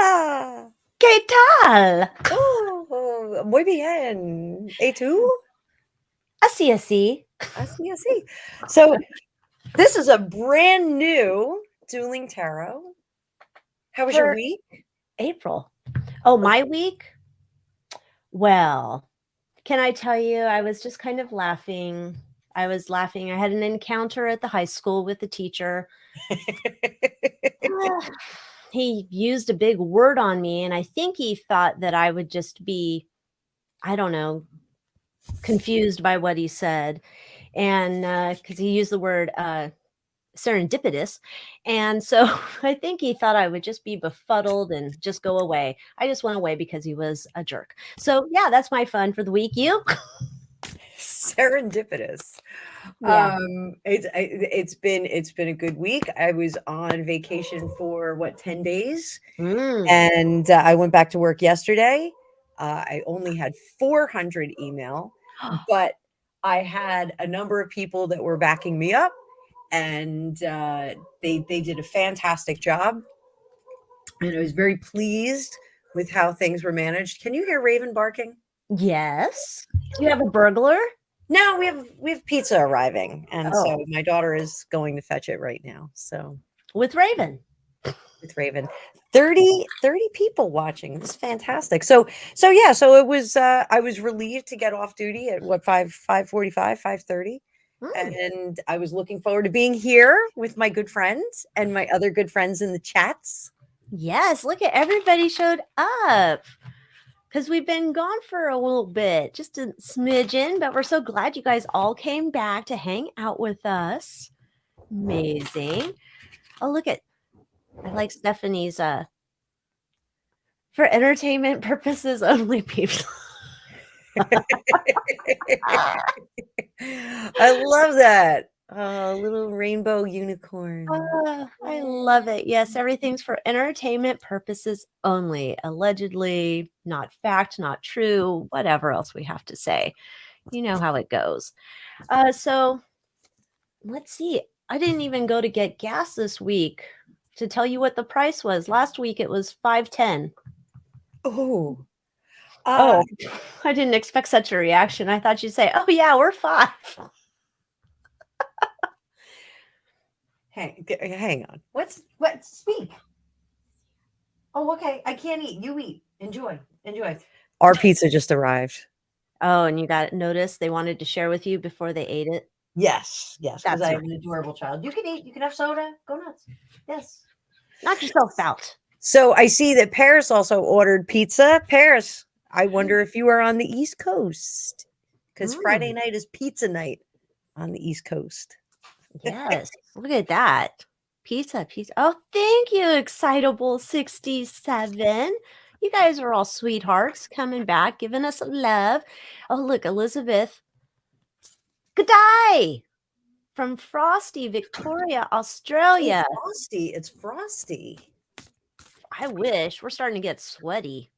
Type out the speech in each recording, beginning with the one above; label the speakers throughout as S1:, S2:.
S1: Hola.
S2: ¿Qué tal?
S1: Oh, muy bien. ¿Y tú?
S2: Así, así.
S1: Así, así. So this is a brand new Dueling Tarot. How was your
S2: For
S1: week?
S2: April. Oh,
S1: Oh,
S2: my week? Well, can I tell you, I was just kind of laughing. I was laughing. I had an encounter at the high school with the teacher. He used a big word on me, and I think he thought that I would just be, I don't know, confused by what he said. And because he used the word serendipitous. And so I think he thought I would just be befuddled and just go away. I just went away because he was a jerk. So yeah, that's my fun for the week. You?
S1: serendipitous.
S2: Yeah.
S1: It's been a good week. I was on vacation for what 10 days,
S2: Mm.
S1: and I went back to work yesterday. I only had 400 email, but I had a number of people that were backing me up, and they did a fantastic job, and I was very pleased with how things were managed. Can you hear Raven barking?
S2: Yes. Do you have a burglar?
S1: No, we have pizza arriving, and so
S2: Oh,
S1: my daughter is going to fetch it right now. So
S2: with Raven.
S1: with Raven, 30 people watching. This is fantastic. So yeah, so it was I was relieved to get off duty at what 5:45, 5:30.
S2: Mm.
S1: And I was looking forward to being here with my good friends and my other good friends in the chats.
S2: Yes. Look at everybody showed up because we've been gone for a little bit, just a smidgen, but we're so glad you guys all came back to hang out with us. Amazing. Oh, look at I like Stephanie's for entertainment purposes only, people.
S1: I love that. Little rainbow unicorn.
S2: I love it. Yes, everything's for entertainment purposes only. Allegedly, not fact, not true, whatever else we have to say. You know how it goes. So let's see. I didn't even go to get gas this week to tell you what the price was. Last week it was $5.10.
S1: Oh, uh,
S2: Oh, I didn't expect such a reaction. I thought you'd say, "Oh yeah, we're five."
S1: hang on. What? Speak. Oh, okay. I can't eat. You eat. Enjoy. Enjoy. Our pizza just arrived.
S2: Oh, and you got notice they wanted to share with you before they ate it.
S1: Yes, yes, because
S2: That's
S1: I
S2: nice.
S1: have an adorable child. You can eat. You can have soda. Go nuts. Yes.
S2: Knock yourself out.
S1: So I see that Paris also ordered pizza. Paris, I wonder if you are on the East Coast because Friday
S2: Mm,
S1: night is pizza night on the East Coast.
S2: yes. Look at that. Pizza, pizza. Oh, thank you, Excitable 67. You guys are all sweethearts coming back, giving us love. Oh, look, Elizabeth. Good day from Frosty, Victoria,
S1: Oh,
S2: Australia.
S1: Frosty. It's Frosty.
S2: I wish. We're starting to get sweaty.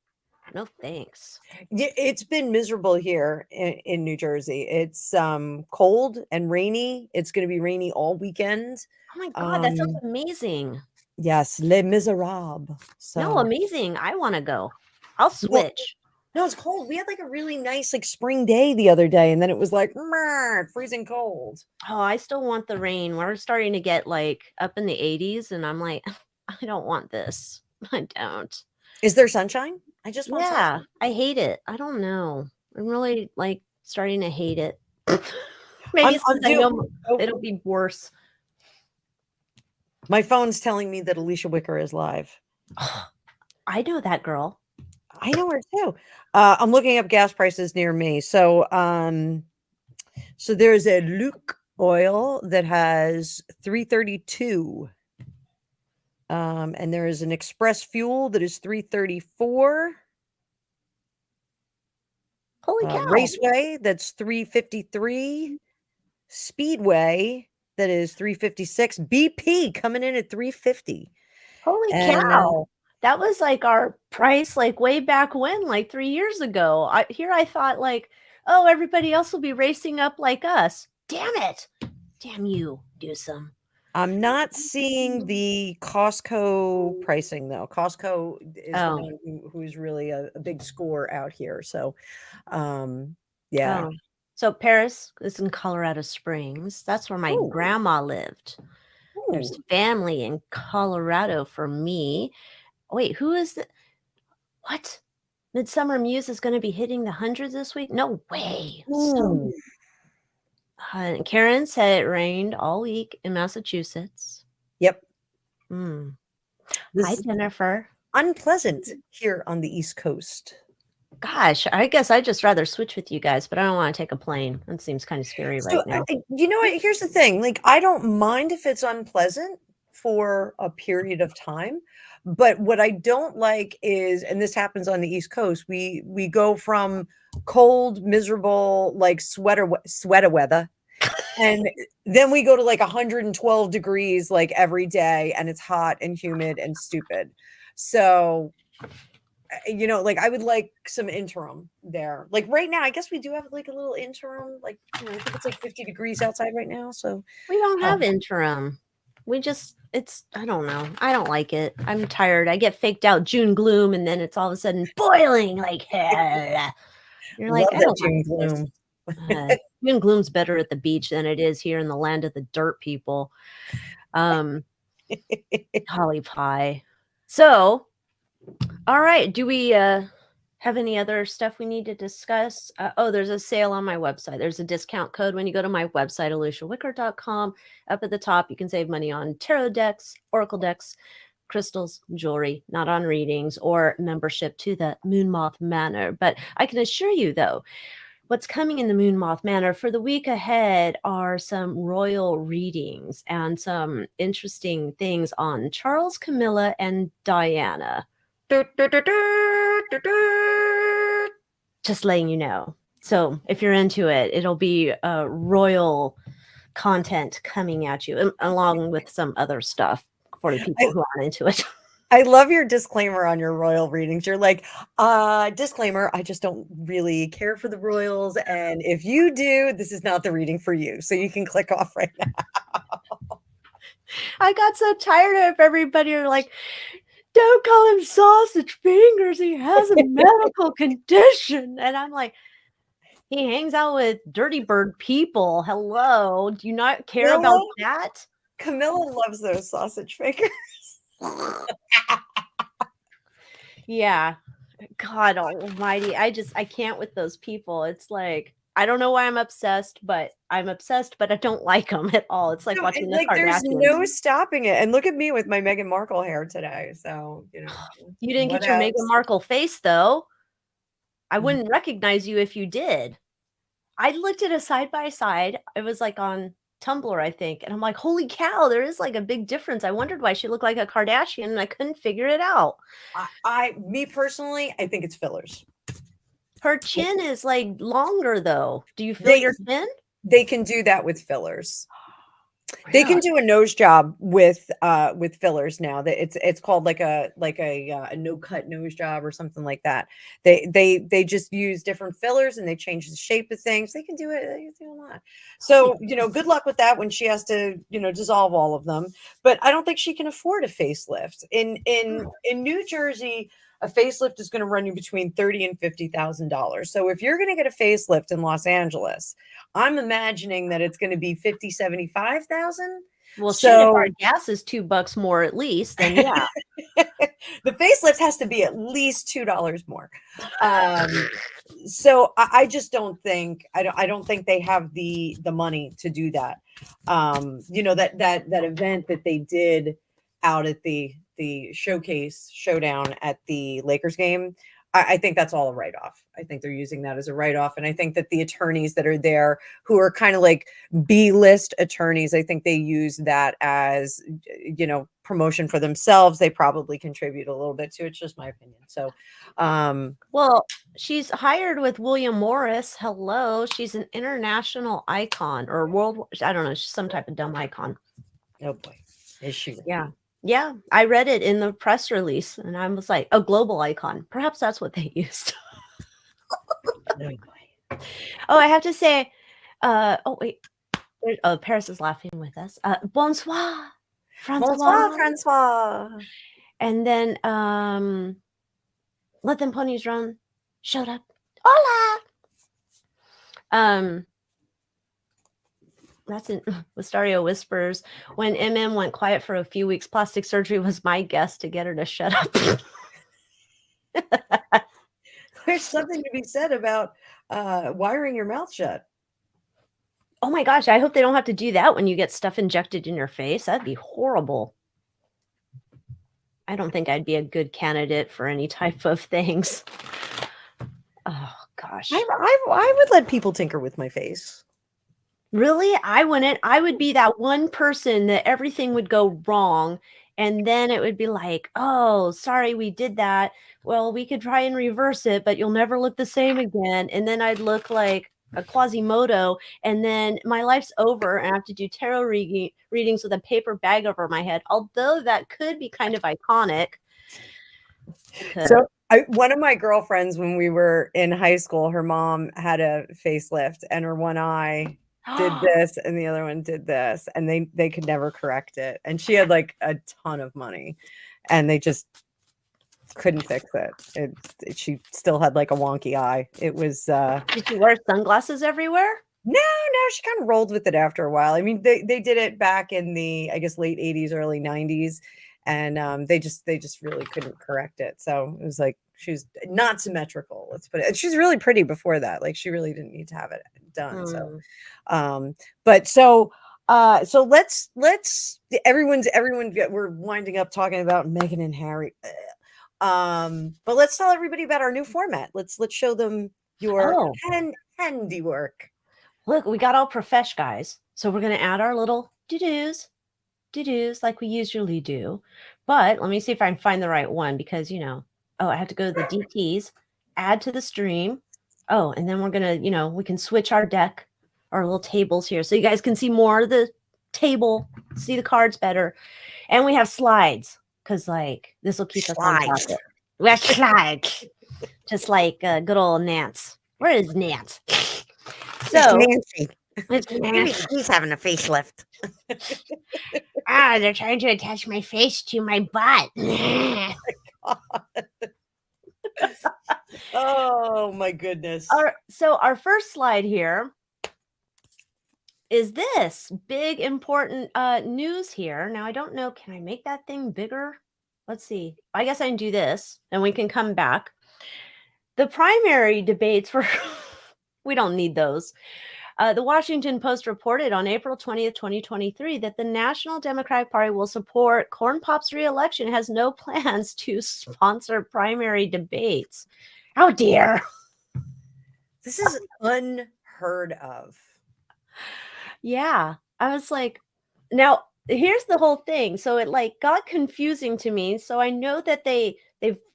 S2: No thanks.
S1: Yeah, it's been miserable here in New Jersey. It's cold and rainy. It's going to be rainy all weekend.
S2: Oh my God, that sounds
S1: Um
S2: amazing.
S1: yes, Les Miserables.
S2: No,
S1: So
S2: amazing. I want to go. I'll
S1: well,
S2: switch.
S1: no, it's cold. We had like a really nice like spring day the other day, and then it was like freezing cold.
S2: Oh, I still want the rain. We're starting to get like up in the 80s, and I'm like, I don't want this. I don't.
S1: Is there sunshine? I just want
S2: Yeah,
S1: sunshine.
S2: I hate it. I don't know. I'm really like starting to hate it.
S1: I'm
S2: Maybe it's
S1: I'm
S2: because I
S1: due.
S2: know
S1: Oh,
S2: it'll be worse.
S1: my phone's telling me that Alycia Wicker is live.
S2: I know that girl.
S1: I know her too. I'm looking up gas prices near me. So there's a Luke oil that has 332. And there is an express fuel that is 334.
S2: Holy cow.
S1: Raceway that's 353. Speedway that is 356. BP coming in at 350.
S2: Holy
S1: And
S2: cow. That was like our price like way back when, like 3 years ago. I thought like, oh, everybody else will be racing up like us. Damn it. Damn you, Newsom.
S1: I'm not seeing the Costco pricing though. Costco is the
S2: Oh,
S1: one who's really a big score out here. So, yeah.
S2: oh. So Paris is in Colorado Springs. That's where my
S1: Oh,
S2: grandma lived. There's
S1: ooh,
S2: family in Colorado for me. Wait, who is the what? Midsummer Muse is gonna be hitting the hundreds this week? No way.
S1: ooh.
S2: Karen said it rained all week in Massachusetts.
S1: Yep.
S2: Mm. Hi,
S1: This is
S2: Jennifer.
S1: unpleasant here on the East Coast.
S2: Gosh, I guess I'd just rather switch with you guys, but I don't wanna take a plane. That seems kinda scary
S1: So,
S2: right now.
S1: you know what? Here's the thing. Like, I don't mind if it's unpleasant for a period of time, but what I don't like is, and this happens on the East Coast, we go from cold, miserable, like sweater weather, and then we go to like 112 degrees like every day, and it's hot and humid and stupid. So like I would like some interim there. Like right now, I guess we do have like a little interim. Like I think it's like 50 degrees outside right now. So
S2: We don't
S1: uh,
S2: have interim. We just it's I don't know. I don't like it. I'm tired. I get faked out June gloom and then it's all of a sudden boiling like hell. You're like,
S1: love
S2: I
S1: that
S2: don't like
S1: June
S2: this.
S1: gloom.
S2: June gloom's better at the beach than it is here in the land of the dirt people. Um, Holly pie. So, all right. Do we have any other stuff we need to discuss? Oh, there's a sale on my website. There's a discount code when you go to my website, AlyciaWicker.com. Up at the top, you can save money on tarot decks, oracle decks, crystals, jewelry, not on readings or membership to the Moon Moth Manor. But I can assure you, though, what's coming in the Moon Moth Manor for the week ahead are some royal readings and some interesting things on Charles, Camilla, and Diana. Just letting you know. So if you're into it, it'll be royal content coming at you, along with some other stuff for the
S1: I,
S2: people who aren't into it.
S1: I love your disclaimer on your royal readings. You're like, disclaimer, I just don't really care for the royals. And if you do, this is not the reading for you. So you can click off right now.
S2: I got so tired of everybody like, don't call him sausage fingers. He has a medical condition. And I'm like, he hangs out with dirty bird people. Hello. Do you not care about that?
S1: Camilla loves those sausage fingers.
S2: Yeah. God almighty. I can't with those people. It's like, I don't know why I'm obsessed, but I don't like them at all. It's like
S1: No,
S2: watching the
S1: like, there's no
S2: Kardashians.
S1: stopping it, and look at me with my Meghan Markle hair today, so,
S2: You didn't
S1: what
S2: get your Meghan
S1: else?
S2: Markle face, though. I wouldn't recognize you if you did. I looked at a side by side. It was like on Tumblr, I think. And I'm like, holy cow, there is like a big difference. I wondered why she looked like a Kardashian and I couldn't figure it out.
S1: Me personally, I think it's fillers.
S2: Her chin is like longer though. Do you feel
S1: They
S2: your chin?
S1: they can do that with fillers. They can
S2: Really?
S1: do a nose job with fillers now. That it's called like a no cut nose job or something like that. They just use different fillers and they change the shape of things. They can do it. They can do a lot. So good luck with that when she has to dissolve all of them. But I don't think she can afford a facelift in New Jersey. A facelift is going to run you between $30,000 and $50,000. So if you're going to get a facelift in Los Angeles, I'm imagining that it's going to be 50, 75,000.
S2: Well, shit, if our
S1: So
S2: gas is $2 more at least, then yeah.
S1: the facelift has to be at least $2 more. So I just don't think I don't think they have the money to do that. That event that they did out at the showdown at the Lakers game. I think that's all a write-off. I think they're using that as a write-off. And I think that the attorneys that are there who are kind of like B-list attorneys, I think they use that as, promotion for themselves. They probably contribute a little bit to it. It's just my opinion. So,
S2: Well, she's hired with William Morris. Hello. She's an international icon or world. I don't know. She's some type of dumb icon.
S1: oh boy, is she?
S2: Yeah. Yeah. I read it in the press release and I was like, a global icon. Perhaps that's what they used.
S1: Oh boy.
S2: Oh, I have to say, oh, wait. Oh, Paris is laughing with us. Bonsoir,
S1: Bonsoir,
S2: Francois.
S1: Francois.
S2: And then Let Them Ponies Run showed up. Hola. That's in Wistario whispers. When MM went quiet for a few weeks, plastic surgery was my guess to get her to shut up.
S1: There's something to be said about wiring your mouth shut.
S2: Oh my gosh, I hope they don't have to do that when you get stuff injected in your face. That'd be horrible. I don't think I'd be a good candidate for any type of things. Oh gosh.
S1: I would let people tinker with my face.
S2: Really? I wouldn't. I would be that one person that everything would go wrong. And then it would be like, oh, sorry, we did that. Well, we could try and reverse it, but you'll never look the same again. And then I'd look like a Quasimodo. And then my life's over and I have to do tarot readings with a paper bag over my head. Although that could be kind of iconic.
S1: So one of my girlfriends, when we were in high school, her mom had a facelift and her one eye did this and the other one did this, and they could never correct it. And she had like a ton of money and they just couldn't fix it. She still had like a wonky eye. It was
S2: Did you wear sunglasses everywhere?
S1: No, she kind of rolled with it after a while. I mean, they did it back in the, I guess, late 80s, early 90s. And they just really couldn't correct it. So it was like she was not symmetrical. Let's put it. And she's really pretty before that. Like she really didn't need to have it done. So, but so let's everyone. We're winding up talking about Meghan and Harry. But let's tell everybody about our new format. Let's show them your handiwork.
S2: Look, we got all profesh, guys. So we're gonna add our little do-dos like we usually do. But let me see if I can find the right one because, I have to go to the DTs, add to the stream. Oh, and then we're going to, we can switch our deck, our little tables here. So you guys can see more of the table, see the cards better. And we have slides because this will keep us on topic. We have slides, just like good old Nance. Where is Nance? So
S1: Nancy.
S2: Maybe
S1: she's having a facelift.
S2: They're trying to attach my face to my butt.
S1: Oh my goodness.
S2: So our first slide here is this big important news here. Now I don't know, can I make that thing bigger? Let's see. I guess I can do this and we can come back. The primary debates were we don't need those. The Washington Post reported on April 20th, 2023, that the National Democratic Party will support Corn Pop's reelection, has no plans to sponsor primary debates. Oh, dear.
S1: This is unheard of.
S2: Yeah. I was like, now, here's the whole thing. So it got confusing to me. So I know that they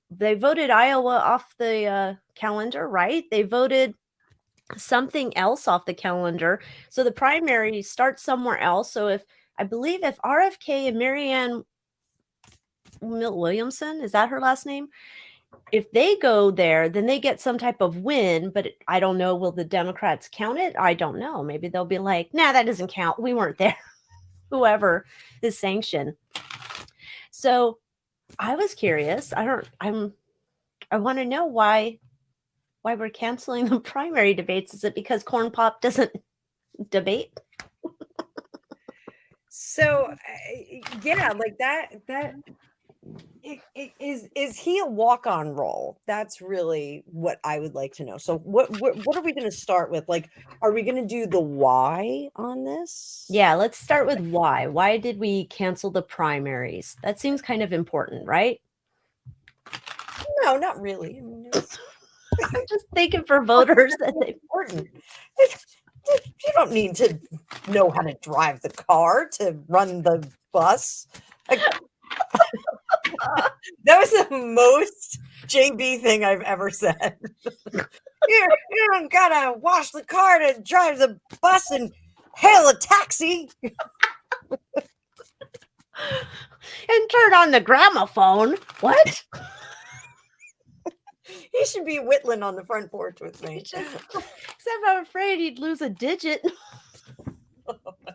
S2: voted Iowa off the calendar, right? They voted something else off the calendar. So the primary starts somewhere else. So I believe if RFK and Marianne Williamson, is that her last name? If they go there, then they get some type of win, but I don't know. Will the Democrats count it? I don't know. Maybe they'll be like, nah, that doesn't count. We weren't there. Whoever is sanctioned. So I was curious. I want to know why we're canceling the primary debates. Is it because Corn Pop doesn't debate?
S1: So yeah, like that is he a walk-on role? That's really what I would like to know. So what are we going to start with? Like, are we going to do the why on this?
S2: Yeah, let's start with why. Why did we cancel the primaries? That seems kind of important, right?
S1: No, not really. I mean,
S2: I'm just thinking for voters that they
S1: important. You don't need to know how to drive the car to run the bus. Like, that was the most JB thing I've ever said. You don't gotta wash the car to drive the bus and hail a taxi.
S2: And turn on the gramophone. What?
S1: He should be whittling on the front porch with me.
S2: Except I'm afraid he'd lose a digit.
S1: Oh my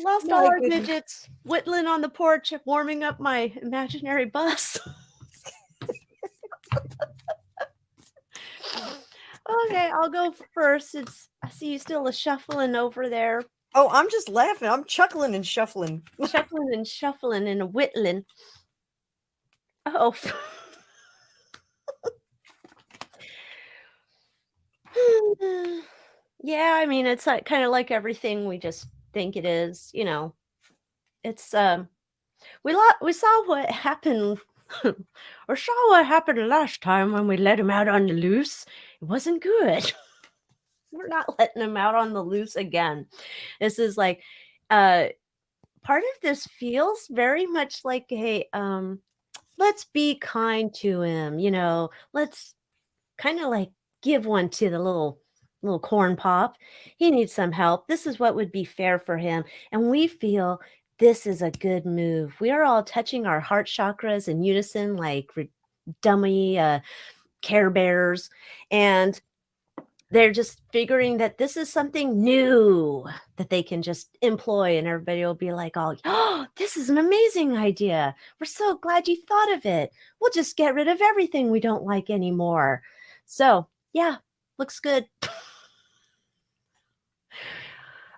S2: Lost
S1: My
S2: all our
S1: goodness.
S2: digits. Whittling on the porch, warming up my imaginary bus. Okay, I'll go first. I see you still shuffling over there.
S1: Oh, I'm just laughing. I'm chuckling and shuffling.
S2: Chuckling and shuffling and whittling. Oh. Yeah, I mean, it's like, kind of like everything we just think it is, you know. It's we saw what happened or saw what happened last time when we let him out on the loose. It wasn't good. We're not letting him out on the loose again. This is like part of this feels very much like a let's be kind to him, you know. Let's kind of like give one to the little corn pop. He needs some help. This is what would be fair for him. And we feel this is a good move. We are all touching our heart chakras in unison like dummy Care Bears. And they're just figuring that this is something new that they can just employ, and everybody will be like, oh, this is an amazing idea. We're so glad you thought of it. We'll just get rid of everything we don't like anymore. So, yeah, looks good.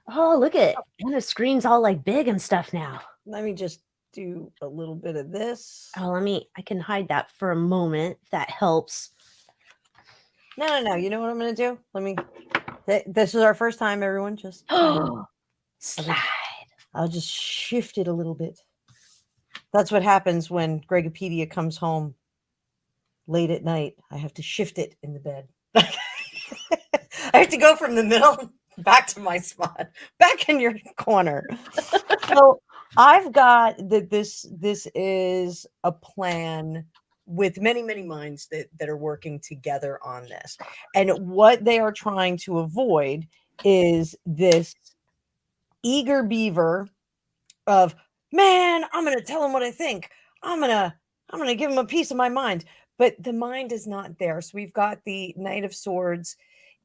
S2: Oh, look at it. And the screen's all like big and stuff now.
S1: Let me just do a little bit of this.
S2: Oh, I can hide that for a moment if that helps.
S1: No. You know what I'm going to do? This is our first time, everyone. Just
S2: slide.
S1: I'll just shift it a little bit. That's what happens when Gregopedia comes home late at night. I have to shift it in the bed. I have to go from the middle back to my spot, back in your corner. So I've got that this is a plan with many minds that are working together on this. And what they are trying to avoid is this eager beaver of, man, I'm going to tell him what I think. I'm going to give him a piece of my mind. But the mind is not there. So we've got the Knight of Swords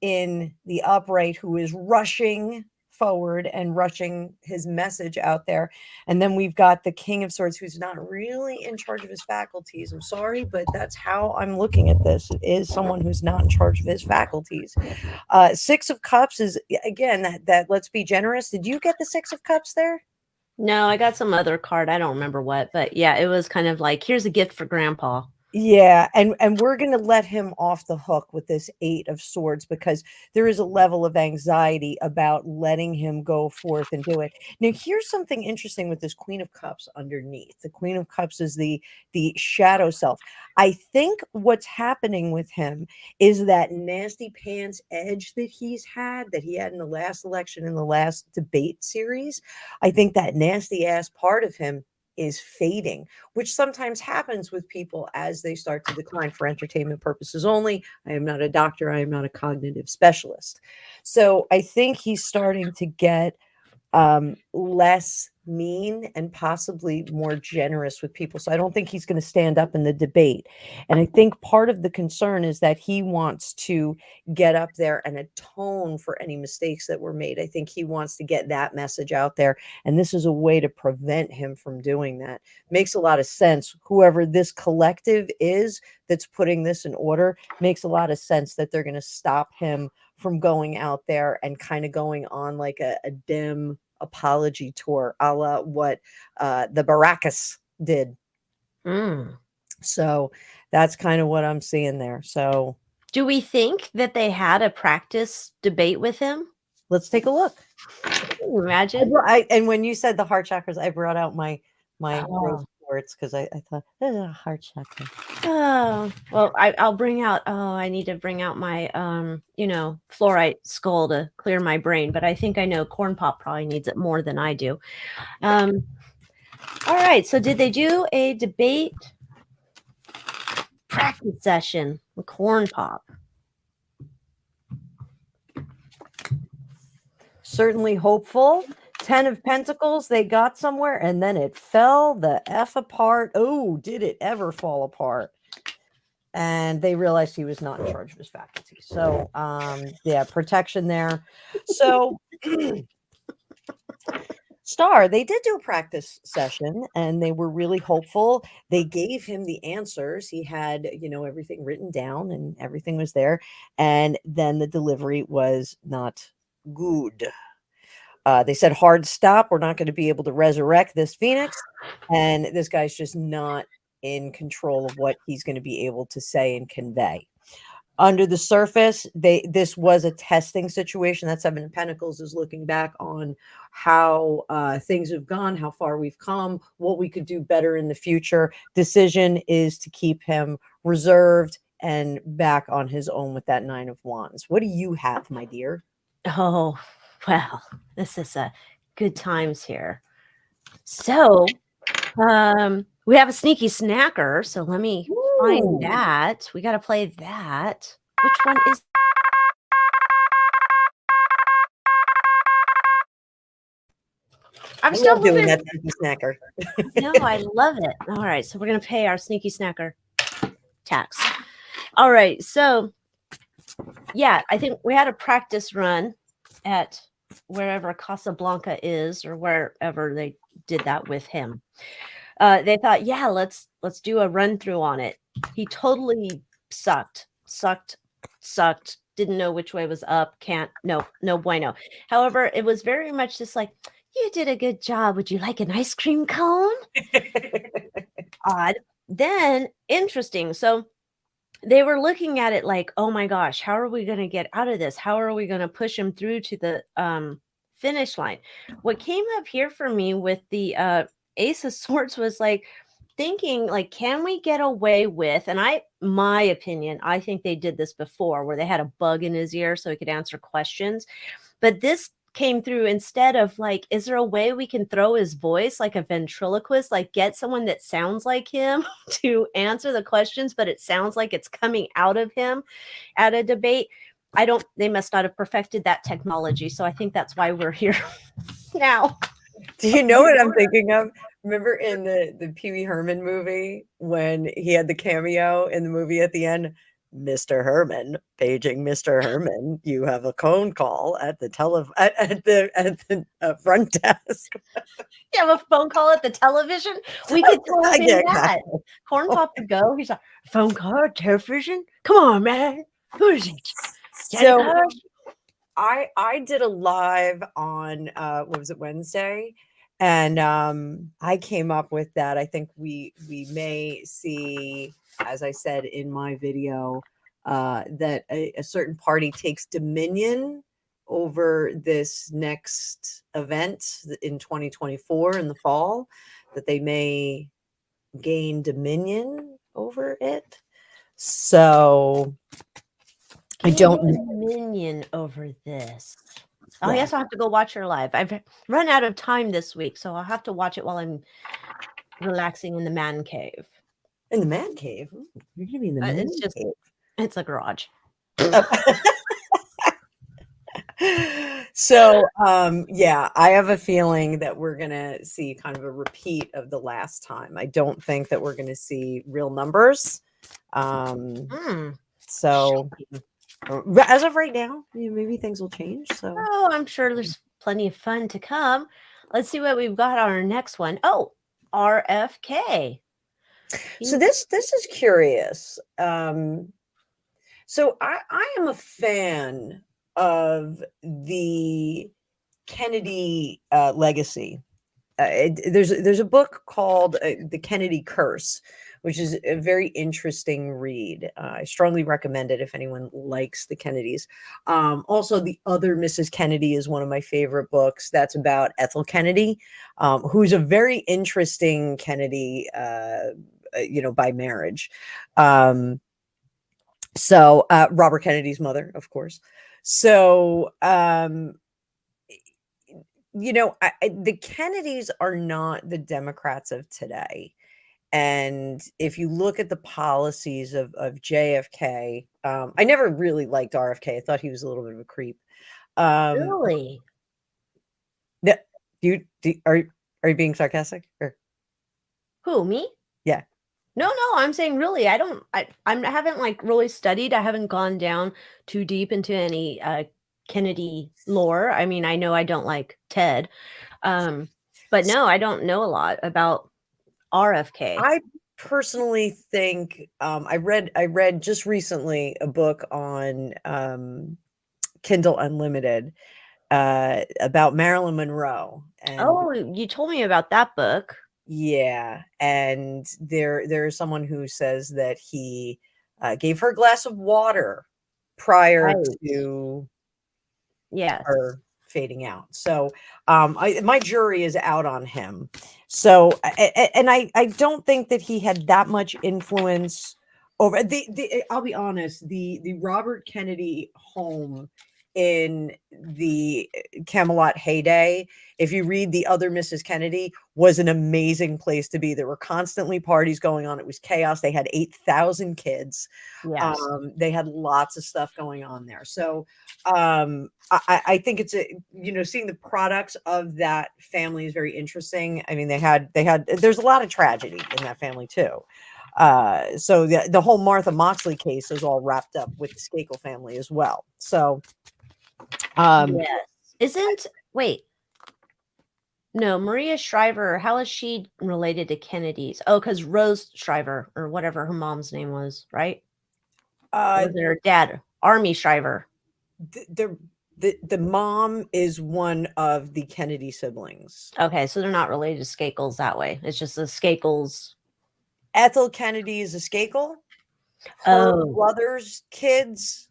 S1: in the upright who is rushing forward and rushing his message out there. And then we've got the King of Swords who's not really in charge of his faculties. I'm sorry, but that's how I'm looking at this. It is someone who's not in charge of his faculties. Six of Cups is, again, that let's be generous. Did you get the Six of Cups there?
S2: No, I got some other card. I don't remember what, but yeah, it was kind of like, here's a gift for Grandpa.
S1: Yeah, and we're going to let him off the hook with this Eight of Swords because there is a level of anxiety about letting him go forth and do it. Now, here's something interesting with this Queen of Cups underneath. The Queen of Cups is the shadow self. I think what's happening with him is that nasty pants edge that he had in the last election, in the last debate series. I think that nasty ass part of him is fading, which sometimes happens with people as they start to decline for entertainment purposes only. I am not a doctor. I am not a cognitive specialist. So I think he's starting to get less mean and possibly more generous with people. So I don't think he's going to stand up in the debate. And I think part of the concern is that he wants to get up there and atone for any mistakes that were made. I think he wants to get that message out there. And this is a way to prevent him from doing that. Makes a lot of sense. Whoever this collective is that's putting this in order, makes a lot of sense that they're going to stop him from going out there and kind of going on like a dim apology tour, a la what the Baracus did. So that's kind of what I'm seeing there. So
S2: do we think that they had a practice debate with him?
S1: Let's take a look.
S2: Can you imagine?
S1: And when you said the heart chakras, I brought out my rose quartz because I thought there's a heart chakra.
S2: Oh, well, I'll bring out, I need to bring out my, fluorite skull to clear my brain, but I think I know Corn Pop probably needs it more than I do. All right, so did they do a debate practice session with Corn Pop?
S1: Certainly hopeful. 10 of Pentacles, they got somewhere, and then it fell the F apart. Oh, did it ever fall apart? and they realized he was not in charge of his faculty. So, yeah, protection there. So, Star, they did do a practice session and they were really hopeful. They gave him the answers. He had, everything written down and everything was there. And then the delivery was not good. They said, hard stop. We're not going to be able to resurrect this Phoenix. And this guy's just not in control of what he's going to be able to say and convey. Under the surface, this was a testing situation. That Seven of Pentacles is looking back on how things have gone, how far we've come, what we could do better in the future. Decision is to keep him reserved and back on his own with that Nine of Wands. What do you have, my dear?
S2: Oh, well, this is a good times here. So, we have a sneaky snacker. So let me find that. We got to play that. Which one is? I'm still
S1: doing that sneaky snacker.
S2: No, I love it. All right, so we're gonna pay our sneaky snacker tax. All right, so yeah, I think we had a practice run at wherever Casablanca is, or wherever they did that with him. They thought, yeah, let's do a run through on it. He totally sucked. Didn't know which way was up. No bueno. However, it was very much just like, you did a good job. Would you like an ice cream cone? Odd. Then interesting. So they were looking at it like, oh my gosh, how are we going to get out of this? How are we going to push him through to the finish line? What came up here for me with the Ace of Swords was like thinking, like, can we get away with, and my opinion, I think they did this before where they had a bug in his ear so he could answer questions. But this came through instead of like, is there a way we can throw his voice like a ventriloquist, like get someone that sounds like him to answer the questions, but it sounds like it's coming out of him at a debate? They must not have perfected that technology. So I think that's why we're here now.
S1: Do you know what I'm thinking of? Remember in the Pee Wee Herman movie when he had the cameo in the movie at the end? Mr. Herman, paging Mr. Herman, you have a phone call at the front desk.
S2: You have a phone call at the television? We could throw him in that. Corn Pop to go. He's like, phone call, television? Come on, man. Who is it?
S1: So I did a live on what was it, Wednesday? And I came up with that. I think we may see, as I said in my video, that a certain party takes dominion over this next event in 2024 in the fall, that they may gain dominion over it. So I don't
S2: dominion over this. I guess I'll have to go watch her live. I've run out of time this week, so I'll have to watch it while I'm relaxing in the man cave.
S1: In the man cave? You're gonna be in the man cave.
S2: It's a garage.
S1: So yeah, I have a feeling that we're gonna see kind of a repeat of the last time. I don't think that we're gonna see real numbers. So as of right now, maybe things will change. So
S2: I'm sure there's plenty of fun to come. Let's see what we've got on our next one. Oh, RFK.
S1: So this is curious. So I am a fan of the Kennedy legacy. There's a book called The Kennedy Curse, which is a very interesting read. I strongly recommend it if anyone likes the Kennedys. Also, The Other Mrs. Kennedy is one of my favorite books. That's about Ethel Kennedy, who's a very interesting Kennedy, by marriage. So Robert Kennedy's mother, of course. So, the Kennedys are not the Democrats of today. And if you look at the policies of JFK, I never really liked RFK. I thought he was a little bit of a creep.
S2: Really?
S1: Are you being sarcastic? Or?
S2: Who, me?
S1: Yeah.
S2: No, I'm saying really, I haven't like really studied. I haven't gone down too deep into any Kennedy lore. I mean, I know I don't like Ted. But no, I don't know a lot about RFK.
S1: I personally think I read just recently a book on Kindle Unlimited about Marilyn Monroe, and
S2: Oh, you told me about that book.
S1: yeah, and there's someone who says that he gave her a glass of water prior
S2: Right.
S1: to
S2: Yes.
S1: her fading out. So my jury is out on him. So and I don't think that he had that much influence over the I'll be honest, the Robert Kennedy home in the Camelot heyday, if you read The Other Mrs. Kennedy, was an amazing place to be. There were constantly parties going on. It was chaos. They had 8,000 kids.
S2: Yes.
S1: They had lots of stuff going on there. So I think it's seeing the products of that family is very interesting. I mean, there's a lot of tragedy in that family too. So the whole Martha Moxley case is all wrapped up with the Skakel family as well. So
S2: Yes. Isn't wait, no, Maria Shriver, how is she related to Kennedy's? Oh, because Rose Shriver or whatever her mom's name was, right? Or
S1: uh,
S2: was it her dad? Army Shriver.
S1: the mom is one of the Kennedy siblings.
S2: Okay, so they're not related to Skakels that way. It's just the Skakels.
S1: Ethel Kennedy is a Skakel. Her
S2: Oh,
S1: brother's kids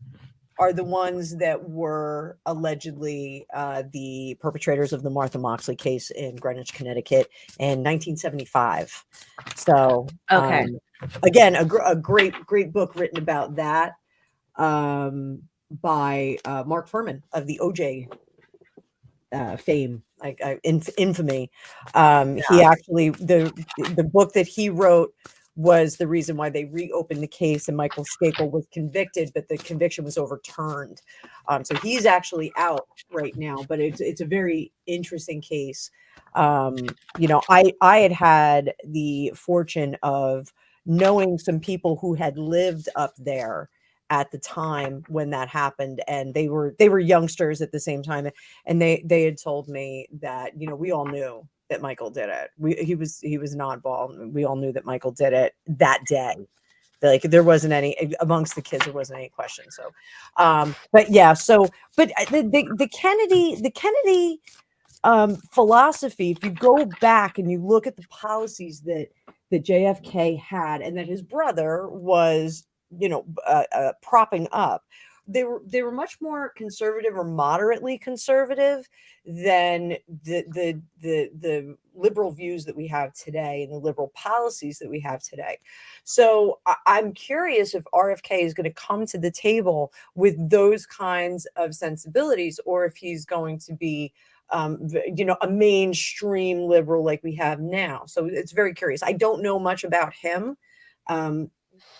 S1: are the ones that were allegedly the perpetrators of the Martha Moxley case in Greenwich, Connecticut in 1975. So,
S2: okay.
S1: again, a great book written about that by Mark Furman of the OJ fame, infamy. He actually the book that he wrote was the reason why they reopened the case, and Michael Skakel was convicted, but the conviction was overturned. So he's actually out right now, but it's a very interesting case. I had the fortune of knowing some people who had lived up there at the time when that happened, and they were youngsters at the same time, and they had told me that we all knew that Michael did it. He was an oddball. We all knew that Michael did it that day. Like there wasn't any amongst the kids. There wasn't any question. So, but yeah. So, but the Kennedy philosophy. If you go back and you look at the policies that JFK had, and that his brother was, propping up, they were much more conservative or moderately conservative than the liberal views that we have today and the liberal policies that we have today. So I'm curious if RFK is going to come to the table with those kinds of sensibilities, or if he's going to be a mainstream liberal like we have now. So it's very curious. I don't know much about him. Um,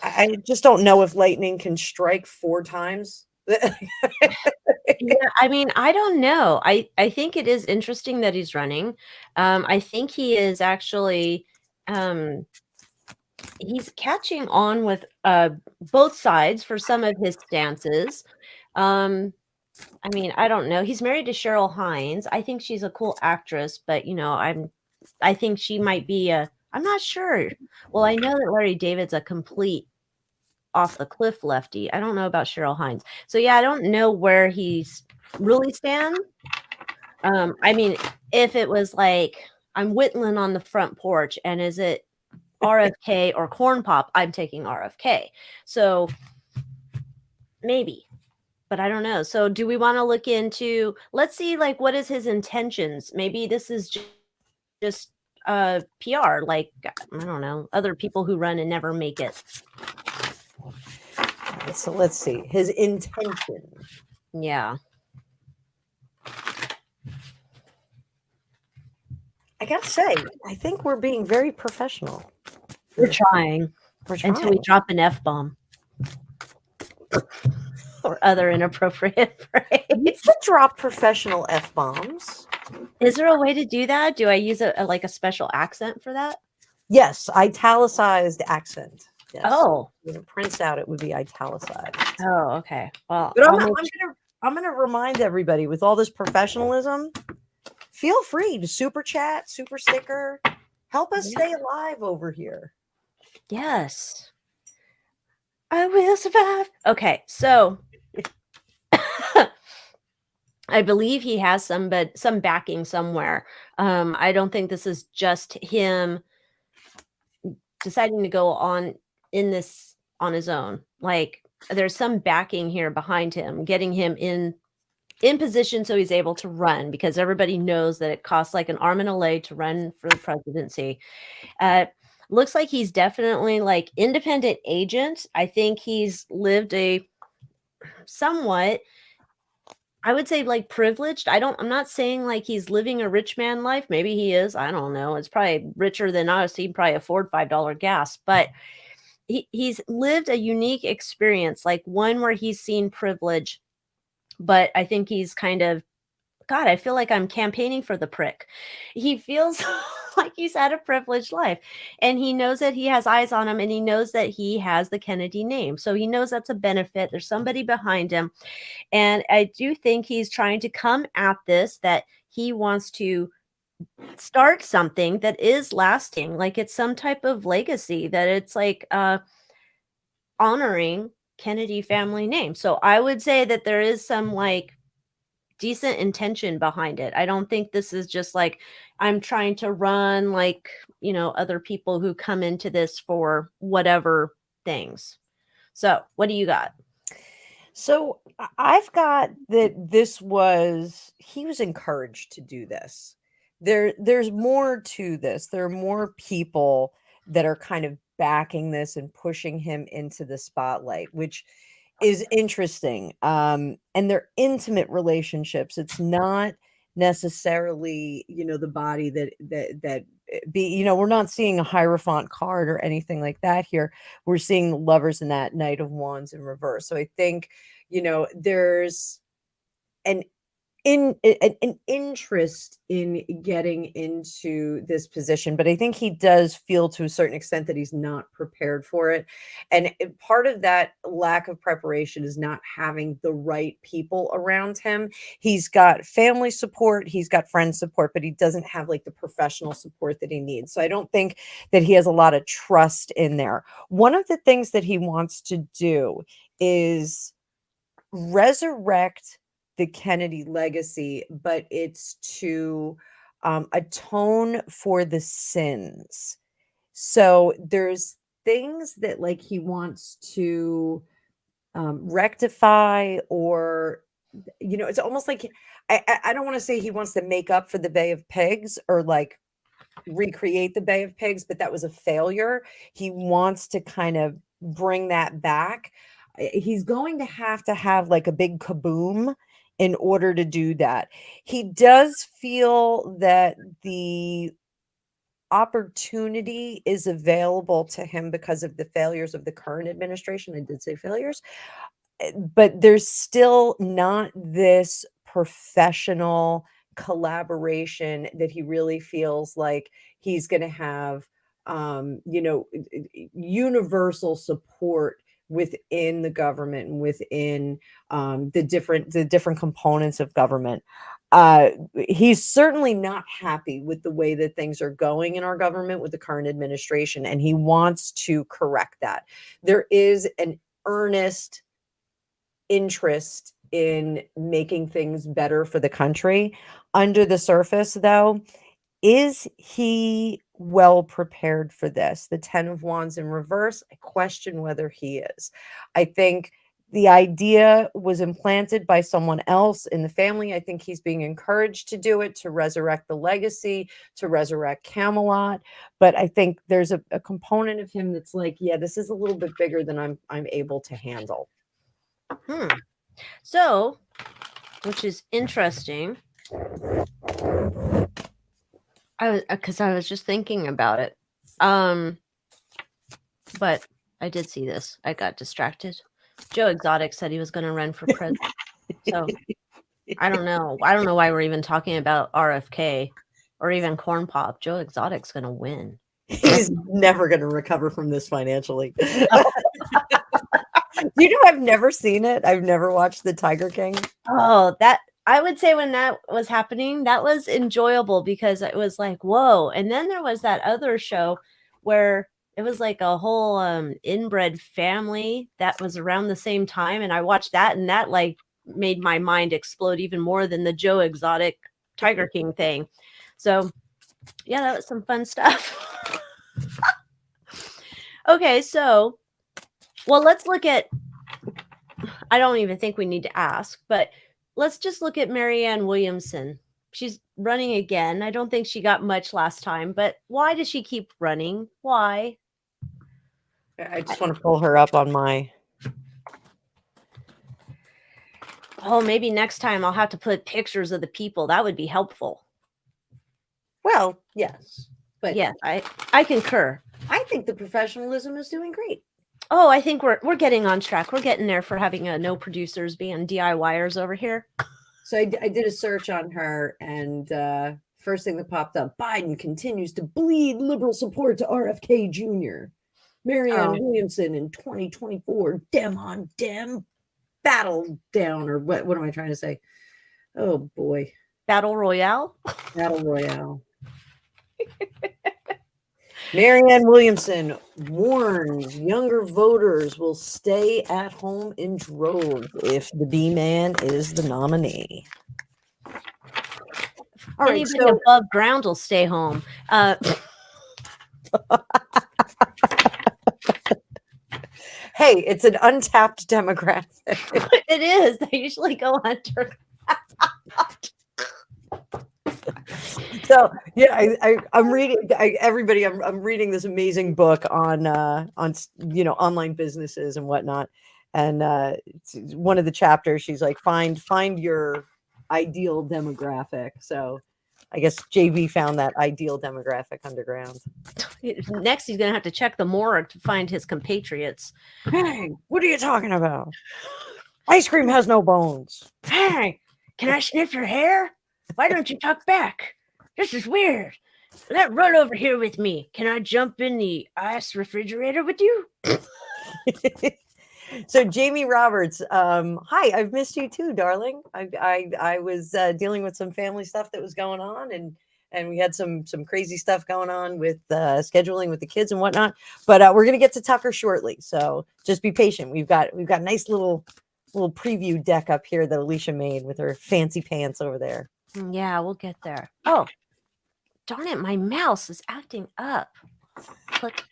S1: I just don't know if lightning can strike 4 times.
S2: Yeah, I mean, I don't know. I think it is interesting that he's running. I think he is actually um he's catching on with both sides for some of his stances. Um I mean, I don't know. He's married to Cheryl Hines. I think she's a cool actress, but I think she might be I'm not sure. Well, I know that Larry David's a complete off the cliff lefty. I don't know about Cheryl Hines. So yeah, I don't know where he's really stands. I mean, if it was like I'm whittling on the front porch and is it RFK or Corn Pop, I'm taking RFK. So maybe, but I don't know. So do we want to look into, let's see, like, what is his intentions? Maybe this is just PR, like, I don't know, other people who run and never make it.
S1: So let's see his intention.
S2: Yeah.
S1: I gotta say, I think we're being very professional.
S2: We're trying
S1: We're
S2: until we
S1: trying.
S2: drop an F-bomb or other inappropriate
S1: You
S2: phrase.
S1: should drop professional F-bombs.
S2: Is there a way to do that? Do I use like a special accent for that?
S1: Yes, italicized accent. Yes.
S2: Oh.
S1: When it prints out, it would be italicized.
S2: Oh, okay. Well,
S1: But
S2: I'll
S1: I'm gonna remind everybody with all this professionalism, feel free to super chat, super sticker, help us stay alive over here.
S2: Yes. I will survive. Okay, so I believe he has some backing somewhere. I don't think this is just him deciding to go on in this on his own. Like there's some backing here behind him, getting him in position so he's able to run, because everybody knows that it costs like an arm and a leg to run for the presidency. Looks like he's definitely like independent agent. I think he's lived a somewhat, I would say, like privileged. I'm not saying like he's living a rich man life. Maybe he is. I don't know. It's probably richer than us. He can probably afford $5 gas, but he's lived a unique experience, like one where he's seen privilege. But I think he's kind of, God, I feel like I'm campaigning for the prick. He feels like he's had a privileged life, and he knows that he has eyes on him, and he knows that he has the Kennedy name. So he knows that's a benefit. There's somebody behind him. And I do think he's trying to come at this, that he wants to start something that is lasting, like it's some type of legacy, that it's like honoring Kennedy family name. So I would say that there is some like decent intention behind it. I don't think this is just like, I'm trying to run like, other people who come into this for whatever things. So what do you got?
S1: So I've got that he was encouraged to do this. There's more to this. There are more people that are kind of backing this and pushing him into the spotlight, which is interesting. And they're intimate relationships. It's not necessarily, the body that we're not seeing a Hierophant card or anything like that here. We're seeing the Lovers in that Knight of Wands in reverse. So I think, there's an an interest in getting into this position, but I think he does feel to a certain extent that he's not prepared for it. And part of that lack of preparation is not having the right people around him. He's got family support, he's got friend support, but he doesn't have like the professional support that he needs. So I don't think that he has a lot of trust in there. One of the things that he wants to do is resurrect the Kennedy legacy, but it's to atone for the sins. So there's things that like he wants to rectify, or it's almost like I don't want to say he wants to make up for the Bay of Pigs or like recreate the Bay of Pigs, but that was a failure. He wants to kind of bring that back. He's going to have like a big kaboom in order to do that. He does feel that the opportunity is available to him because of the failures of the current administration. I did say failures, but there's still not this professional collaboration that he really feels like he's going to have universal support within the government and within the different components of government. He's certainly not happy with the way that things are going in our government with the current administration, and he wants to correct that. There is an earnest interest in making things better for the country. Under the surface, though, is he well prepared for this? The 10 of Wands in reverse, I question whether he is. I think the idea was implanted by someone else in the family. I think he's being encouraged to do it, to resurrect the legacy, to resurrect Camelot. But I think there's a component of him that's like, yeah, this is a little bit bigger than I'm able to handle.
S2: So, which is interesting. Because I was just thinking about it. But I did see this. I got distracted. Joe Exotic said he was going to run for president. So I don't know. I don't know why we're even talking about RFK or even Corn Pop. Joe Exotic's going to win.
S1: He's never going to recover from this financially. You know, I've never seen it. I've never watched The Tiger King.
S2: Oh, that I would say when that was happening, that was enjoyable because it was like, whoa. And then there was that other show where it was like a whole inbred family that was around the same time. And I watched that, and that like made my mind explode even more than the Joe Exotic Tiger King thing. So yeah, that was some fun stuff. Okay, so well, let's look at, I don't even think we need to ask, but let's just look at Marianne Williamson. She's running again. I don't think she got much last time, but why does she keep running? Why?
S1: I just want to pull her up on my.
S2: Oh, maybe next time I'll have to put pictures of the people. That would be helpful.
S1: Well, yes. But
S2: yes, I concur.
S1: I think the professionalism is doing great.
S2: Oh, I think we're getting on track. We're getting there for having no producers being DIYers over here.
S1: So I did a search on her, and first thing that popped up: Biden continues to bleed liberal support to RFK Jr. Marianne Williamson in 2024, Dem on Dem battle down, or what am I trying to say? Oh boy,
S2: Battle Royale.
S1: Battle Royale. Marianne Williamson warns younger voters will stay at home in droves if the B-man is the nominee.
S2: All right, so above ground will stay home.
S1: Hey, it's an untapped demographic.
S2: It is. They usually go under.
S1: So yeah, I'm reading. Everybody, I'm reading this amazing book on online businesses and whatnot. And one of the chapters, she's like, find your ideal demographic. So I guess JB found that ideal demographic underground.
S2: Next, he's gonna have to check the morgue to find his compatriots.
S1: Hey, what are you talking about? Ice cream has no bones.
S2: Hey, can I sniff your hair? Why don't you talk back? This is weird. Run over here with me. Can I jump in the ice refrigerator with you?
S1: So Jamie Roberts, hi, I've missed you too, darling. I was dealing with some family stuff that was going on, and we had some crazy stuff going on with scheduling with the kids and whatnot. But we're gonna get to Tucker shortly, so just be patient. We've got a nice little preview deck up here that Alycia made with her fancy pants over there.
S2: Yeah, we'll get there. Oh, darn it, my mouse is acting up.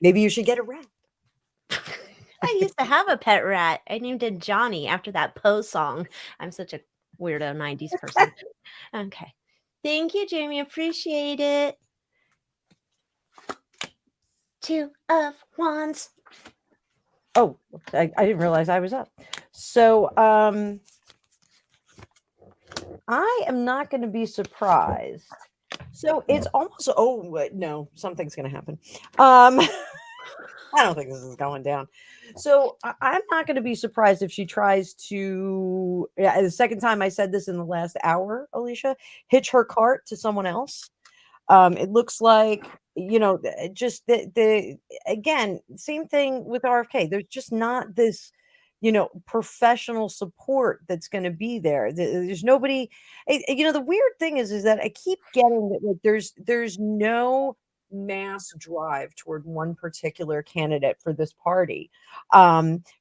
S1: Maybe you should get a rat.
S2: I used to have a pet rat. I named it Johnny after that Poe song. I'm such a weirdo 90s person. Okay. Thank you, Jamie. Appreciate it. 2 of Wands.
S1: Oh, I didn't realize I was up. So I am not going to be surprised. So it's almost, no, something's going to happen. I don't think this is going down. So I'm not going to be surprised if she tries to, the second time I said this in the last hour, Alycia, hitch her cart to someone else. It looks like, just the again, same thing with RFK. There's just not this, professional support that's going to be there. There's nobody, the weird thing is that I keep getting that there's no mass drive toward one particular candidate for this party.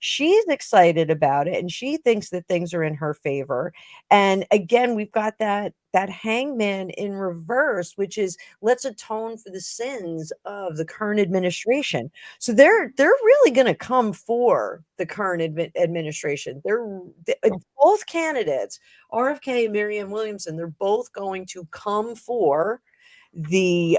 S1: She's excited about it, and she thinks that things are in her favor. And again, we've got that hangman in reverse, which is let's atone for the sins of the current administration. So they're really going to come for the current administration. They're both candidates, RFK and Marianne Williamson. They're both going to come for the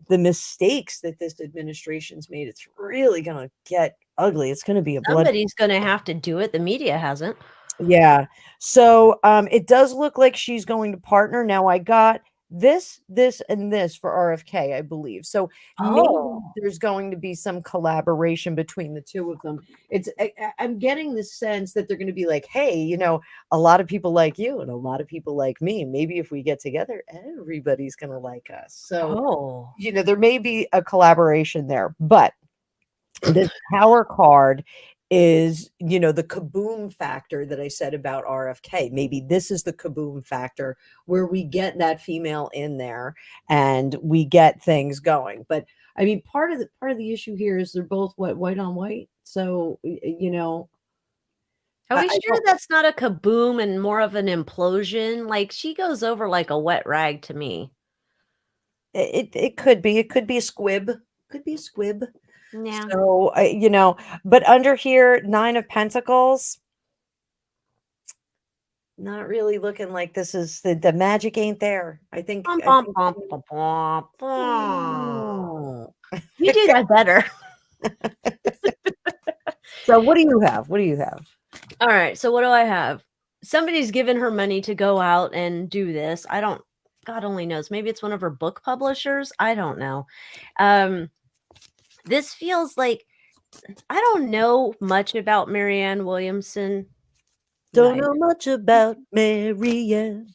S1: mistakes that this administration's made. It's really gonna get ugly. It's gonna be a blood.
S2: Somebody's gonna have to do it. The media hasn't.
S1: Yeah. So it does look like she's going to partner. Now I got this, and this for RFK, I believe. So maybe there's going to be some collaboration between the two of them. I'm getting the sense that they're going to be like, hey, you know, a lot of people like you and a lot of people like me. Maybe if we get together, everybody's going to like us. So, you know, there may be a collaboration there, but this power card is, you know, the kaboom factor that I said about RFK. Maybe this is the kaboom factor where we get that female in there and we get things going. But I mean, part of the issue here is they're both white on white. So, you know,
S2: Are we sure that's not a kaboom and more of an implosion? Like, she goes over like a wet rag to me.
S1: It could be. It could be a squib. Could be a squib.
S2: Yeah.
S1: So, you know, but under here, 9 of Pentacles, not really looking like this is the magic ain't there. I think,
S2: Bum,
S1: I
S2: bum,
S1: think
S2: bum, bum, bum, bum.
S1: Oh.
S2: You do that better.
S1: So what do you have? What do you have?
S2: All right. So what do I have? Somebody's given her money to go out and do this. I don't, God only knows. Maybe it's one of her book publishers. I don't know. This feels like, I don't know much about Marianne Williamson.
S1: Don't know much about Marianne.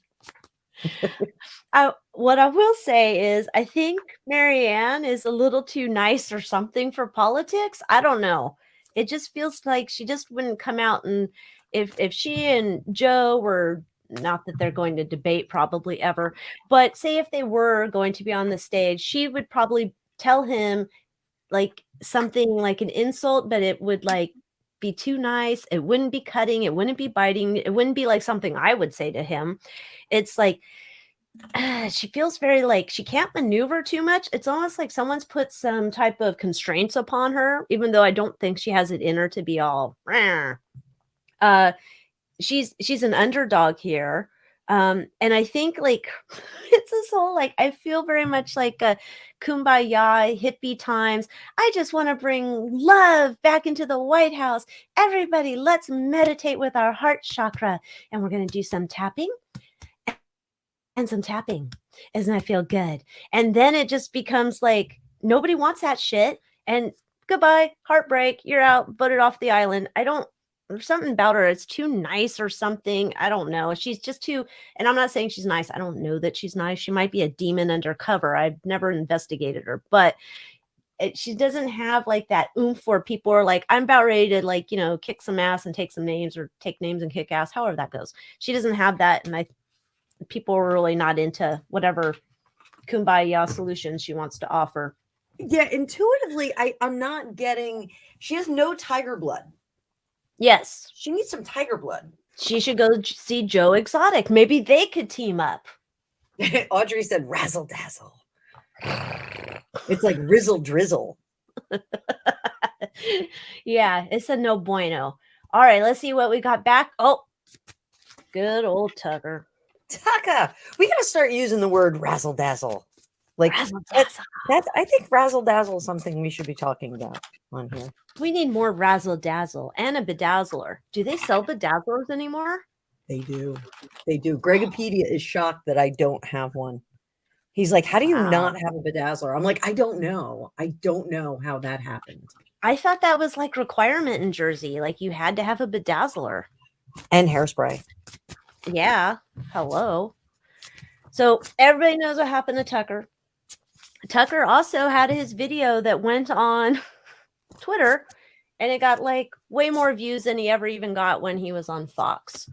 S2: What I will say is I think Marianne is a little too nice or something for politics. I don't know. It just feels like she just wouldn't come out, and if she and Joe were, not that they're going to debate probably ever, but say if they were going to be on the stage, she would probably tell him like something like an insult, but it would like be too nice. It wouldn't be cutting. It wouldn't be biting. It wouldn't be like something I would say to him. It's like, she feels very like she can't maneuver too much. It's almost like someone's put some type of constraints upon her, even though I don't think she has it in her to be all. She's an underdog here. And I think like it's this whole like I feel very much like a kumbaya hippie times. I just want to bring love back into the White House. Everybody, let's meditate with our heart chakra, and we're going to do some tapping and some tapping. Isn't that feel good? And then it just becomes like nobody wants that shit. And goodbye, heartbreak. You're out, voted off the island. There's something about her. It's too nice or something. I don't know. She's just too, and I'm not saying she's nice. I don't know that she's nice. She might be a demon undercover. I've never investigated her, but she doesn't have like that oomph where people are like, I'm about ready to like, you know, kick some ass and take some names, or take names and kick ass, however that goes. She doesn't have that. And people are really not into whatever kumbaya solutions she wants to offer.
S1: Yeah, intuitively, I'm not getting, she has no tiger blood.
S2: Yes.
S1: She needs some tiger blood.
S2: She should go see Joe Exotic. Maybe they could team up.
S1: Audrey said razzle dazzle. It's like rizzle drizzle.
S2: Yeah, it's a no bueno. All right, let's see what we got back. Oh, good old Tucker.
S1: Tucker. We got to start using the word razzle dazzle. Like
S2: razzle-dazzle.
S1: That's I think razzle dazzle is something we should be talking about on here.
S2: We need more razzle dazzle and a bedazzler. Do they sell bedazzlers anymore?
S1: They do. They do. Gregopedia is shocked that I don't have one. He's like, how do you not have a bedazzler? I'm like, I don't know. I don't know how that happened.
S2: I thought that was like requirement in Jersey. Like you had to have a bedazzler.
S1: And hairspray.
S2: Yeah. Hello. So everybody knows what happened to Tucker. Tucker also had his video that went on Twitter, and it got like way more views than he ever even got when he was on Foxx.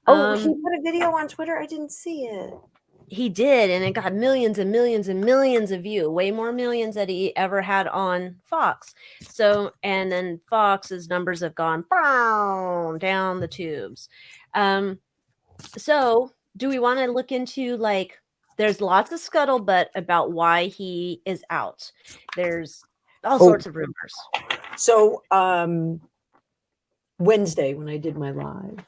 S1: Oh, he put a video on Twitter? I didn't see it.
S2: He did, and it got millions and millions and millions of views, way more millions than he ever had on Foxx. So, and then Fox's numbers have gone down the tubes. So do we want to look into like, there's lots of scuttlebutt about why he is out. There's all sorts of rumors.
S1: So Wednesday when I did my live,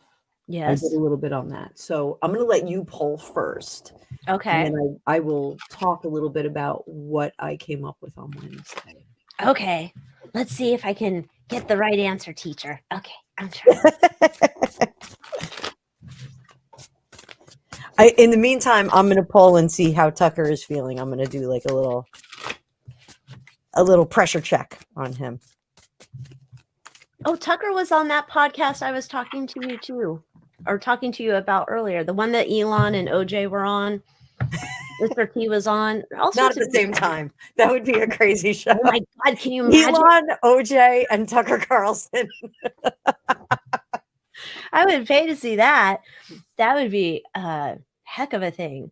S2: yes,
S1: I did a little bit on that. So I'm going to let you poll first.
S2: Okay.
S1: And then I will talk a little bit about what I came up with on Wednesday.
S2: Okay. Let's see if I can get the right answer, teacher. Okay. I'm trying.
S1: In the meantime, I'm going to pull and see how Tucker is feeling. I'm going to do like a little pressure check on him.
S2: Oh, Tucker was on that podcast I was talking to you too, or talking to you about earlier. The one that Elon and OJ were on. Mr. T was on.
S1: Not at the same time. That would be a crazy show.
S2: Oh my God, can you imagine?
S1: Elon, OJ, and Tucker Carlson.
S2: I would pay to see that. That would be a heck of a thing.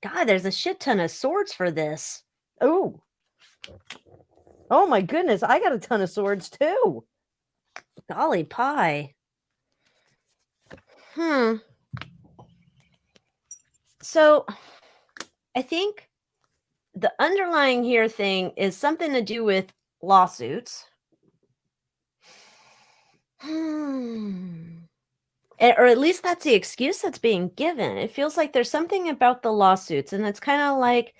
S2: God, there's a shit ton of swords for this.
S1: Oh. Oh my goodness, I got a ton of swords too.
S2: Golly pie. So I think the underlying here thing is something to do with lawsuits. Or at least that's the excuse that's being given. It feels like there's something about the lawsuits, and it's kind of like,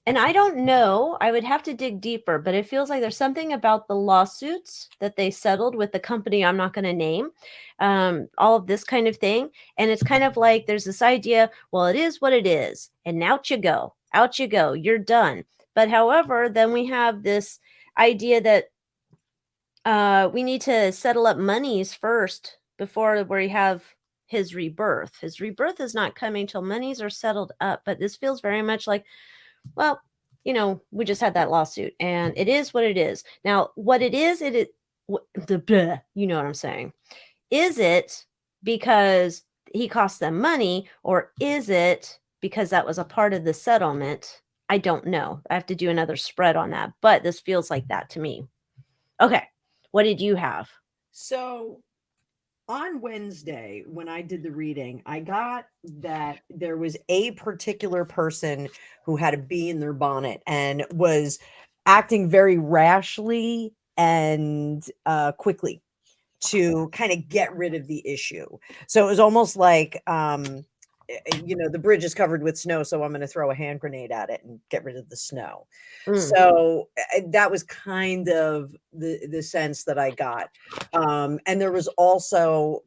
S2: and I don't know, I would have to dig deeper, but it feels like there's something about the lawsuits that they settled with the company I'm not going to name, all of this kind of thing. And it's kind of like there's this idea, well, it is what it is. And out you go, you're done. But however, then we have this idea that we need to settle up monies first before we have his rebirth. His rebirth is not coming till monies are settled up. But this feels very much like, well, you know, we just had that lawsuit and it is what it is. Now, what it is, you know what I'm saying? Is it because he cost them money, or is it because that was a part of the settlement? I don't know. I have to do another spread on that, but this feels like that to me. Okay. What did you have?
S1: So on Wednesday, when I did the reading, I got that there was a particular person who had a bee in their bonnet and was acting very rashly and quickly to kind of get rid of the issue. So it was almost like, you know, the bridge is covered with snow, so I'm going to throw a hand grenade at it and get rid of the snow. So that was kind of the sense that I got. And there was also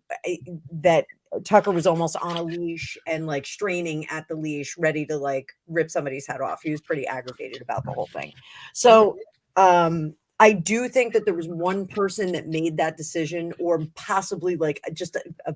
S1: that Tucker was almost on a leash and like straining at the leash, ready to like rip somebody's head off. He was pretty aggravated about the whole thing. So I do think that there was one person that made that decision, or possibly like just a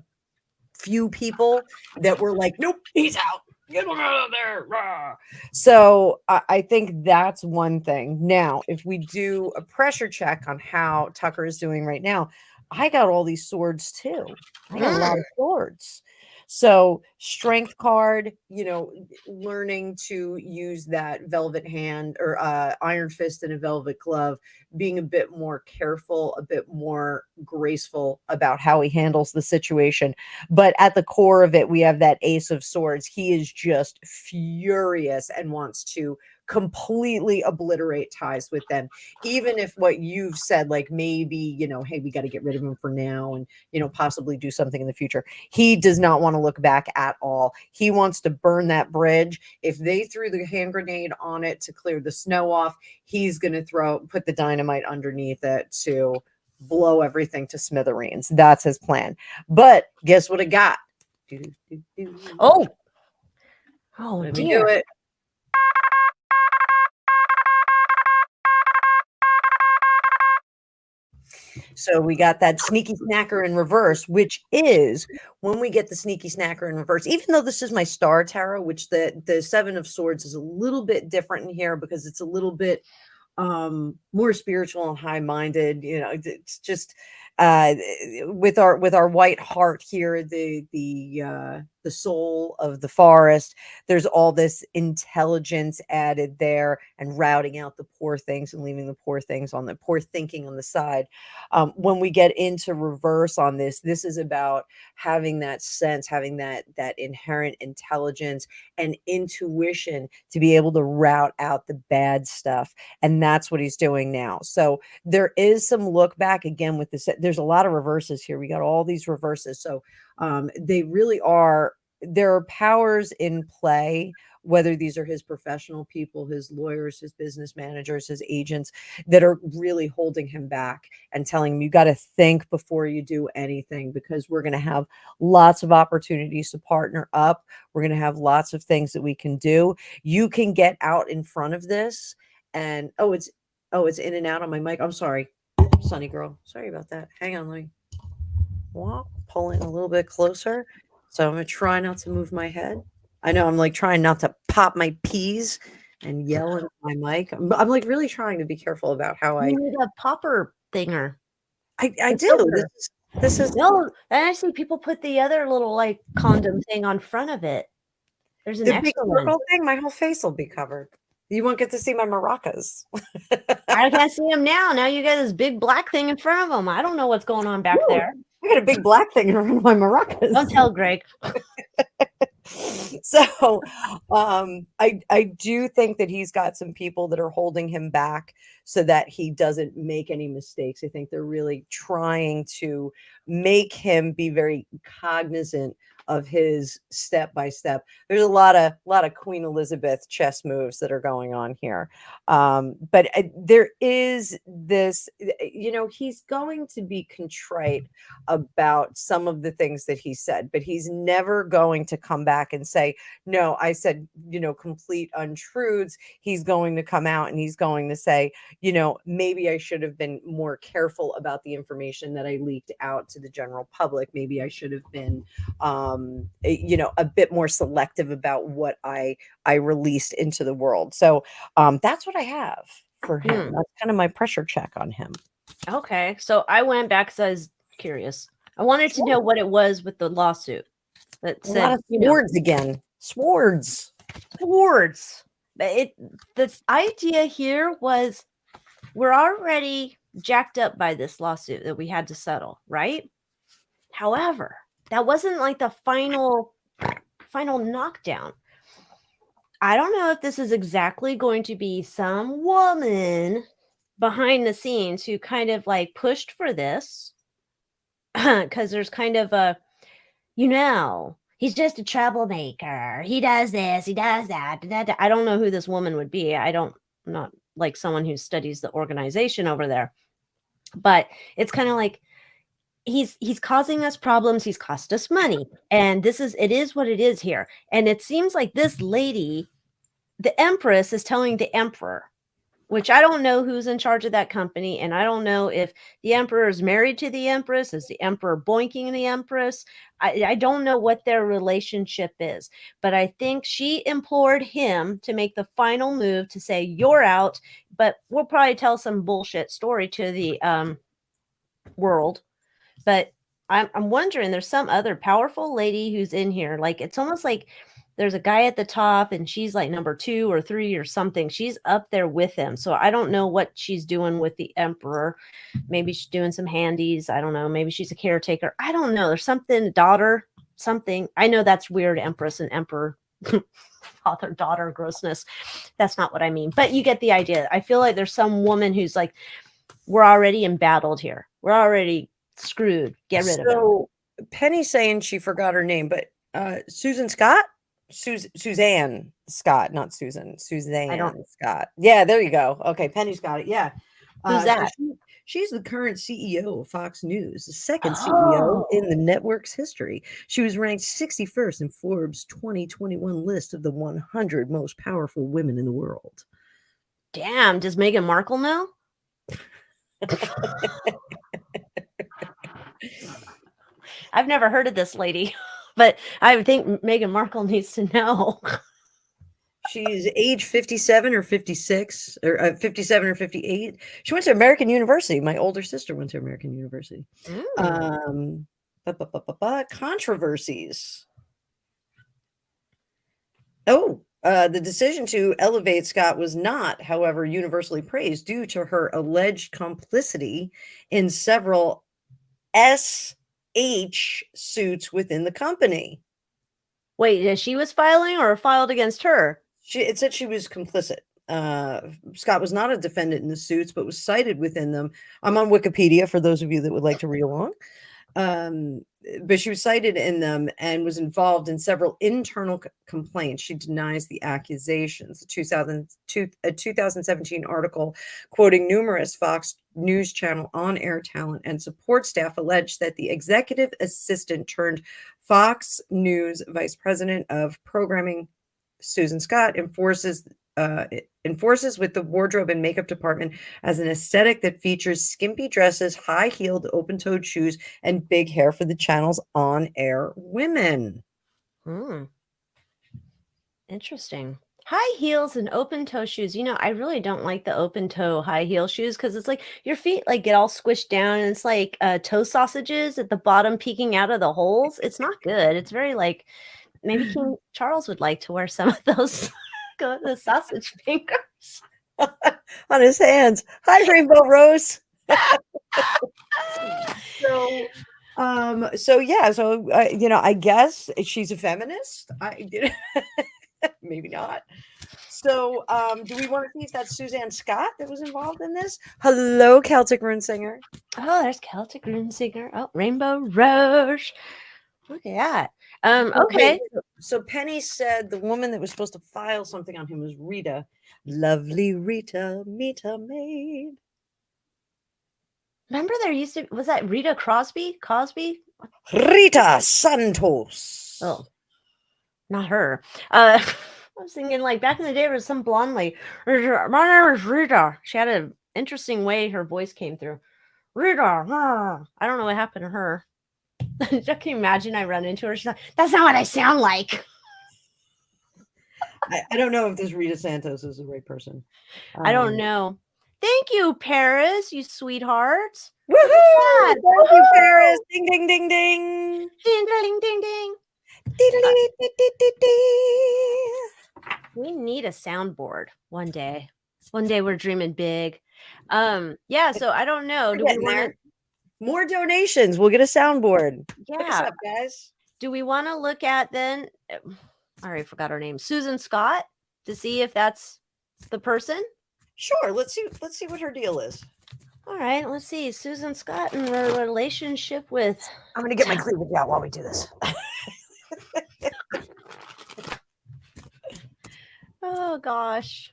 S1: few people that were like, nope, he's out. Get him out of there. Rah. So I think that's one thing. Now, if we do a pressure check on how Tucker is doing right now, I got all these swords too. I got a lot of swords. So strength card, you know, learning to use that velvet hand or iron fist and a velvet glove, being a bit more careful, a bit more graceful about how he handles the situation. But at the core of it, we have that ace of swords. He is just furious and wants to completely obliterate ties with them, even if what you've said, like maybe, you know, hey, we got to get rid of him for now and, you know, possibly do something in the future. He does not want to look back at all. He wants to burn that bridge. If they threw the hand grenade on it to clear the snow off, he's going to put the dynamite underneath it to blow everything to smithereens. That's his plan. But guess what I got?
S2: Oh
S1: Let me
S2: dear.
S1: do it. So we got that sneaky snacker in reverse, which is when we get the sneaky snacker in reverse, even though this is my star tarot, which the Seven of Swords is a little bit different in here because it's a little bit more spiritual and high-minded. You know, it's just with our white heart here, the soul of the forest, there's all this intelligence added there and routing out the poor things and leaving the poor things on the poor thinking on the side. When we get into reverse on this is about having that sense, having that inherent intelligence and intuition to be able to route out the bad stuff. And that's what he's doing now. So there is some look back again with this. There's a lot of reverses here. We got all these reverses. So they really are there are powers in play, whether these are his professional people, his lawyers, his business managers, his agents, that are really holding him back and telling him, you got to think before you do anything, because we're going to have lots of opportunities to partner up. We're going to have lots of things that we can do. You can get out in front of this. And it's in and out on my mic. I'm sorry, Sunny girl. Sorry about that. Hang on, let me pull in a little bit closer. So I'm gonna try not to move my head. I know I'm like trying not to pop my peas and yell into my mic. I'm like really trying to be careful about how
S2: You need a popper thinger.
S1: I
S2: The
S1: do.
S2: filter.
S1: This is
S2: No, and I see people put the other little like condom thing on front of it. There's an
S1: the big
S2: extra one.
S1: circle thing. My whole face will be covered. You won't get to see my maracas.
S2: I can't see them now. Now you got this big black thing in front of them. I don't know what's going on back there.
S1: I got a big black thing in front of my maracas.
S2: Don't tell Greg.
S1: So I do think that he's got some people that are holding him back so that he doesn't make any mistakes. I think they're really trying to make him be very cognizant of his step by step. There's a lot of Queen Elizabeth chess moves that are going on here. But there is this, he's going to be contrite about some of the things that he said, but he's never going to come back and say, no, I said, complete untruths. He's going to come out and he's going to say, maybe I should have been more careful about the information that I leaked out to the general public. Maybe I should have been, a bit more selective about what I released into the world. So that's what I have for him. That's kind of my pressure check on him.
S2: Okay. So I went back because I was curious. I wanted to know what it was with the lawsuit that said,
S1: a lot of swords again. Swords.
S2: But the idea here was we're already jacked up by this lawsuit that we had to settle, right? However, that wasn't like the final knockdown. I don't know if this is exactly going to be some woman behind the scenes who kind of like pushed for this, because there's kind of a, he's just a troublemaker. He does this, he does that. I don't know who this woman would be. I'm not like someone who studies the organization over there, but it's kind of like he's causing us problems. He's cost us money, and it is what it is here. And it seems like this lady, the Empress, is telling the Emperor, which I don't know who's in charge of that company. And I don't know if the Emperor is married to the Empress. Is the Emperor boinking the Empress? I don't know what their relationship is, but I think she implored him to make the final move to say, you're out, but we'll probably tell some bullshit story to the world. But I'm wondering, there's some other powerful lady who's in here. Like, it's almost like there's a guy at the top and she's like number 2 or 3 or something. She's up there with him. So I don't know what she's doing with the Emperor. Maybe she's doing some handies. I don't know. Maybe she's a caretaker. I don't know. There's something, something. I know that's weird, Empress and Emperor. Father, daughter, grossness. That's not what I mean. But you get the idea. I feel like there's some woman who's like, we're already embattled here. We're already screwed. Get rid of it.
S1: So Penny's saying she forgot her name, but Susan Scott? Suzanne Scott, not Susan. Suzanne Scott. Yeah, there you go. Okay, Penny's got it. Yeah.
S2: Who's that?
S1: She's the current CEO of Fox News, the second CEO in the network's history. She was ranked 61st in Forbes' 2021 list of the 100 most powerful women in the world.
S2: Damn, does Meghan Markle know? I've never heard of this lady, but I think Meghan Markle needs to know.
S1: She's age 57 or 56 or 57 or 58. She went to American University. My older sister went to American University. Controversies. The decision to elevate Scott was not, however, universally praised due to her alleged complicity in several SH suits within the company.
S2: Wait, she was filing or filed against her?
S1: It said she was complicit. Scott was not a defendant in the suits, but was cited within them. I'm on Wikipedia for those of you that would like to read along. But she was cited in them and was involved in several internal complaints. She denies the accusations. A 2017 article quoting numerous Fox News Channel on-air talent and support staff alleged that the executive assistant turned Fox News vice president of programming, Susan Scott, enforces with the wardrobe and makeup department as an aesthetic that features skimpy dresses, high-heeled, open-toed shoes, and big hair for the channel's on-air women.
S2: Interesting. High heels and open toe shoes. I really don't like the open toe high heel shoes because it's like your feet like get all squished down and it's like toe sausages at the bottom peeking out of the holes. It's not good. It's very like maybe King Charles would like to wear some of those go the sausage fingers
S1: on his hands. Hi, Rainbow Rose. So I guess she's a feminist. Maybe not. So, do we want to see if that's Suzanne Scott that was involved in this? Hello, Celtic Rune Singer.
S2: Oh, there's Celtic Rune Singer. Oh, Rainbow Rose. Look at that. Okay.
S1: So Penny said the woman that was supposed to file something on him was Rita. Lovely Rita, Mita maid.
S2: Remember there used to was that Rita Cosby?
S1: Rita Santos.
S2: Oh, not her. I was thinking like back in the day there was some blonde lady. My name is Rita. She had an interesting way her voice came through. Rita. I don't know what happened to her. Can you imagine I run into her? She's like, that's not what I sound like.
S1: I don't know if this Rita Santos is the right person.
S2: I don't know. Thank you, Paris, you sweetheart.
S1: Woohoo! Thank you, Paris. Ding, ding, ding, ding.
S2: Ding, ding, ding, ding. We need a soundboard one day. One day we're dreaming big. Yeah, so I don't know. Do we want
S1: more donations? We'll get a soundboard.
S2: Yeah.
S1: Look us up, guys.
S2: Do we want to look at then? I already forgot her name. Susan Scott, to see if that's the person?
S1: Sure. Let's see what her deal is.
S2: All right, let's see. Susan Scott and her relationship with.
S1: I'm gonna get my cleavage out while we do this.
S2: Oh gosh.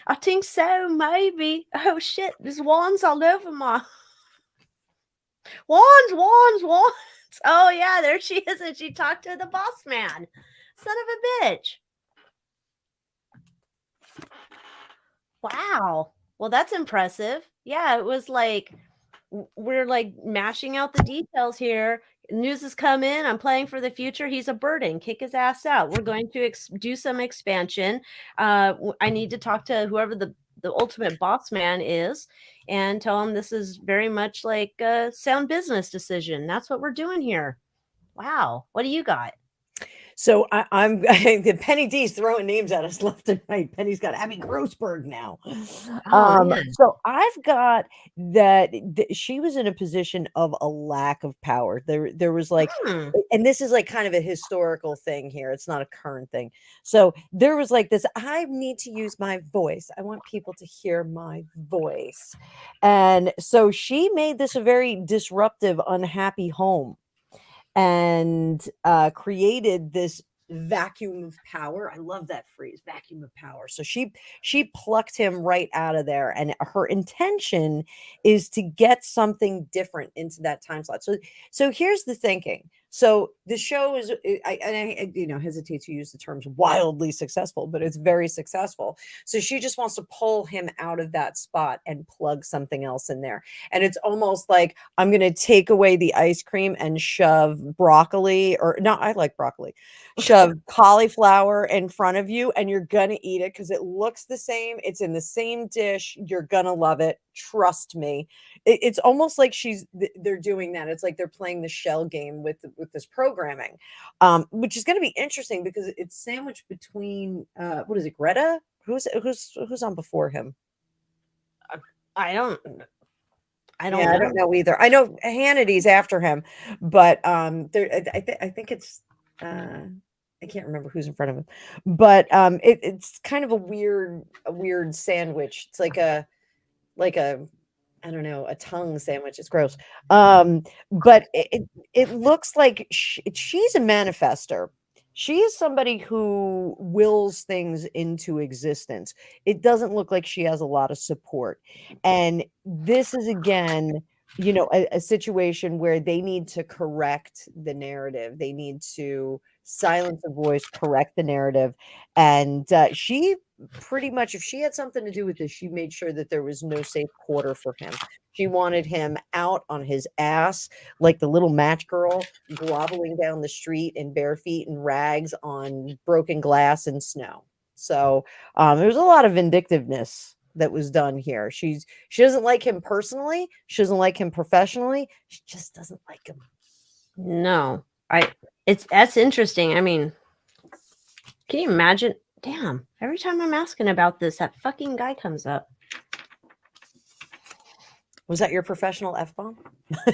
S2: I think so, maybe. Oh shit, there's wands all over my wands. Oh yeah, there she is, and she talked to the boss man. Son of a bitch. Wow. Well, that's impressive. Yeah, it was like we're like mashing out the details here. News has come in. I'm playing for the future. He's a burden. Kick his ass out. We're going to do some expansion. I need to talk to whoever the ultimate boss man is and tell him this is very much like a sound business decision. That's what we're doing here. Wow. What do you got?
S1: So I'm the Penny D's throwing names at us left and right. Penny's got Abby Grossberg now. So I've got that she was in a position of a lack of power. There was like, and this is like kind of a historical thing here. It's not a current thing. So there was like this, I need to use my voice. I want people to hear my voice. And so she made this a very disruptive, unhappy home. And created this vacuum of power. I love that phrase, vacuum of power. So she plucked him right out of there, and her intention is to get something different into that time slot. So here's the thinking. So the show is, I hesitate to use the terms wildly successful, but it's very successful. So she just wants to pull him out of that spot and plug something else in there. And it's almost like I'm going to take away the ice cream and shove broccoli, or no, I like broccoli, shove cauliflower in front of you, and you're going to eat it because it looks the same. It's in the same dish. You're going to love it. Trust me. It's almost like they're doing that. It's like they're playing the shell game with this programming, which is going to be interesting because it's sandwiched between what is it, Greta? Who's on before him?
S2: I I don't
S1: Yeah, I don't
S2: know.
S1: know either. I know Hannity's after him, but I think it's I can't remember who's in front of him. But it's kind of a weird sandwich. It's like a I don't know, a tongue sandwich. It's gross. But it looks like she's a manifester. She is somebody who wills things into existence. It doesn't look like she has a lot of support. And this is again, a situation where they need to correct the narrative. They need to silence the voice, correct the narrative. And she pretty much, if she had something to do with this, she made sure that there was no safe quarter for him. She wanted him out on his ass like the little match girl, groveling down the street in bare feet and rags on broken glass and snow. So there's a lot of vindictiveness that was done here. She doesn't like him personally. She doesn't like him professionally. She just doesn't like him.
S2: No, that's interesting. I mean, can you imagine? Damn, every time I'm asking about this, that fucking guy comes up.
S1: Was that your professional F-bomb?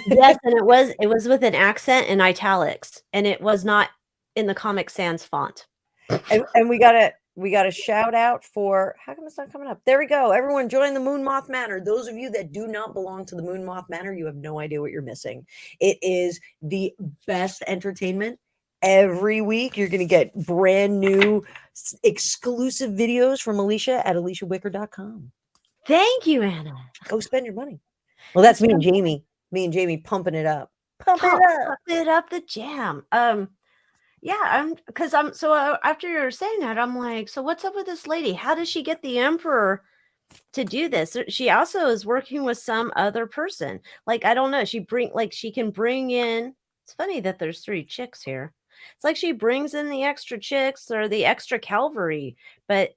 S2: Yes, and it was with an accent in italics, and it was not in the Comic Sans font.
S1: And we got a shout out for, how come it's not coming up? There we go. Everyone join the Moon Moth Manor. Those of you that do not belong to the Moon Moth Manor, you have no idea what you're missing. It is the best entertainment. Every week you're going to get brand new exclusive videos from Alycia at AlyciaWicker.com.
S2: Thank you, Anna.
S1: Go spend your money. Well, that's me and Jamie. Me and Jamie pumping it up.
S2: Pump it up the jam. Yeah, after you're saying that, I'm like, so what's up with this lady? How does she get the emperor to do this? She also is working with some other person. Like, I don't know. She can bring in. It's funny that there's 3 chicks here. It's like she brings in the extra chicks or the extra cavalry, but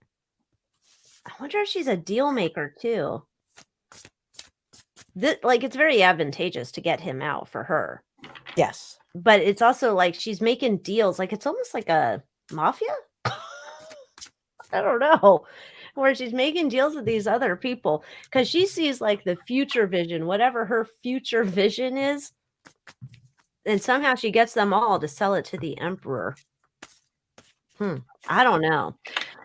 S2: I wonder if she's a deal maker too. It's very advantageous to get him out for her.
S1: Yes.
S2: But it's also like she's making deals. Like, it's almost like a mafia. I don't know, where she's making deals with these other people because she sees like the future vision, whatever her future vision is. And somehow she gets them all to sell it to the emperor. I don't know.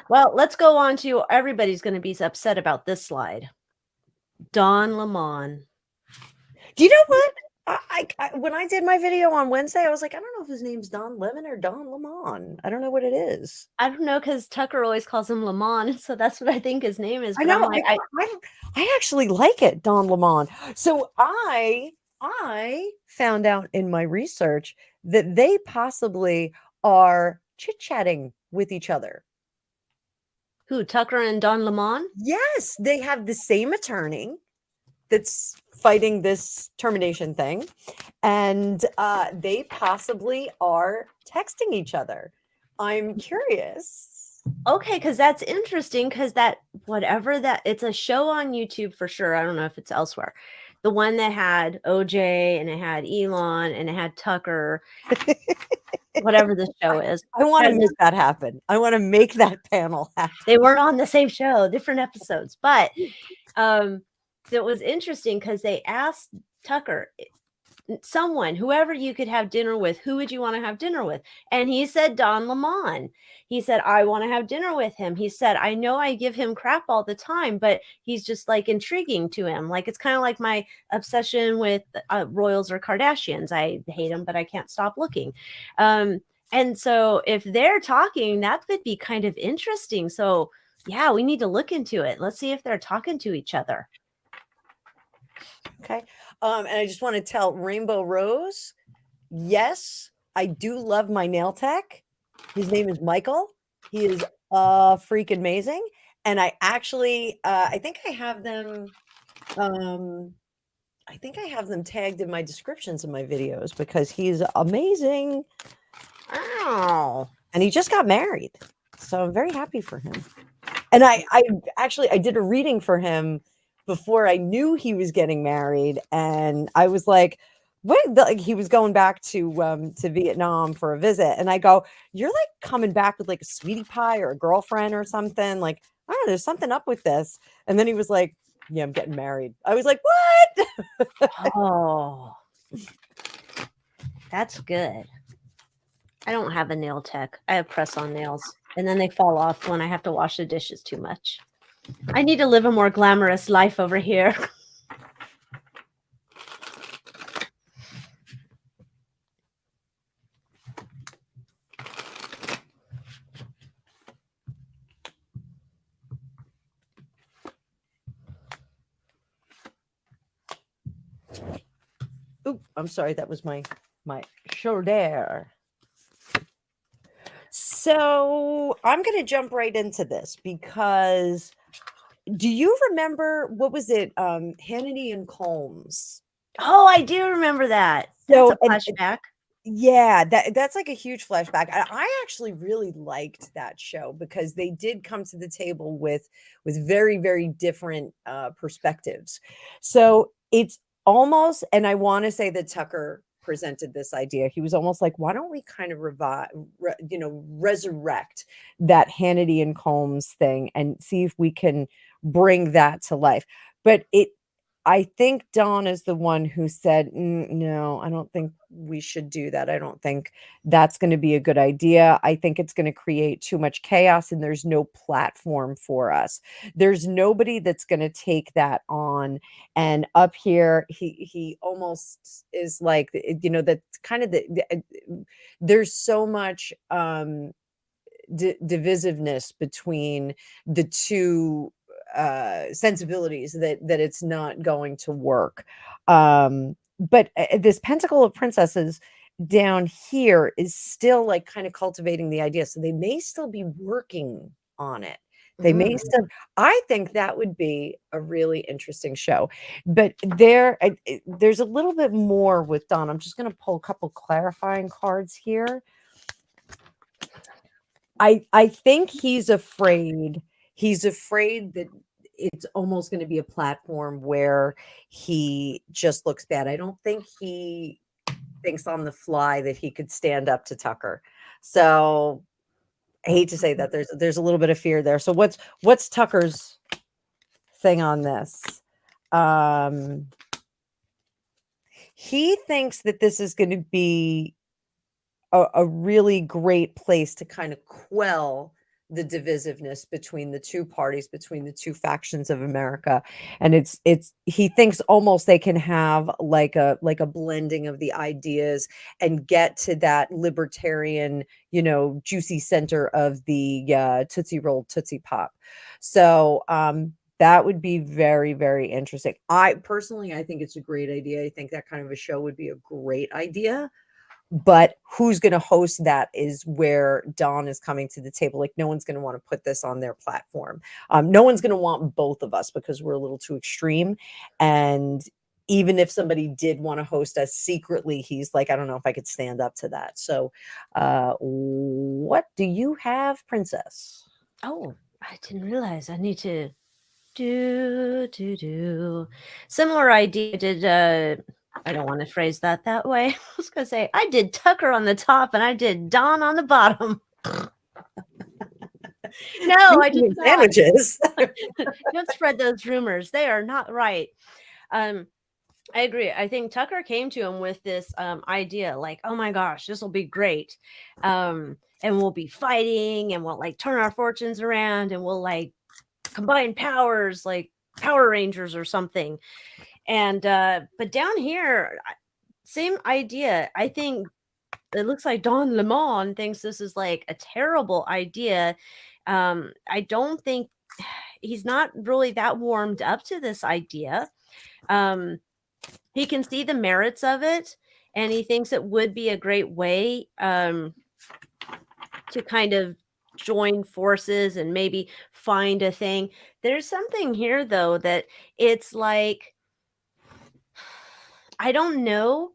S2: Well, let's go on to, everybody's going to be upset about this slide. Don Lemon.
S1: Do you know what? I when I did my video on Wednesday, I was like, I don't know if his name's Don Lemon or Don Lemon. I don't know what it is.
S2: I don't know, because Tucker always calls him Lemon, so that's what I think his name is.
S1: I know. I actually like it, Don Lemon. So I found out in my research that they possibly are chit-chatting with each other.
S2: Who, Tucker and Don Lemon?
S1: Yes, they have the same attorney that's fighting this termination thing, and they possibly are texting each other. I'm curious.
S2: Okay, because that's interesting, because it's a show on YouTube for sure. I don't know if it's elsewhere. The one that had OJ and it had Elon and it had Tucker, whatever the show is.
S1: I want to make that happen. I want to make that panel happen.
S2: They weren't on the same show, different episodes, but it was interesting because they asked Tucker, whoever you could have dinner with, who would you want to have dinner with? And he said Don Lemon. He said, I want to have dinner with him. He said, I know I give him crap all the time, but he's just like intriguing to him. Like, it's kind of like my obsession with royals or Kardashians. I hate them, but I can't stop looking. And so if they're talking, that could be kind of interesting. So yeah, we need to look into it. Let's see if they're talking to each other.
S1: Okay. And I just want to tell Rainbow Rose, yes, I do love my nail tech. His name is Michael. He is freaking amazing. And I actually, I think I have them tagged in my descriptions of my videos because he's amazing.
S2: Oh.
S1: And he just got married. So I'm very happy for him. And I did a reading for him before I knew he was getting married, and I was like, "What?" He was going back to Vietnam for a visit, and I go, "You're like coming back with like a sweetie pie or a girlfriend or something. Like, I don't know, there's something up with this." And then he was like, Yeah, I'm getting married. I was like, what?
S2: Oh, that's good. I don't have a nail tech. I have press-on nails, and then they fall off when I have to wash the dishes too much. I need to live a more glamorous life over here.
S1: Oop, I'm sorry. That was my shoulder. So I'm going to jump right into this because do you remember what was it? Hannity and Combs.
S2: Oh, I do remember that. That's
S1: So
S2: a flashback.
S1: yeah, that's like a huge flashback. I actually really liked that show because they did come to the table with very, very different perspectives. So it's almost, and I want to say that Tucker presented this idea. He was almost like, why don't we kind of resurrect that Hannity and Combs thing and see if we can bring that to life. But I think Dawn is the one who said, no, I don't think we should do that. I don't think that's going to be a good idea. I think it's going to create too much chaos and there's no platform for us. There's nobody that's going to take that on. And up here, he almost is like, that's kind of there's so much divisiveness between the two sensibilities that it's not going to work. But this Pentacle of Princesses down here is still like kind of cultivating the idea. So they may still be working on it. They may still, I think that would be a really interesting show. But there's a little bit more with Don. I'm just going to pull a couple clarifying cards here. I think he's afraid that it's almost going to be a platform where he just looks bad. I don't think he thinks on the fly that he could stand up to Tucker. So I hate to say that there's a little bit of fear there. So what's Tucker's thing on this? He thinks that this is going to be a really great place to kind of quell the divisiveness between the two parties, between the two factions of America. And he thinks almost they can have like a blending of the ideas and get to that libertarian, juicy center of the Tootsie Roll Tootsie Pop. So that would be very, very interesting. I think it's a great idea. I think that kind of a show would be a great idea. But who's going to host that is where Dawn is coming to the table. Like, no one's going to want to put this on their platform. No one's going to want both of us because we're a little too extreme. And even if somebody did want to host us secretly, he's like, I don't know if I could stand up to that. So what do you have, Princess?
S2: Oh, I didn't realize I need to do. Similar idea did I don't want to phrase that way. I was going to say, I did Tucker on the top and I did Dawn on the bottom. No, I did not.
S1: Sandwiches.
S2: Don't spread those rumors. They are not right. I agree. I think Tucker came to him with this idea like, oh my gosh, this will be great. And we'll be fighting and we'll like turn our fortunes around and we'll like combine powers like Power Rangers or something. And but down here, same idea. I think it looks like Don Lemon thinks this is like a terrible idea. I don't think he's not really that warmed up to this idea. He can see the merits of it, and he thinks it would be a great way to kind of join forces and maybe find a thing. There's something here, though, that it's like, I don't know.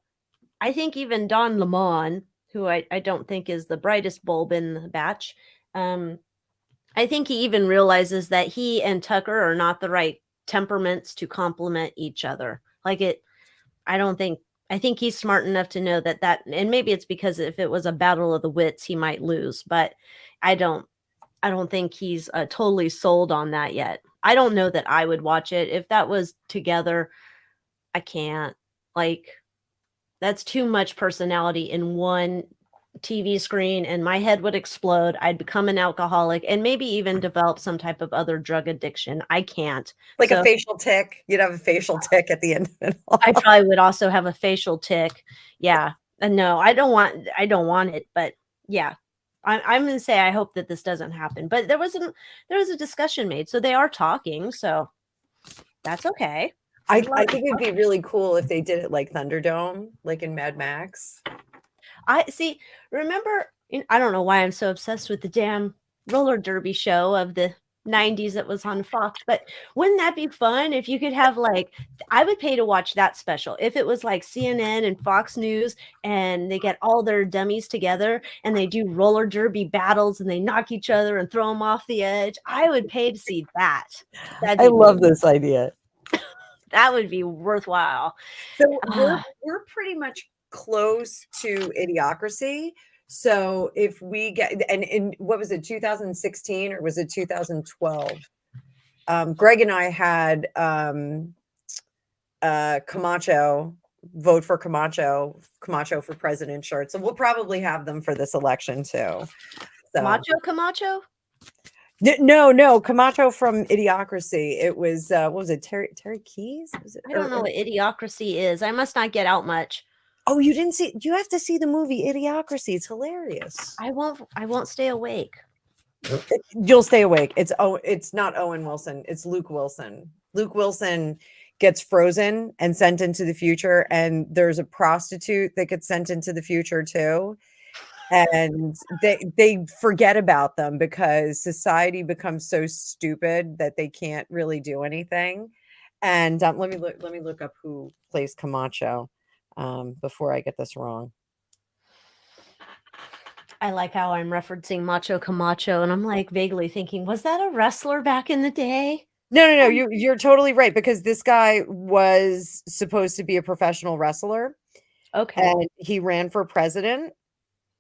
S2: I think even Don Lemon, who I don't think is the brightest bulb in the batch, I think he even realizes that he and Tucker are not the right temperaments to complement each other. Like I think he's smart enough to know that, and maybe it's because if it was a battle of the wits, he might lose, but I don't think he's totally sold on that yet. I don't know that I would watch it. If that was together, I can't. Like, that's too much personality in one TV screen, and my head would explode. I'd become an alcoholic and maybe even develop some type of other drug addiction. I can't.
S1: Like a
S2: So
S1: facial tick. You'd have a facial tick at the end of it all.
S2: I probably would also have a facial tick. Yeah. And no, I don't want it, but yeah. I'm going to say I hope that this doesn't happen. But there was a discussion made, so they are talking, so that's okay.
S1: I think it'd be really cool if they did it like Thunderdome, like in Mad Max.
S2: I see. Remember, I don't know why I'm so obsessed with the damn roller derby show of the 90s that was on Fox, but wouldn't that be fun if you could have like, I would pay to watch that special if it was like CNN and Fox News and they get all their dummies together and they do roller derby battles and they knock each other and throw them off the edge. I would pay to see that.
S1: I love this idea.
S2: That would be worthwhile.
S1: So we're pretty much close to Idiocracy. So if we get, and in what was it, 2016 or was it 2012? Greg and I had Camacho vote for Camacho for president shirt. So we'll probably have them for this election too. So.
S2: Camacho?
S1: No, Camacho from Idiocracy. It was what was it, Terry Keys? Was it,
S2: I don't know what Idiocracy is. I must not get out much.
S1: Oh, you didn't see? You have to see the movie Idiocracy. It's hilarious.
S2: I won't stay awake.
S1: You'll stay awake. It's not Owen Wilson. It's Luke Wilson. Luke Wilson gets frozen and sent into the future, and there's a prostitute that gets sent into the future too. And they forget about them because society becomes so stupid that they can't really do anything. And let me look up who plays Camacho before I get this wrong.
S2: I like how I'm referencing Macho Camacho, and I'm like vaguely thinking, was that a wrestler back in the day?
S1: No. You're totally right, because this guy was supposed to be a professional wrestler.
S2: Okay.
S1: And he ran for president.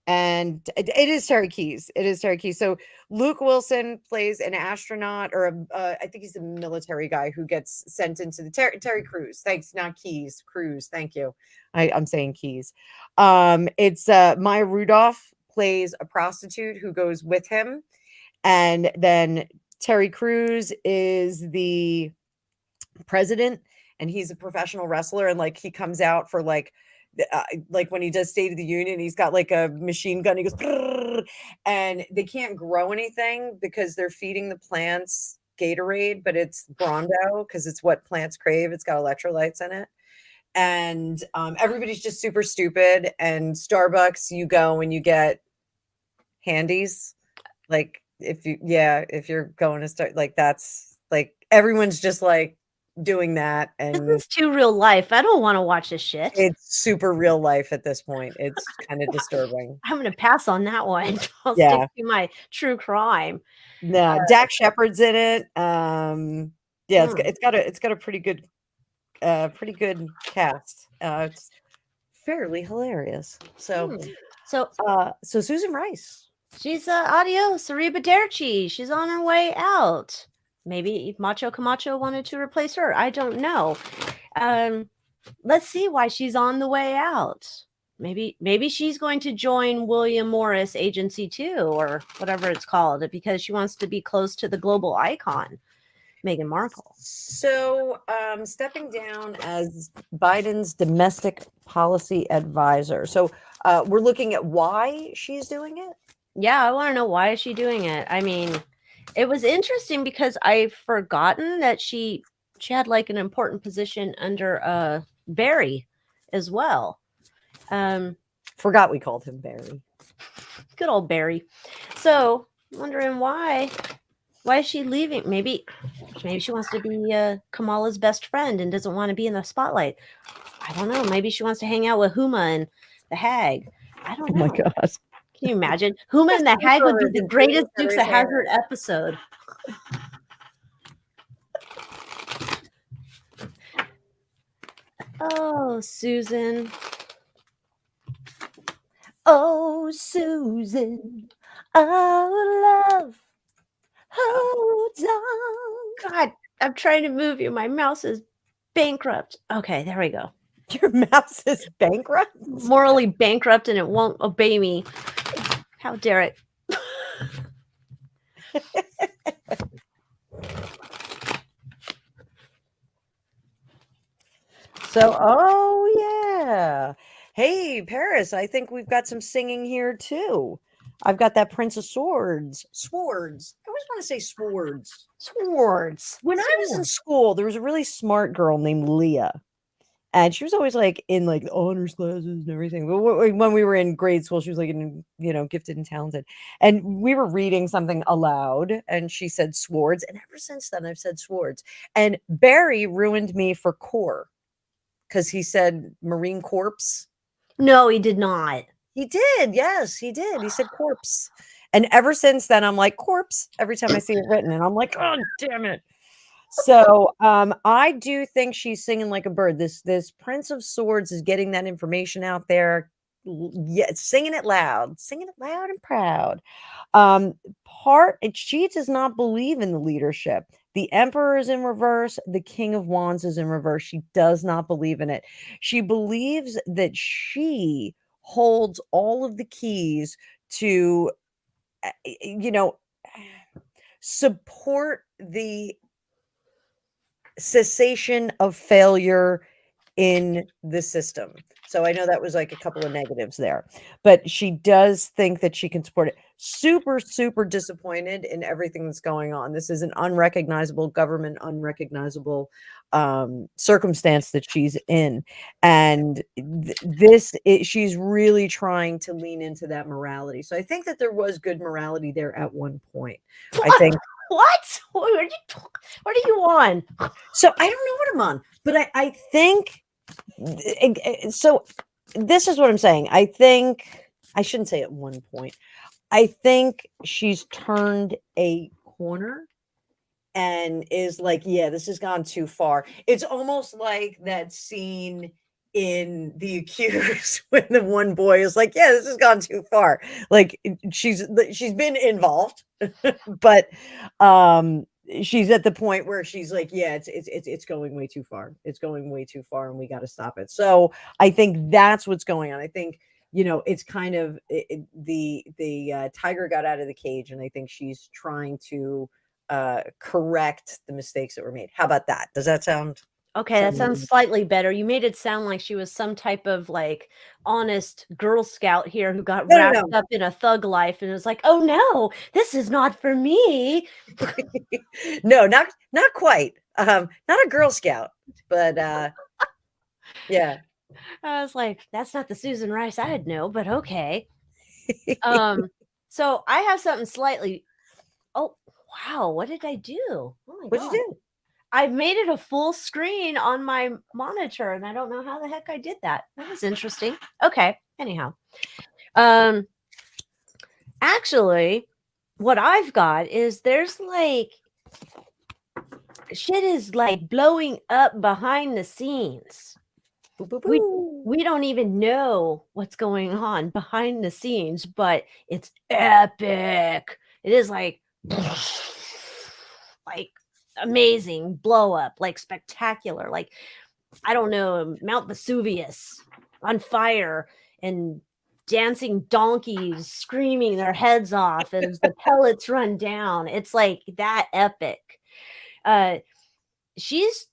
S1: And it is Terry Keys. It is Terry Keys. So Luke Wilson plays an astronaut, or I think he's a military guy who gets sent into the Terry Crews. Thanks, not Keys. Crews. Thank you. I'm saying Keys. It's Maya Rudolph plays a prostitute who goes with him, and then Terry Crews is the president, and he's a professional wrestler, and like he comes out for like when he does State of the Union, he's got like a machine gun. He goes, "Brrr," and they can't grow anything because they're feeding the plants Gatorade, but it's Brondo because it's what plants crave. It's got electrolytes in it. And everybody's just super stupid. And Starbucks, you go and you get handies. Like if you're going to start, like that's like everyone's just like doing that, and
S2: this is too real life. I don't want to watch this shit.
S1: It's super real life at this point. It's kind of disturbing.
S2: I'm gonna pass on that one. I'll
S1: Yeah.
S2: stick to my true crime.
S1: No, Dak Shepard's in it. Yeah, it's got a pretty good cast. It's fairly hilarious. So Susan Rice.
S2: She's adios, arrivederci. She's on her way out. Maybe Macho Camacho wanted to replace her. I don't know. Let's see why she's on the way out. Maybe she's going to join William Morris Agency 2 or whatever it's called, because she wants to be close to the global icon, Meghan Markle.
S1: So stepping down as Biden's domestic policy advisor. So we're looking at why she's doing it.
S2: Yeah, I want to know, why is she doing it? I mean, it was interesting because I've forgotten that she had like an important position under Barry as well.
S1: Forgot we called him Barry.
S2: Good old Barry. So wondering why is she leaving? Maybe she wants to be Kamala's best friend and doesn't want to be in the spotlight. I don't know. Maybe she wants to hang out with Huma and the Hag. I don't know.
S1: Oh my gosh.
S2: Can you imagine? Huma and the Hag would be the greatest Dukes of Hazzard episode. Oh, Susan. Oh, Susan. Our love holds on. God, I'm trying to move you. My mouse is bankrupt. Okay, there we go.
S1: Your mouse is bankrupt?
S2: Morally bankrupt and it won't obey me. How dare it?
S1: So, oh yeah. Hey, Paris, I think we've got some singing here too. I've got that Prince of Swords. Swords. I always want to say swords.
S2: Swords.
S1: When I was in school, there was a really smart girl named Leah. And she was always like in like honors classes and everything. But when we were in grade school, she was like in, gifted and talented. And we were reading something aloud and she said swords. And ever since then, I've said swords. And Barry ruined me for Corps because he said Marine Corps.
S2: No, he did not.
S1: He did. Yes, he did. He said corpse. And ever since then, I'm like corpse every time I see it written. And I'm like, oh, damn it. So I do think she's singing like a bird. This Prince of Swords is getting that information out there. Yeah, singing it loud and proud. She does not believe in the leadership. The Emperor is in reverse. The King of Wands is in reverse. She does not believe in it. She believes that she holds all of the keys to, support the cessation of failure in the system. So I know that was like a couple of negatives there, but she does think that she can support it. Super, super disappointed in everything that's going on. This is an unrecognizable government, unrecognizable circumstance that she's in. And she's really trying to lean into that morality. So I think that there was good morality there at one point. I think.
S2: What? What are you on?
S1: So I don't know what I'm on, but I think so. This is what I'm saying. I think I shouldn't say at one point. I think she's turned a corner and is like, yeah, this has gone too far. It's almost like that scene in The Accused when the one boy is like, yeah, this has gone too far. Like she's been involved, but she's at the point where she's like, yeah, it's going way too far. It's going way too far and we got to stop it. So I think that's what's going on. I think it's kind of the tiger got out of the cage, and I think she's trying to correct the mistakes that were made. How about that? Does that sound
S2: okay? That sounds slightly better. You made it sound like she was some type of like honest Girl Scout here who got wrapped up in a thug life and was like, oh no, this is not for me.
S1: No, not quite. Not a Girl Scout, but yeah.
S2: I was like, that's not the Susan Rice I'd know, but okay. So I have something slightly. Oh wow, what did I do? Oh my
S1: What'd
S2: God.
S1: you do?
S2: I made it a full screen on my monitor, and I don't know how the heck I did that. That was interesting. Okay, anyhow. Actually, what I've got is there's like shit is like blowing up behind the scenes.
S1: Boo, boo, boo.
S2: We don't even know what's going on behind the scenes, but it's epic. It is like amazing blow up, like spectacular, like I don't know, Mount Vesuvius on fire and dancing donkeys screaming their heads off as the pellets run down. It's like that epic. She's,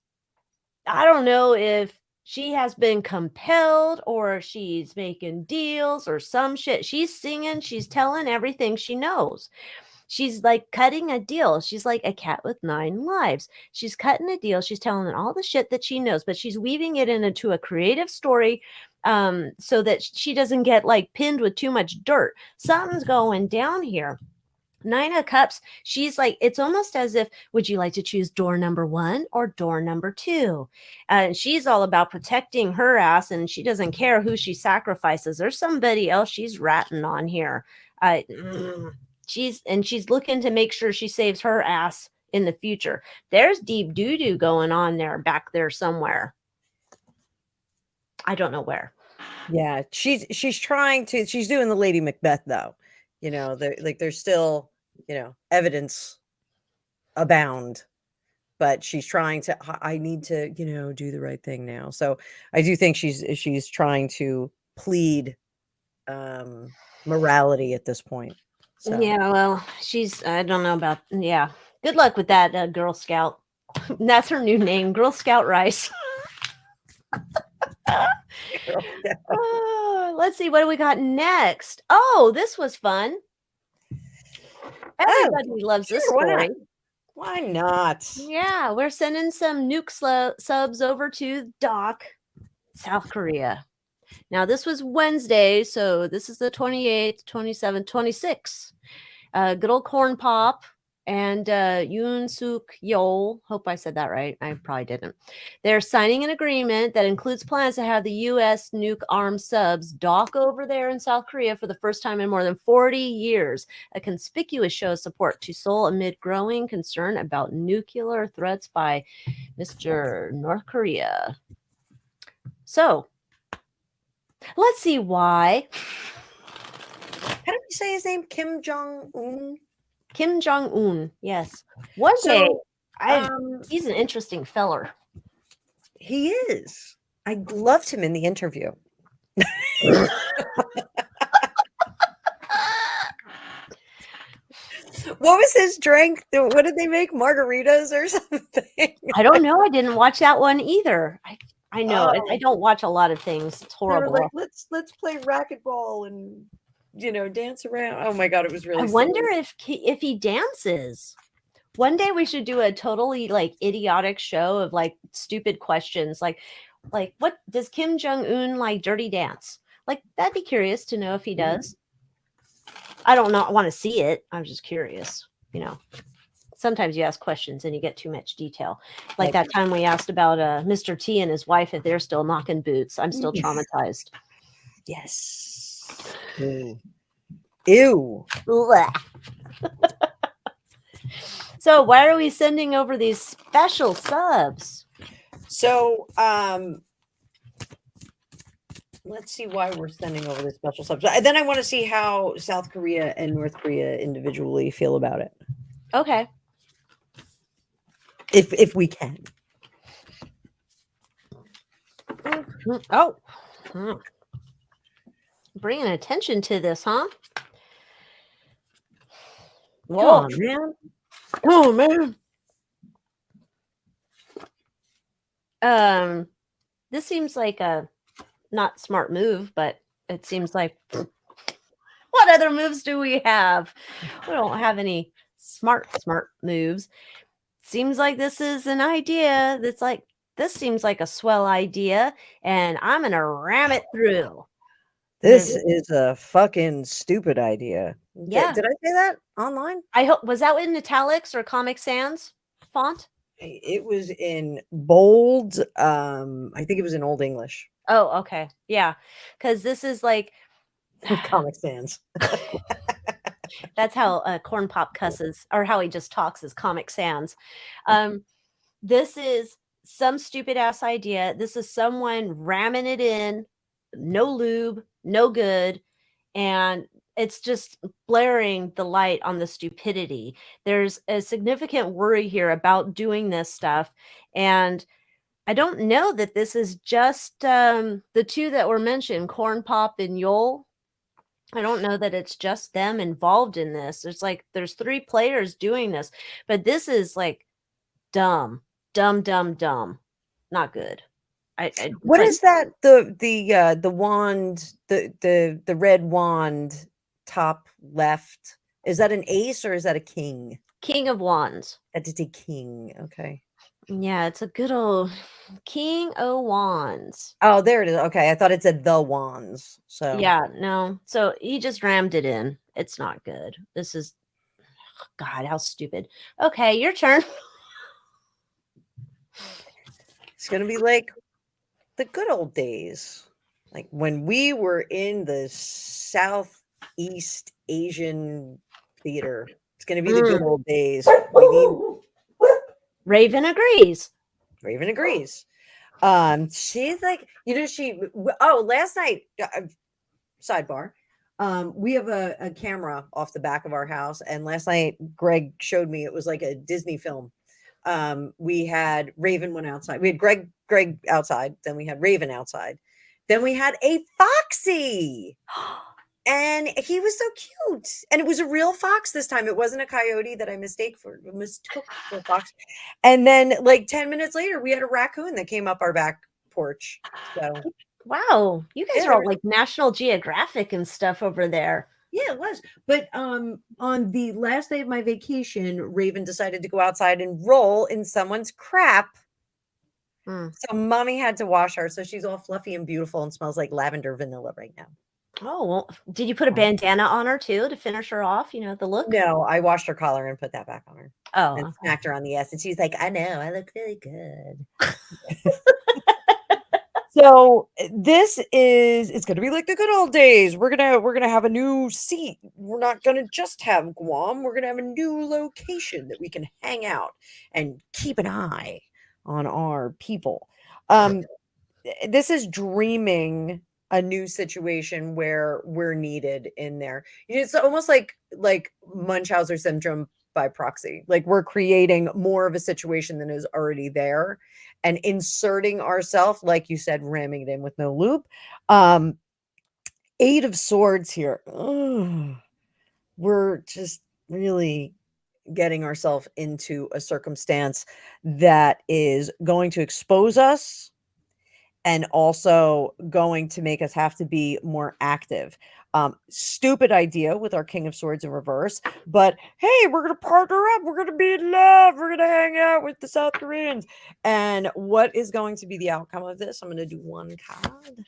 S2: I don't know if she has been compelled or she's making deals or some shit. She's singing, she's telling everything she knows. She's like cutting a deal. She's like a cat with 9 lives. She's cutting a deal. She's telling all the shit that she knows, but she's weaving it into a creative story so that she doesn't get like pinned with too much dirt. Something's going down here. 9 of Cups, she's like, it's almost as if, would you like to choose door number 1 or door number 2? And she's all about protecting her ass, and she doesn't care who she sacrifices. There's somebody else she's ratting on here. She's looking to make sure she saves her ass in the future. There's deep doo-doo going on there, back there somewhere. I don't know where.
S1: Yeah, she's trying to, she's doing the Lady Macbeth though. There's still, evidence abound but she's trying to, I need to, do the right thing now. So I do think she's trying to plead morality at this point. So
S2: Yeah, well, I don't know about, yeah. Good luck with that, Girl Scout. That's her new name, Girl Scout Rice. Let's see, what do we got next? Oh, this was fun. Everybody loves this story.
S1: Why not?
S2: Yeah, we're sending some nuke subs over to Doc, South Korea. Now, this was Wednesday, so this is the 28th, 27th, 26th. Good old Corn Pop and Yoon Suk Yeol. Hope I said that right. I probably didn't. They're signing an agreement that includes plans to have the U.S. nuke armed subs dock over there in South Korea for the first time in more than 40 years. A conspicuous show of support to Seoul amid growing concern about nuclear threats by Mr. North Korea. So, let's see why.
S1: How did you say his name? Kim Jong-un?
S2: Kim Jong-un, yes. One day, he's an interesting feller.
S1: He is. I loved him in the interview. What was his drink? What did they make? Margaritas or something?
S2: I don't know. I didn't watch that one either. I know. I don't watch a lot of things. It's horrible.
S1: They were like, let's play racquetball and dance around. Oh my God, it was really
S2: I wonder if he dances. One day we should do a totally idiotic show of stupid questions. Like what does Kim Jong-un like dirty dance? That'd be curious to know if he does. I don't know. I want to see it. I'm just curious. Sometimes you ask questions and you get too much detail. Like that time we asked about Mr. T and his wife if they're still knocking boots. I'm still traumatized.
S1: Yes. Ew.
S2: So why are we sending over these special subs?
S1: So let's see why we're sending over the special subs. Then I want to see how South Korea and North Korea individually feel about it.
S2: Okay.
S1: If we can.
S2: Oh. Bringing attention to this, huh?
S1: Whoa, man.
S2: Oh, man. This seems like a not smart move, but it seems like what other moves do we have? We don't have any smart moves. Seems like this is an idea that's this seems like a swell idea, and I'm gonna ram it through.
S1: This is a fucking stupid idea.
S2: Yeah.
S1: Did I say that online?
S2: I hope, was that in italics or Comic Sans font?
S1: It was in bold. I think it was in Old English.
S2: Oh, okay. Yeah. Because this is
S1: Comic Sans.
S2: That's how Corn Pop cusses, or how he just talks is Comic Sans. This is some stupid ass idea. This is someone ramming it in, no lube, no good, and it's just blaring the light on the stupidity. There's a significant worry here about doing this stuff, and I don't know that this is just the two that were mentioned, Corn Pop and Yoel. I don't know that it's just them involved in this. There's 3 players doing this, but this is dumb. Not good.
S1: What is that? The wand, the red wand, top left. Is that an ace or is that a king?
S2: King of Wands.
S1: That is a king. Okay.
S2: Yeah, it's a good old King o' Wands.
S1: Oh, there it is. Okay, I thought it said the wands. So
S2: yeah, no. So he just rammed it in. It's not good. This is, God, how stupid. Okay, your turn.
S1: It's gonna be like the good old days, like when we were in the Southeast Asian theater. It's gonna be the good old days.
S2: Raven agrees.
S1: Raven agrees. She's like, last night, sidebar, we have a camera off the back of our house, and last night Greg showed me it was like a Disney film. We had Raven went outside. We had Greg outside. Then we had Raven outside. Then we had a Foxy. And he was so cute. And it was a real fox this time. It wasn't a coyote that I mistook for a fox. And then like 10 minutes later, we had a raccoon that came up our back porch. So
S2: wow, you guys are all like National Geographic and stuff over there.
S1: Yeah, it was. But on the last day of my vacation, Raven decided to go outside and roll in someone's crap. So mommy had to wash her. So she's all fluffy and beautiful and smells like lavender vanilla right now.
S2: Oh, well, did you put a bandana on her too to finish her off? You know, the look?
S1: No, I washed her collar and put that back on her.
S2: Oh.
S1: And smacked her on the ass. And she's like, I know, I look really good. So it's gonna be like the good old days. We're gonna have a new seat. We're not gonna just have Guam. We're gonna have a new location that we can hang out and keep an eye on our people. This is dreaming a new situation where we're needed in there. It's almost like Munchausen syndrome by proxy. Like we're creating more of a situation than is already there and inserting ourselves, like you said, ramming it in with no loop. 8 of Swords here. Ugh. We're just really getting ourselves into a circumstance that is going to expose us and also going to make us have to be more active. Stupid idea with our King of Swords in reverse, but hey, we're going to partner up. We're going to be in love. We're going to hang out with the South Koreans. And what is going to be the outcome of this? I'm going to do one card.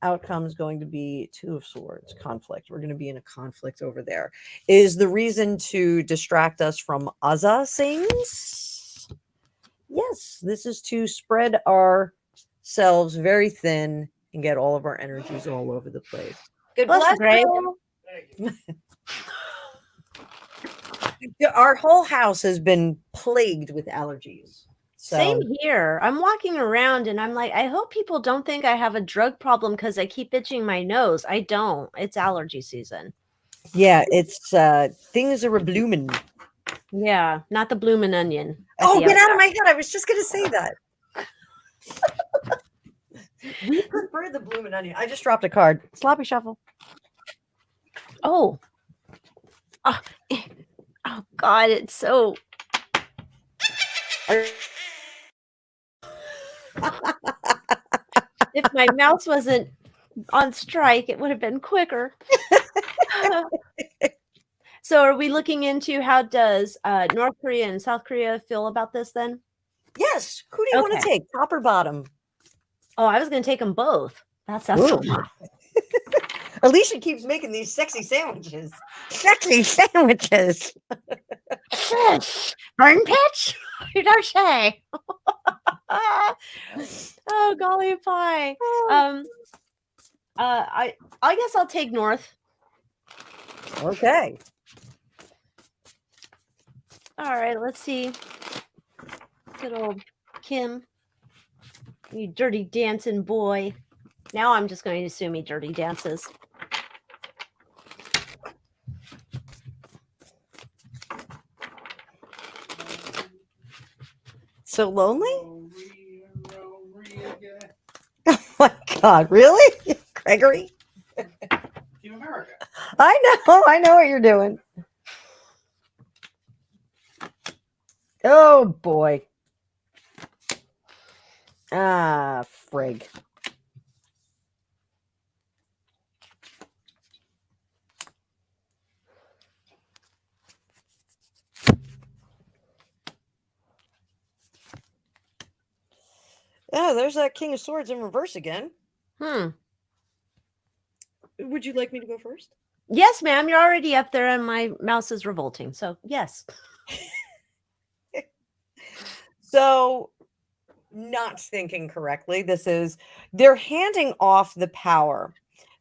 S1: Outcome is going to be 2 of Swords, conflict. We're going to be in a conflict over there. Is the reason to distract us from other things? Yes, this is to spread ourselves very thin and get all of our energies all over the place. Good
S2: bless, Greg.
S1: Our whole house has been plagued with allergies. So.
S2: Same here. I'm walking around and I'm like, I hope people don't think I have a drug problem because I keep itching my nose. I don't. It's allergy season.
S1: Yeah, it's things are a blooming.
S2: Yeah, not the bloomin' onion.
S1: Oh, get out of my head. I was just going to say that. We prefer the bloomin' onion. I just dropped a card. Sloppy shuffle.
S2: Oh. Oh, God, it's so... If my mouse wasn't on strike, it would have been quicker. So are we looking into how does North Korea and South Korea feel about this then?
S1: Yes. Who do you want to take, top or bottom?
S2: Oh, I was going to take them both. That sounds so fun.
S1: Alycia keeps making these sexy sandwiches. Sexy sandwiches.
S2: Burn pitch? You don't say. Oh, golly pie. I guess I'll take North.
S1: Okay.
S2: All right, let's see. Good old Kim. You dirty dancing boy. Now I'm just going to assume he dirty dances.
S1: So lonely? Oh my God, really? Gregory?
S3: Team America.
S1: I know what you're doing. Oh boy. Ah, frig. Oh, there's that King of Swords in reverse again. Would you like me to go first?
S2: Yes, ma'am. You're already up there and my mouse is revolting. So, yes.
S1: So, not thinking correctly. They're handing off the power.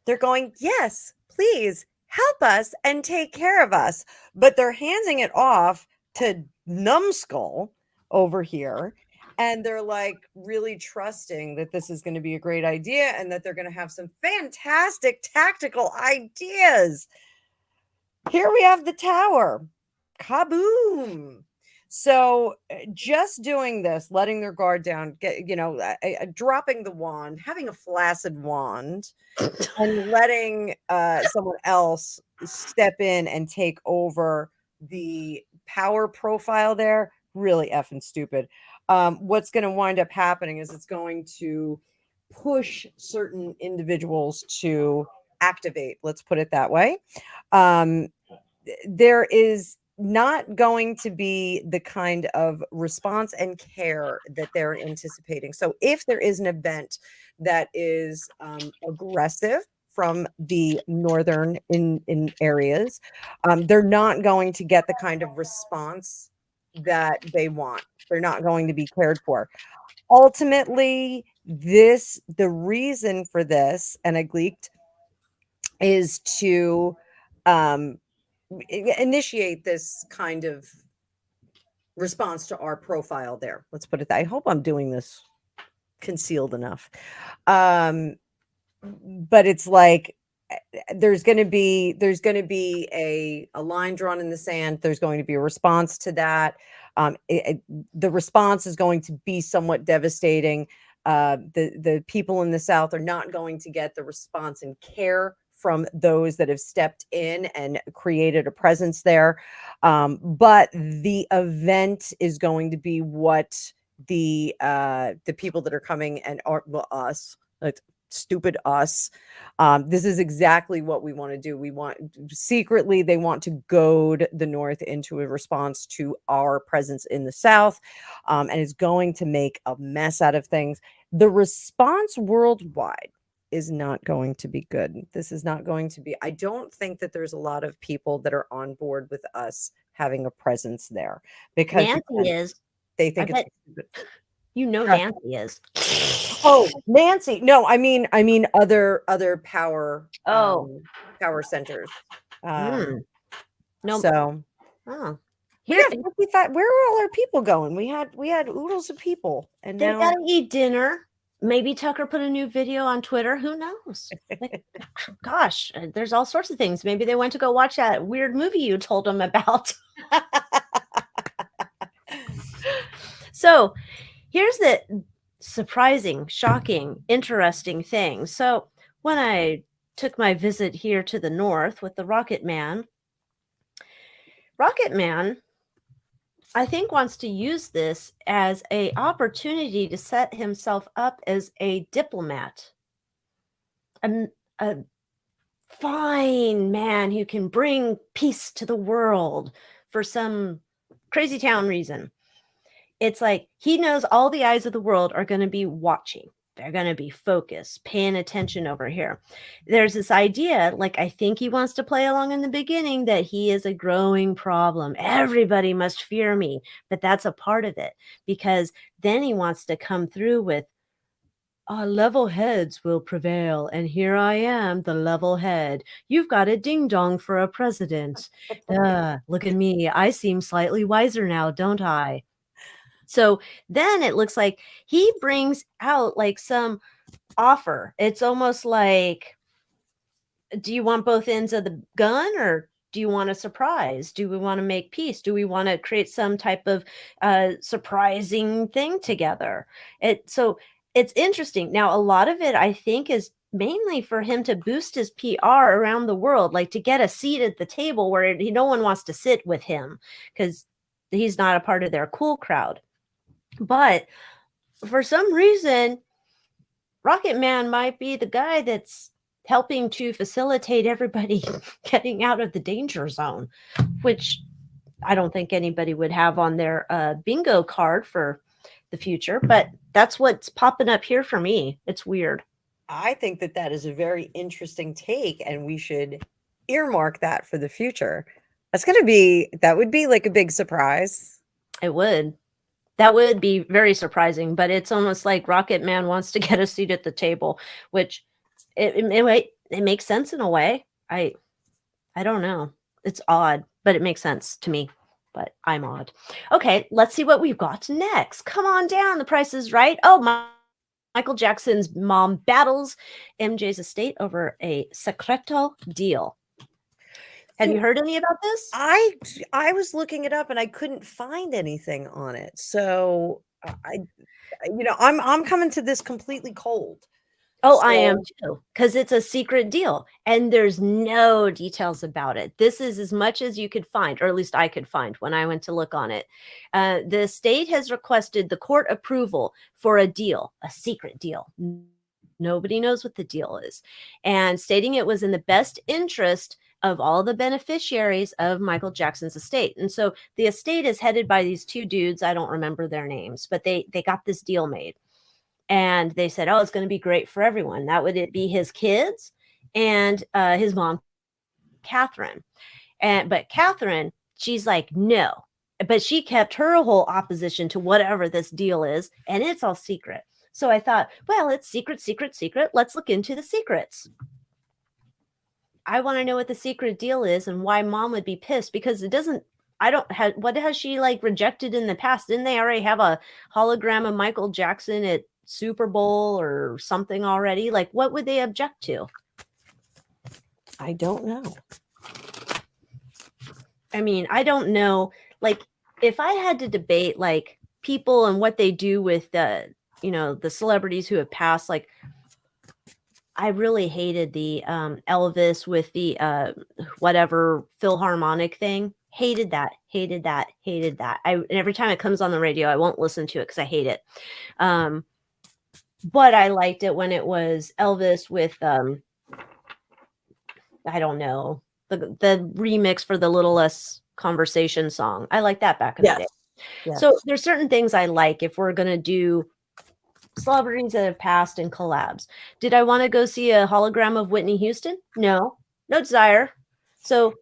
S1: They're going, yes, please help us and take care of us. But they're handing it off to Numbskull over here. And they're like really trusting that this is going to be a great idea and that they're going to have some fantastic tactical ideas. Here we have the tower. Kaboom. So just doing this, letting their guard down, dropping the wand, having a flaccid wand, and letting someone else step in and take over the power profile there, really effing stupid. What's going to wind up happening is it's going to push certain individuals to activate. Let's put it that way. There is not going to be the kind of response and care that they're anticipating. So if there is an event that is aggressive from the northern in areas, they're not going to get the kind of response that they want. They're not going to be cared for. Ultimately, the reason for this, and I leaked, is to initiate this kind of response to our profile there. Let's put it that. I hope I'm doing this concealed enough. But it's like there's going to be a line drawn in the sand. There's going to be a response to that. The response is going to be somewhat devastating. The people in the South are not going to get the response and care from those that have stepped in and created a presence there. But the event is going to be what the people that are coming and are, well, us, like, stupid us. This is exactly what we want to do. We want secretly, they want to goad the North into a response to our presence in the South, and it's going to make a mess out of things. The response worldwide is not going to be good. This is not going to be, I don't think that there's a lot of people that are on board with us having a presence there, because
S2: Nancy is.
S1: they think
S2: I
S1: it's stupid.
S2: Nancy is.
S1: Oh, Nancy. No, I mean other power power centers.
S2: No.
S1: So
S2: Oh.
S1: yeah, we thought, where are all our people going? We had oodles of people, and
S2: They
S1: now
S2: gotta eat dinner. Maybe Tucker put a new video on Twitter. Who knows? Like, gosh, there's all sorts of things. Maybe they went to go watch that weird movie you told them about. So here's the surprising, shocking, interesting thing. So when I took my visit here to the North with the Rocket Man, I think, wants to use this as a opportunity to set himself up as a diplomat, a fine man who can bring peace to the world for some crazy town reason. It's like he knows all the eyes of the world are going to be watching. They're going to be focused, paying attention over here. There's this idea, like, I think he wants to play along in the beginning, that he is a growing problem. Everybody must fear me. But that's a part of it, because then he wants to come through with, level heads will prevail. And here I am, the level head. You've got a ding dong for a president. Look at me. I seem slightly wiser now, don't I? So then it looks like he brings out like some offer. It's almost like, do you want both ends of the gun, or do you want a surprise? Do we want to make peace? Do we want to create some type of surprising thing together? So it's interesting. Now, a lot of it, I think, is mainly for him to boost his PR around the world, like to get a seat at the table where no one wants to sit with him because he's not a part of their cool crowd. But for some reason, Rocket Man might be the guy that's helping to facilitate everybody getting out of the danger zone, which I don't think anybody would have on their bingo card for the future. But that's what's popping up here for me. It's weird.
S1: I think that is a very interesting take, and we should earmark that for the future. That would be like a big surprise.
S2: It would. That would be very surprising, but it's almost like Rocket Man wants to get a seat at the table, which it makes sense in a way. I don't know. It's odd, but it makes sense to me. But I'm odd. Okay, let's see what we've got next. Come on down. The Price is Right. Oh, Michael Jackson's mom battles MJ's estate over a secreto deal. Have you heard any about this?
S1: I was looking it up and I couldn't find anything on it. So I'm coming to this completely cold.
S2: Oh, I am
S1: So
S2: too, because it's a secret deal and there's no details about it. This is as much as you could find, or at least I could find when I went to look on it. The state has requested the court approval for a deal, a secret deal. Nobody knows what the deal is, and stating it was in the best interest of all the beneficiaries of Michael Jackson's estate. And so the estate is headed by these two dudes. I don't remember their names, but they got this deal made. And they said, oh, it's going to be great for everyone. That would it be his kids and his mom, Catherine. But Catherine, she's like, no. But she kept her whole opposition to whatever this deal is, and it's all secret. So I thought, well, it's secret, secret, secret. Let's look into the secrets. I want to know what the secret deal is and why mom would be pissed, because it doesn't, what has she like rejected in the past? Didn't they already have a hologram of Michael Jackson at Super Bowl or something already? Like, what would they object to?
S1: I don't know.
S2: I mean, I don't know. Like, if I had to debate like people and what they do with the celebrities who have passed, like I really hated the Elvis with the whatever Philharmonic thing. Hated that. And every time it comes on the radio, I won't listen to it because I hate it. But I liked it when it was Elvis with I don't know, the remix for the Little Less Conversation song. I like that back in the day.
S1: Yes.
S2: So there's certain things I like if we're gonna do celebrities that have passed and collabs. Did I want to go see a hologram of Whitney Houston? No desire. So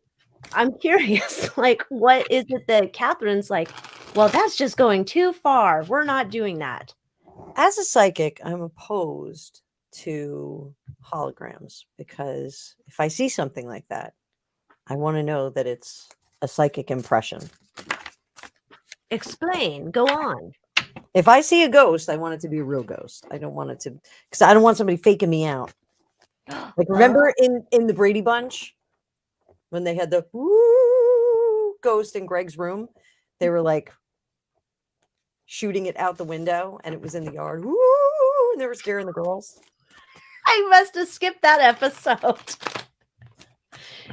S2: I'm curious, like, what is it that Catherine's like, well, that's just going too far. We're not doing that.
S1: As a psychic, I'm opposed to holograms because if I see something like that, I want to know that it's a psychic impression.
S2: Explain. Go on.
S1: If I see a ghost, I want it to be a real ghost. I don't want it to, because I don't want somebody faking me out. Like, remember in the Brady Bunch when they had the woo ghost in Greg's room? They were like shooting it out the window and it was in the yard. Woo! And they were scaring the girls.
S2: I must have skipped that episode.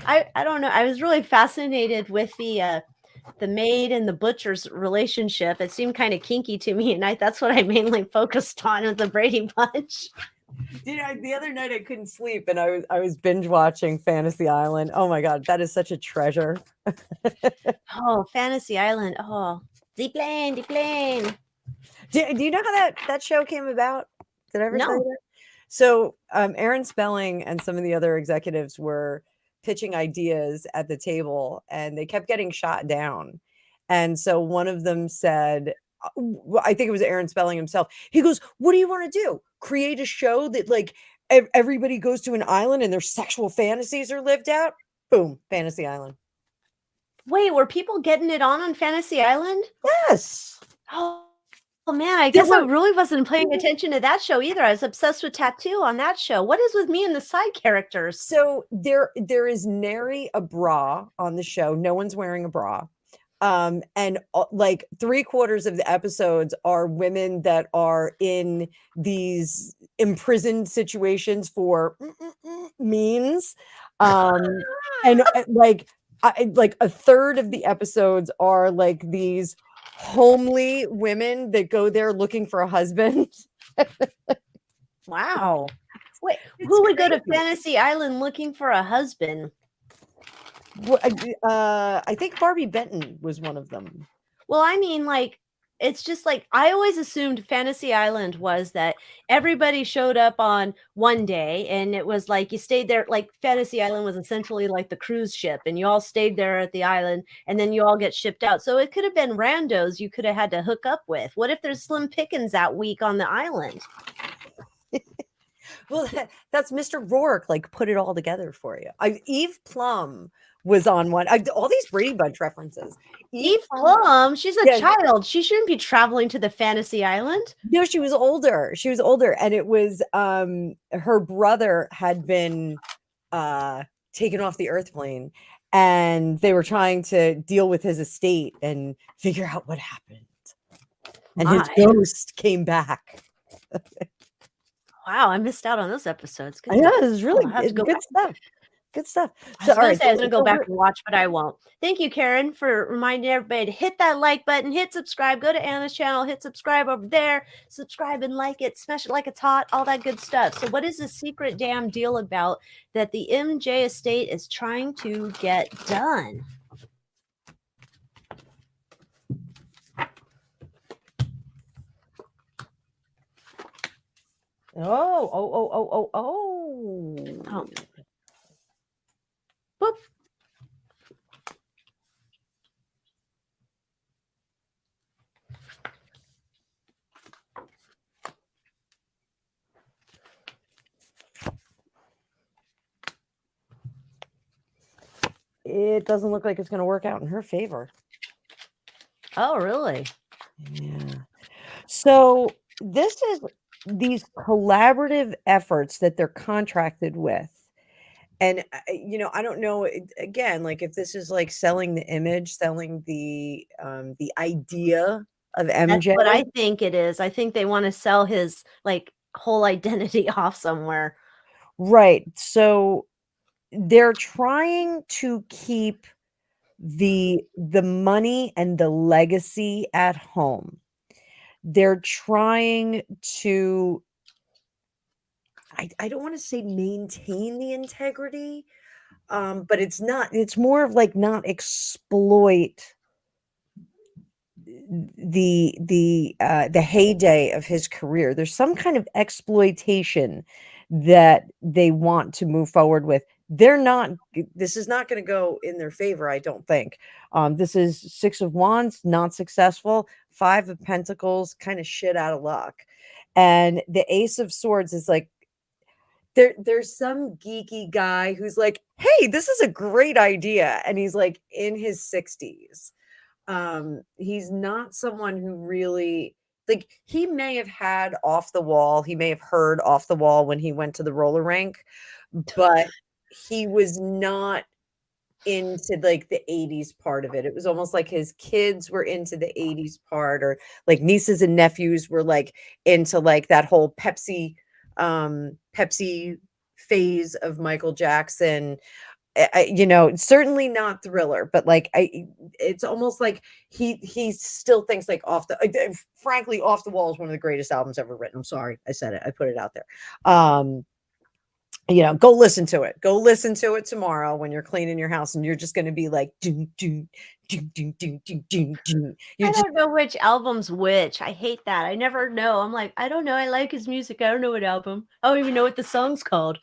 S2: I don't know. I was really fascinated with the maid and the butcher's relationship. It seemed kind of kinky to me, and that's what I mainly focused on with the Brady Bunch.
S1: The other night I couldn't sleep, and I was binge watching Fantasy Island. Oh my god, that is such a treasure.
S2: Oh, Fantasy Island. Oh, the plane.
S1: Do you know how that show came about? Did I ever tell you that? So Aaron Spelling and some of the other executives were pitching ideas at the table and they kept getting shot down. And so one of them said, I think it was Aaron Spelling himself. He goes, what do you want to do? Create a show that like everybody goes to an island and their sexual fantasies are lived out? Boom, Fantasy Island.
S2: Wait, were people getting it on Fantasy Island?
S1: Yes.
S2: Oh man, I guess I really wasn't paying attention to that show either. I was obsessed with Tattoo on that show. What is with me and the side characters?
S1: So there is nary a bra on the show. No one's wearing a bra. And like 3/4 of the episodes are women that are in these imprisoned situations for means. And like a third of the episodes are like these homely women that go there looking for a husband.
S2: Wow. Wait, who would go to Fantasy Island looking for a husband?
S1: Well, I think Barbie Benton was one of them.
S2: Well, I mean, like, it's just like I always assumed Fantasy Island was that everybody showed up on one day and it was like you stayed there. Like Fantasy Island was essentially like the cruise ship and you all stayed there at the island and then you all get shipped out. So it could have been randos you could have had to hook up with. What if there's slim pickings that week on the island?
S1: Well, that's Mr. Rourke, like put it all together for you. Eve Plum was on one. All these Brady Bunch references.
S2: Eve Plum, she's a child. She shouldn't be traveling to the Fantasy Island.
S1: No, she was older. And it was her brother had been taken off the earth plane, and they were trying to deal with his estate and figure out what happened. And his
S2: My.
S1: ghost came back.
S2: Wow, I missed out on those episodes. Good
S1: I know,
S2: to-
S1: it was really
S2: I'll have to go
S1: good
S2: back.
S1: stuff. Good stuff.
S2: I
S1: So,
S2: was
S1: all
S2: gonna
S1: right,
S2: say I was gonna go back
S1: over-
S2: and watch, but I won't. Thank you, Karen, for reminding everybody to hit that like button, hit subscribe, go to Anna's channel, hit subscribe over there, subscribe and like it, smash it like it's hot, all that good stuff. So, what is the secret damn deal about that the MJ estate is trying to get done?
S1: Oh.
S2: Oh. Boop.
S1: It doesn't look like it's going to work out in her favor.
S2: Oh, really?
S1: Yeah. So this is these collaborative efforts that they're contracted with. And I don't know, again, like if this is like selling the image, selling the idea of
S2: That's
S1: MJ.
S2: what I think it is. I think they want to sell his like whole identity off somewhere.
S1: Right. So they're trying to keep the money and the legacy at home. They're trying to, I don't want to say maintain the integrity, but it's more of like not exploit the heyday of his career. There's some kind of exploitation that they want to move forward with. This is not going to go in their favor, I don't think. This is 6 of Wands, not successful. 5 of Pentacles, kind of shit out of luck. And the Ace of Swords is like, there's some geeky guy who's like, hey, this is a great idea. And he's like in his 60s. He's not someone who really, like, he may have had off the wall, he may have heard off the wall when he went to the roller rink, but he was not into like the 80s part of it. It was almost like his kids were into the 80s part, or like nieces and nephews were like into like that whole Pepsi phase of Michael Jackson. Certainly not Thriller, but like it's almost like he still thinks like frankly, Off the Wall is one of the greatest albums ever written. I'm sorry, I said it, I put it out there. Go listen to it. Go listen to it tomorrow when you're cleaning your house, and you're just going to be like, doom, doom, doom, doom, doom, doom, doom, doom.
S2: I don't know which album's which. I hate that. I never know. I'm like, I don't know. I like his music. I don't know what album. I don't even know what the song's called.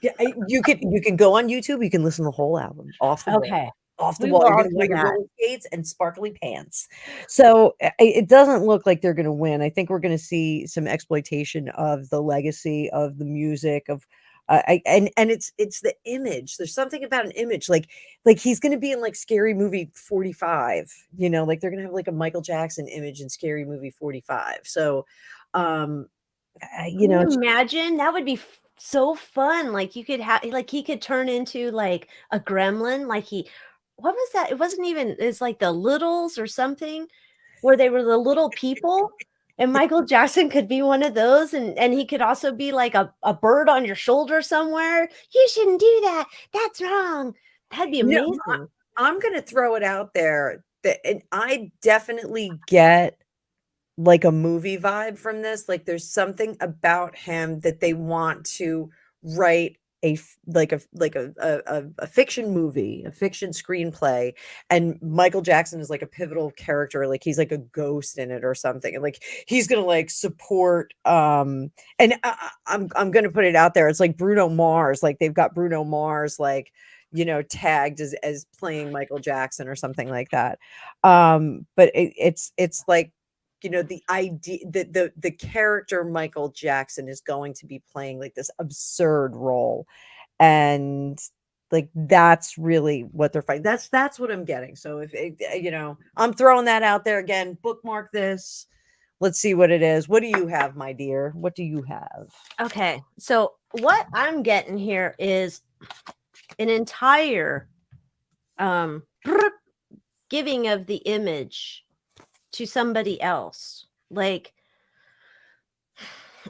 S1: Yeah, you can go on YouTube. You can listen to the whole album off the wall.
S2: Okay.
S1: Off the
S2: We
S1: wall.
S2: will
S1: You're
S2: all
S1: going to
S2: do
S1: wear your
S2: that.
S1: roller skates and sparkly pants. So it doesn't look like they're going to win. I think we're going to see some exploitation of the legacy of the music of. And it's the image. There's something about an image, like he's going to be in like Scary Movie 45. Like they're going to have like a Michael Jackson image in Scary Movie 45. So,
S2: Can you imagine? That would be so fun. Like you could have, like he could turn into like a gremlin. Like what was that? It wasn't even. It's like the Littles or something, where they were the little people. And Michael Jackson could be one of those, and he could also be like a bird on your shoulder somewhere. You shouldn't do that. That's wrong. That'd be amazing.
S1: I'm going to throw it out there that, and I definitely get like a movie vibe from this. Like there's something about him that they want to write a fiction movie, a fiction screenplay, and Michael Jackson is like a pivotal character, like he's like a ghost in it or something, and like he's gonna like support and I'm gonna put it out there, it's like Bruno Mars, like they've got Bruno Mars like tagged as playing Michael Jackson or something like that. But it's like the idea that the character Michael Jackson is going to be playing like this absurd role, and like that's really what they're fighting. That's what I'm getting. So if I'm throwing that out there again, bookmark this. Let's see what it is. What do you have, my dear? What do you have?
S2: Okay, so what I'm getting here is an entire giving of the image to somebody else. Like,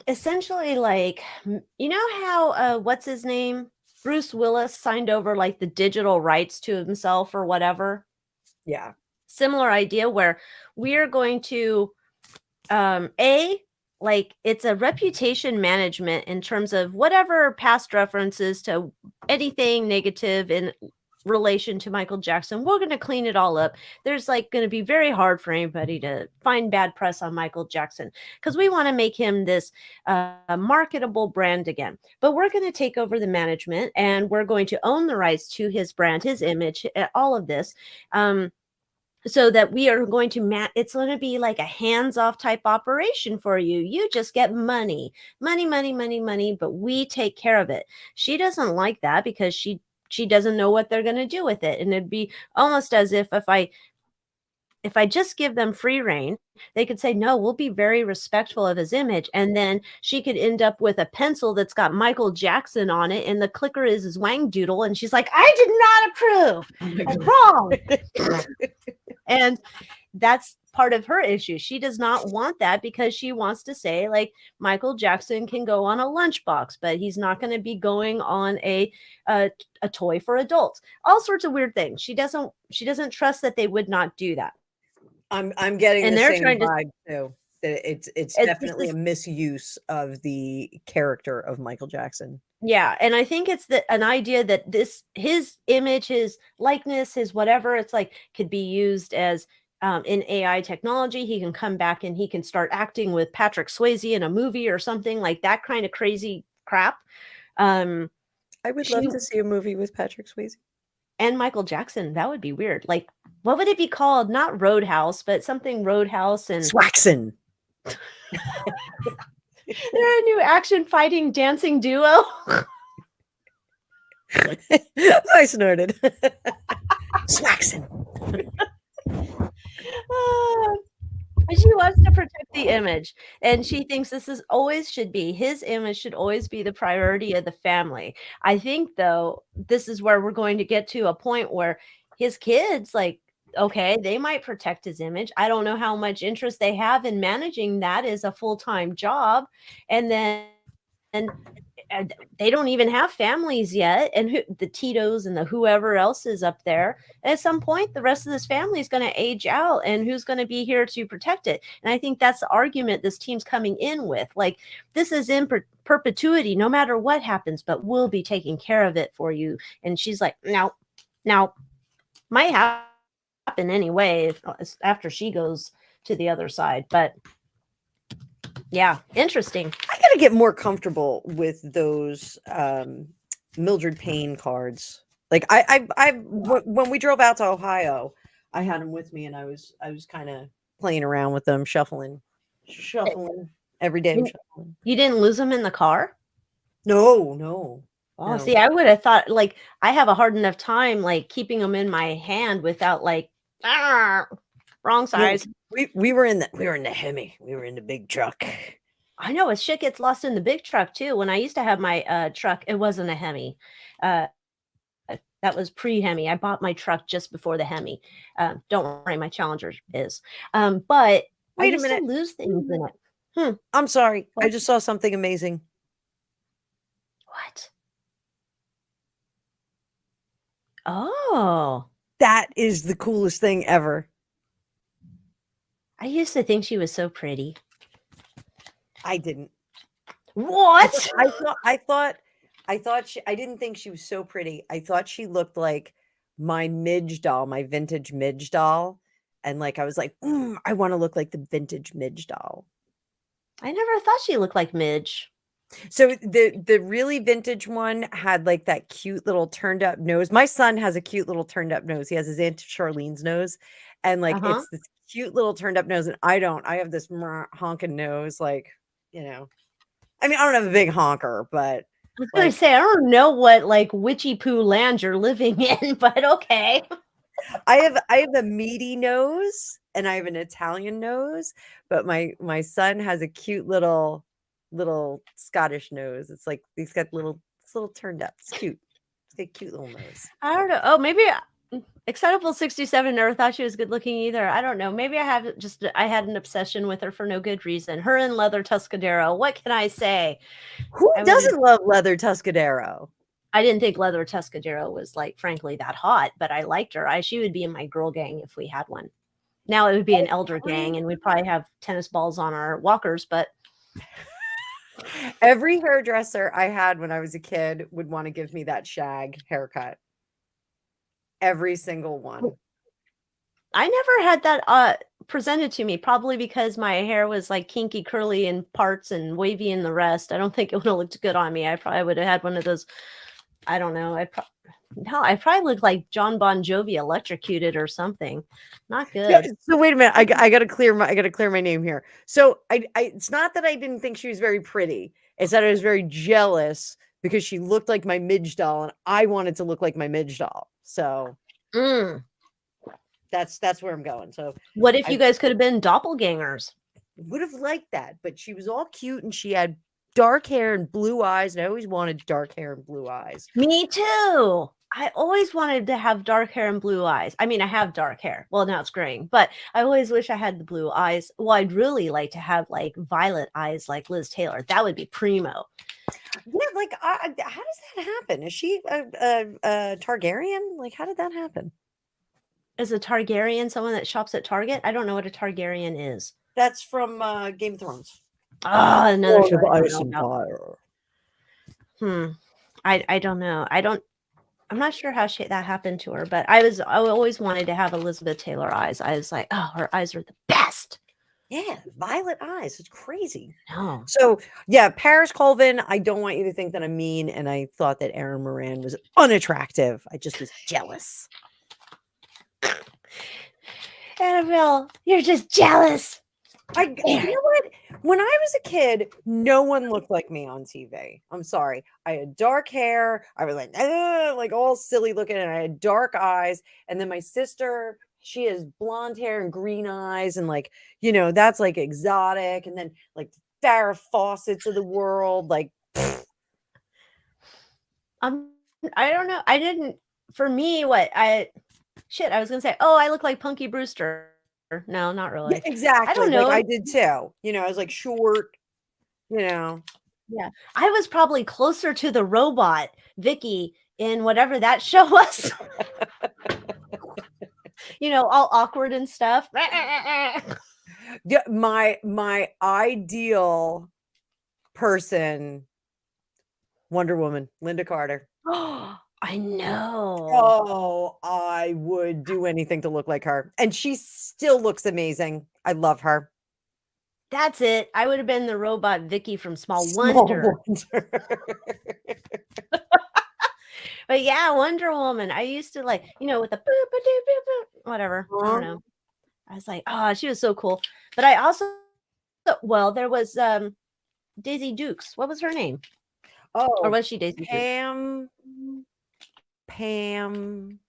S2: essentially, like, you know how what's his name, Bruce Willis, signed over like the digital rights to himself or whatever.
S1: Yeah.
S2: Similar idea where we are going to like, it's a reputation management in terms of whatever past references to anything negative in relation to Michael Jackson. We're going to clean it all up. There's like going to be very hard for anybody to find bad press on Michael Jackson because we want to make him this marketable brand again. But we're going to take over the management and we're going to own the rights to his brand, his image, all of this. So that we are going to it's going to be like a hands-off type operation for you. You just get money, but we take care of it. She doesn't like that because she doesn't know what they're going to do with it. And it'd be almost as if I just give them free reign, they could say, no, we'll be very respectful of his image. And then she could end up with a pencil that's got Michael Jackson on it. And the clicker is his Wang Doodle. And she's like, I did not approve. That's wrong. And that's part of her issue. She does not want that because she wants to say, like, Michael Jackson can go on a lunchbox, but he's not going to be going on a toy for adults. All sorts of weird things. She doesn't trust that they would not do that.
S1: I'm getting
S2: And
S1: the
S2: they're
S1: same
S2: trying to-
S1: vibe too. That it's definitely a misuse of the character of Michael Jackson.
S2: Yeah, and I think it's an idea that his image, his likeness, his whatever, it's like could be used as in AI technology. He can come back and he can start acting with Patrick Swayze in a movie or something like that kind of crazy crap.
S1: I would love to see a movie with Patrick Swayze.
S2: And Michael Jackson. That would be weird. Like, what would it be called? Not Roadhouse, but something Roadhouse and
S1: Swaxon.
S2: They're a new action fighting dancing duo.
S1: I snorted. Swaxon.
S2: She wants to protect the image, and she thinks his image should always be the priority of the family. I think, though, this is where we're going to get to a point where his kids, like, okay, they might protect his image. I don't know how much interest they have in managing that as a full-time job. And then they don't even have families yet. And the Titos and the whoever else is up there. At some point, the rest of this family is going to age out, and who's going to be here to protect it? And I think that's the argument this team's coming in with. Like, this is in perpetuity, no matter what happens, but we'll be taking care of it for you. And she's like, no, might happen anyway after she goes to the other side. But yeah, interesting.
S1: I gotta get more comfortable with those Mildred Payne cards. Like when we drove out to Ohio, I had them with me, and I was kind of playing around with them, shuffling every day. Shuffling.
S2: You didn't lose them in the car?
S1: No.
S2: Oh,
S1: No.
S2: see, I would have thought, like, I have a hard enough time like keeping them in my hand without like wrong size.
S1: We were in the Hemi. We were in the big truck.
S2: I know, as shit gets lost in the big truck too. When I used to have my truck, it wasn't a Hemi. That was pre-Hemi. I bought my truck just before the Hemi. Don't worry, my Challenger is. But
S1: Wait
S2: a
S1: a minute.
S2: to lose things in it.
S1: I'm sorry.
S2: What?
S1: I just saw something amazing.
S2: What? Oh.
S1: That is the coolest thing ever.
S2: I used to think she was so pretty.
S1: I didn't.
S2: What?
S1: I didn't think she was so pretty. I thought she looked like my Midge doll, my vintage Midge doll. And like, I was like, I want to look like the vintage Midge doll.
S2: I never thought she looked like Midge.
S1: So the really vintage one had like that cute little turned up nose. My son has a cute little turned up nose. He has his Aunt Charlene's nose. And like, it's this cute little turned up nose. And I don't. I have this honking nose, like, you know. I mean, I don't have a big honker, but
S2: I was going to say, I don't know what like witchy poo land you're living in, but okay.
S1: I have a meaty nose and I have an Italian nose, but my son has a cute little Scottish nose. It's like he's got little turned up. It's cute. a cute little nose.
S2: I don't know. Oh, maybe Excitable 67 never thought she was good looking either. I don't know. Maybe I had an obsession with her for no good reason. Her and Leather Tuscadero. What can I say?
S1: Who doesn't love Leather Tuscadero?
S2: I didn't think Leather Tuscadero was like, frankly, that hot, but I liked her. She would be in my girl gang if we had one. Now it would be an elder gang, and we'd probably have tennis balls on our walkers, but
S1: every hairdresser I had when I was a kid would want to give me that shag haircut. Every single one.
S2: I never had that presented to me, probably because my hair was like kinky curly in parts and wavy in the rest. I don't think it would have looked good on me. I probably would have had one of those. I don't know. I probably looked like John Bon Jovi electrocuted or something. Not good.
S1: Yeah, so wait a minute. I gotta clear my name here. So it's not that I didn't think she was very pretty. It's that I was very jealous because she looked like my Midge doll, and I wanted to look like my Midge doll. So that's where I'm going. So
S2: what if you guys could have been doppelgangers?
S1: Would have liked that, but she was all cute and she had dark hair and blue eyes, and I always wanted dark hair and blue eyes.
S2: Me too. I always wanted to have dark hair and blue eyes. I mean, I have dark hair. Well, now it's graying, but I always wish I had the blue eyes. Well, I'd really like to have like violet eyes like Liz Taylor. That would be primo.
S1: Yeah, like how does that happen? Is she a Targaryen? Like, how did that happen?
S2: Is a Targaryen someone that shops at Target? I don't know what a Targaryen is.
S1: That's from Game of Thrones.
S2: Oh, another show I
S1: Ice
S2: don't
S1: and
S2: know
S1: Fire.
S2: I don't know. I'm not sure how that happened to her, but I always wanted to have Elizabeth Taylor eyes. I was like, oh, her eyes are the best.
S1: Yeah, violet eyes. It's crazy.
S2: No.
S1: So yeah, Paris Colvin, I don't want you to think that I'm mean, and I thought that Erin Moran was unattractive. I just was jealous.
S2: Annabelle, you're just jealous.
S1: You know what? When I was a kid, no one looked like me on TV. I'm sorry. I had dark hair. I was like all silly looking, and I had dark eyes. And then my sister, she has blonde hair and green eyes, and like, that's like exotic. And then like Farrah Fawcett's of the world, like.
S2: I don't know. I didn't. For me, I was gonna say, oh, I look like Punky Brewster. No, not really.
S1: Yeah, exactly.
S2: I don't know.
S1: Like I did too. I was like short. Yeah,
S2: I was probably closer to the robot Vicky in whatever that show was. All awkward and stuff.
S1: Yeah, my ideal person, Wonder Woman, Linda Carter.
S2: I know.
S1: Oh, I would do anything to look like her. And she still looks amazing. I love her.
S2: That's it. I would have been the robot Vicky from Small Wonder. But yeah, Wonder Woman. I used to like, with the whatever. I don't know. I was like, oh, she was so cool. But I also, there was Daisy Dukes. What was her name?
S1: Oh,
S2: or was she Daisy Dukes?
S1: Pamela.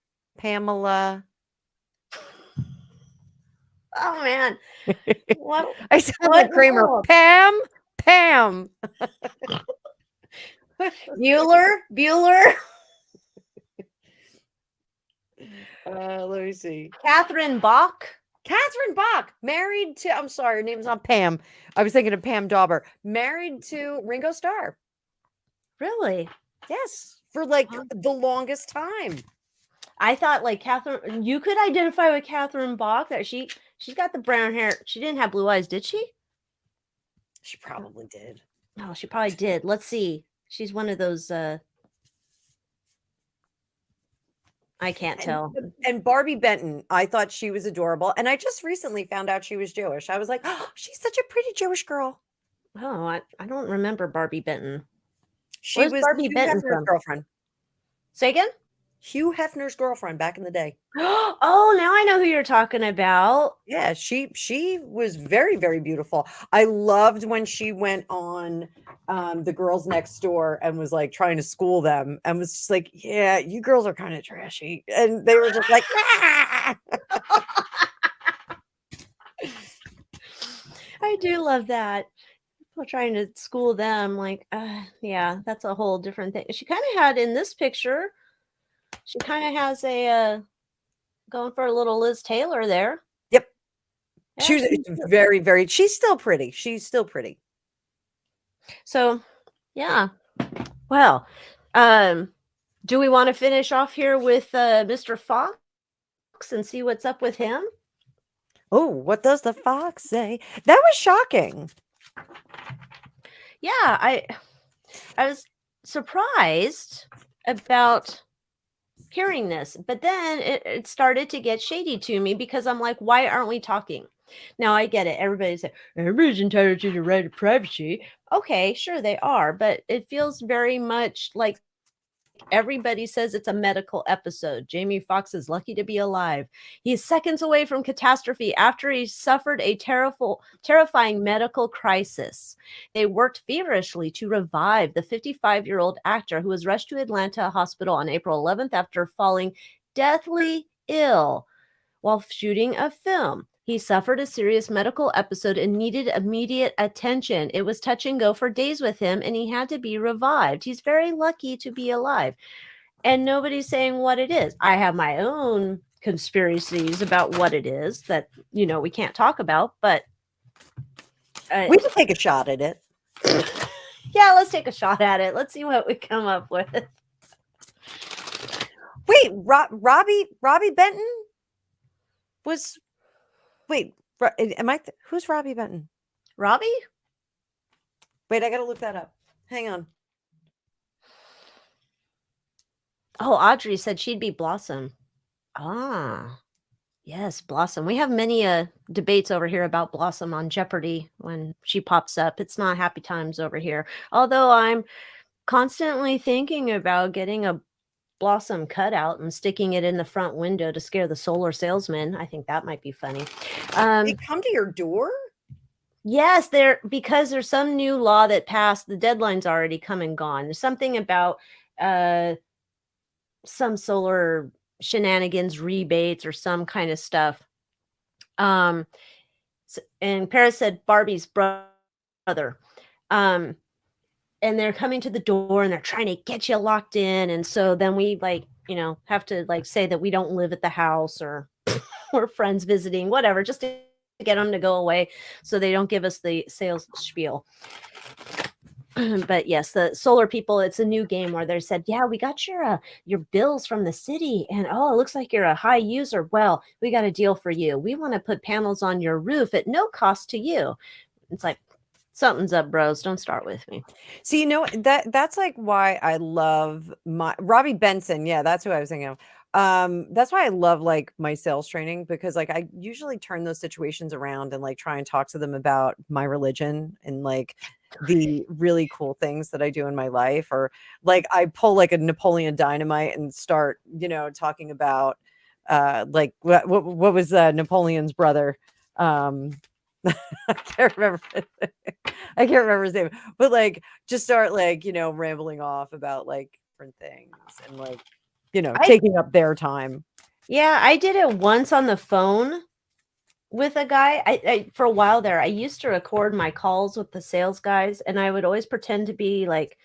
S2: Oh man. What?
S1: I sound like Kramer. Pam.
S2: Bueller.
S1: Let me see.
S2: Catherine Bach,
S1: married to, I'm sorry, her name's not Pam. I was thinking of Pam Dauber. Married to Ringo Starr.
S2: Really?
S1: Yes. For like the longest time.
S2: I thought like Catherine, you could identify with Catherine Bach, that she's got the brown hair. She didn't have blue eyes, did she?
S1: She probably did.
S2: Oh, she probably did. Let's see. She's one of those I can't tell.
S1: And Barbie Benton, I thought she was adorable. And I just recently found out she was Jewish. I was like, oh, she's such a pretty Jewish girl.
S2: Oh, I don't remember Barbie Benton.
S1: She was Barbie Hugh Benton Hefner's girlfriend.
S2: Say again?
S1: Hugh Hefner's girlfriend back in the day.
S2: Oh, now I know who you're talking about.
S1: Yeah, she was very, very beautiful. I loved when she went on The Girls Next Door and was like trying to school them and was just like, yeah, you girls are kind of trashy. And they were just like, ah!
S2: I do love that. People trying to school them, like, yeah, that's a whole different thing. She kind of had in this picture She kind of has a going for a little Liz Taylor there.
S1: Yep.
S2: Yeah,
S1: She was very, very, she's still pretty. She's still pretty.
S2: so yeah. Well, do we want to finish off here with Mr. Foxx and see what's up with him?
S1: Oh, what does the Fox say? That was shocking.
S2: Yeah, I was surprised about hearing this, but then it started to get shady to me because I'm like, why aren't we talking? Now I get it. Everybody's like, everybody's entitled to the right of privacy. Okay, sure they are, but it feels very much like everybody says it's a medical episode. Jamie Foxx is lucky to be alive. He is seconds away from catastrophe after he suffered a terrifying medical crisis. They worked feverishly to revive the 55-year-old actor who was rushed to Atlanta hospital on April 11th after falling deathly ill while shooting a film. He suffered a serious medical episode and needed immediate attention. It was touch and go for days with him, and he had to be revived. He's very lucky to be alive. And nobody's saying what it is. I have my own conspiracies about what it is that, we can't talk about, but
S1: We can take a shot at it.
S2: yeah, let's take a shot at it. Let's see what we come up with.
S1: Wait, Robbie Benton was. Wait, who's Robbie Benton?
S2: Robbie?
S1: Wait, I gotta look that up. Hang on.
S2: Oh, Audrey said she'd be Blossom. Ah, yes, Blossom. We have many debates over here about Blossom on Jeopardy when she pops up. It's not happy times over here. Although I'm constantly thinking about getting a Blossom cutout and sticking it in the front window to scare the solar salesman. I think that might be funny.
S1: They come to your door?
S2: Yes, because there's some new law that passed. The deadline's already come and gone. There's something about some solar shenanigans, rebates, or some kind of stuff. And Paris said Barbie's brother. And they're coming to the door and they're trying to get you locked in. And so then we have to say that we don't live at the house or we're friends visiting, whatever, just to get them to go away so they don't give us the sales spiel. But yes, the solar people, it's a new game where they said, yeah, we got your bills from the city. And it looks like you're a high user. Well, we got a deal for you. We want to put panels on your roof at no cost to you. It's like, something's up, bros. Don't start with me.
S1: See, that's like why I love my Robbie Benson. Yeah, that's who I was thinking of. That's why I love like my sales training, because like I usually turn those situations around and like try and talk to them about my religion and like the really cool things that I do in my life, or like I pull like a Napoleon Dynamite and start, talking about like what was Napoleon's brother? I can't remember. I can't remember his name, but like just start like, rambling off about like different things and like, taking up their time.
S2: Yeah, I did it once on the phone with a guy. I for a while there, I used to record my calls with the sales guys, and I would always pretend to be like,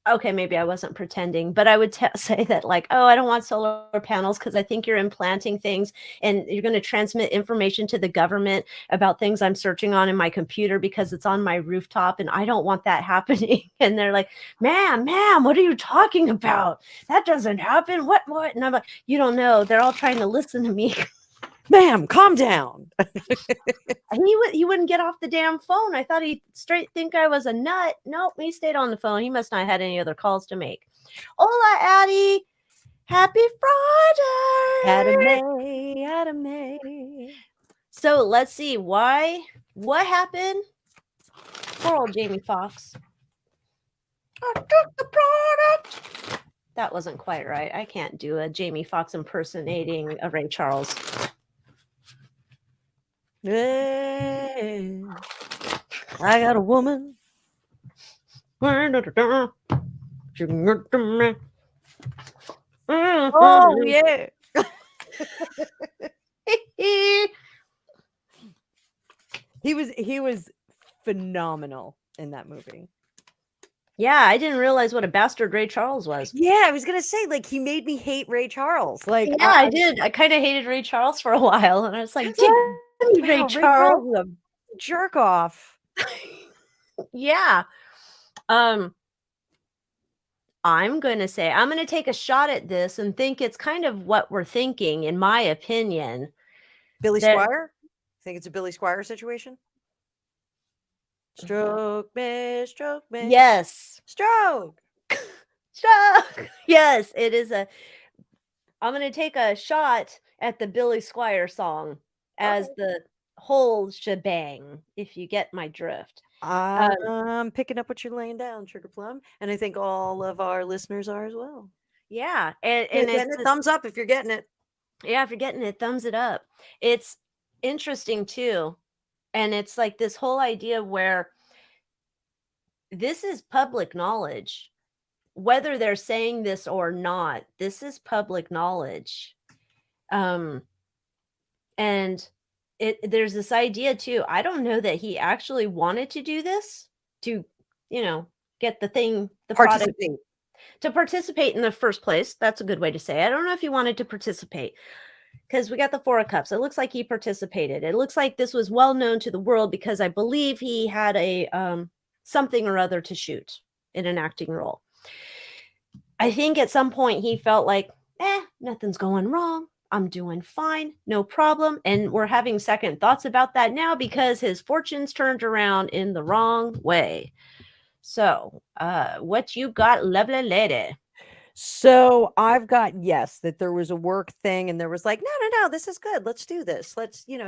S2: okay, maybe I wasn't pretending, but I would say that like, oh, I don't want solar panels because I think you're implanting things and you're going to transmit information to the government about things I'm searching on in my computer because it's on my rooftop and I don't want that happening. And they're like, ma'am, what are you talking about? That doesn't happen. What? And I'm like, you don't know. They're all trying to listen to me.
S1: Ma'am, calm down.
S2: He wouldn't get off the damn phone. I thought he'd straight think I was a nut. Nope, he stayed on the phone. He must not have had any other calls to make. Hola, Addie. Happy Friday.
S1: Adame.
S2: So let's see what happened. Poor old Jamie Foxx. I took the product. That wasn't quite right. I can't do a Jamie Foxx impersonating a Ray Charles.
S1: Hey, I got a woman.
S2: Oh,
S1: Oh yeah. He was phenomenal in that movie.
S2: Yeah, I didn't realize what a bastard Ray Charles was.
S1: Yeah, I was gonna say, like, he made me hate Ray Charles. Like,
S2: Yeah, I did. I kind of hated Ray Charles for a while, and I was like,
S1: yeah,
S2: "Damn you, Ray
S1: wow, Ray
S2: Charles!"
S1: Charles was a jerk off.
S2: Yeah. I'm going to say I'm going to take a shot at this and think it's kind of what we're thinking, in my opinion.
S1: Billy
S2: That
S1: Squire? Think it's a Billy Squire situation? Stroke me,
S2: yes,
S1: stroke.
S2: stroke. Yes, it is a. I'm going to take a shot at the Billy Squire song as
S1: Okay.
S2: the whole shebang, if you get my drift.
S1: I'm picking up what you're laying down, Sugar Plum, and I think all of our listeners are as well.
S2: Yeah, and
S1: You're
S2: it's
S1: getting it?
S2: this,
S1: Thumbs up if you're getting it.
S2: yeah, if you're getting it, thumbs it up. It's interesting too, and it's like this whole idea where this is public knowledge. Whether they're saying this or not, this is public knowledge. And there's this idea too. I don't know that he actually wanted to do this to, get the product
S1: Participate.
S2: to participate in the first place. That's a good way to say it. I don't know if he wanted to participate, because we got the Four of Cups. It looks like he participated. It looks like this was well known to the world, because I believe he had a something or other to shoot in an acting role. I think at some point he felt like, nothing's going wrong. I'm doing fine. No problem. And we're having second thoughts about that now, because his fortunes turned around in the wrong way. So, what you got, lovely lady?
S1: So I've got, yes, that there was a work thing, and there was like, no, this is good. Let's do this. Let's, you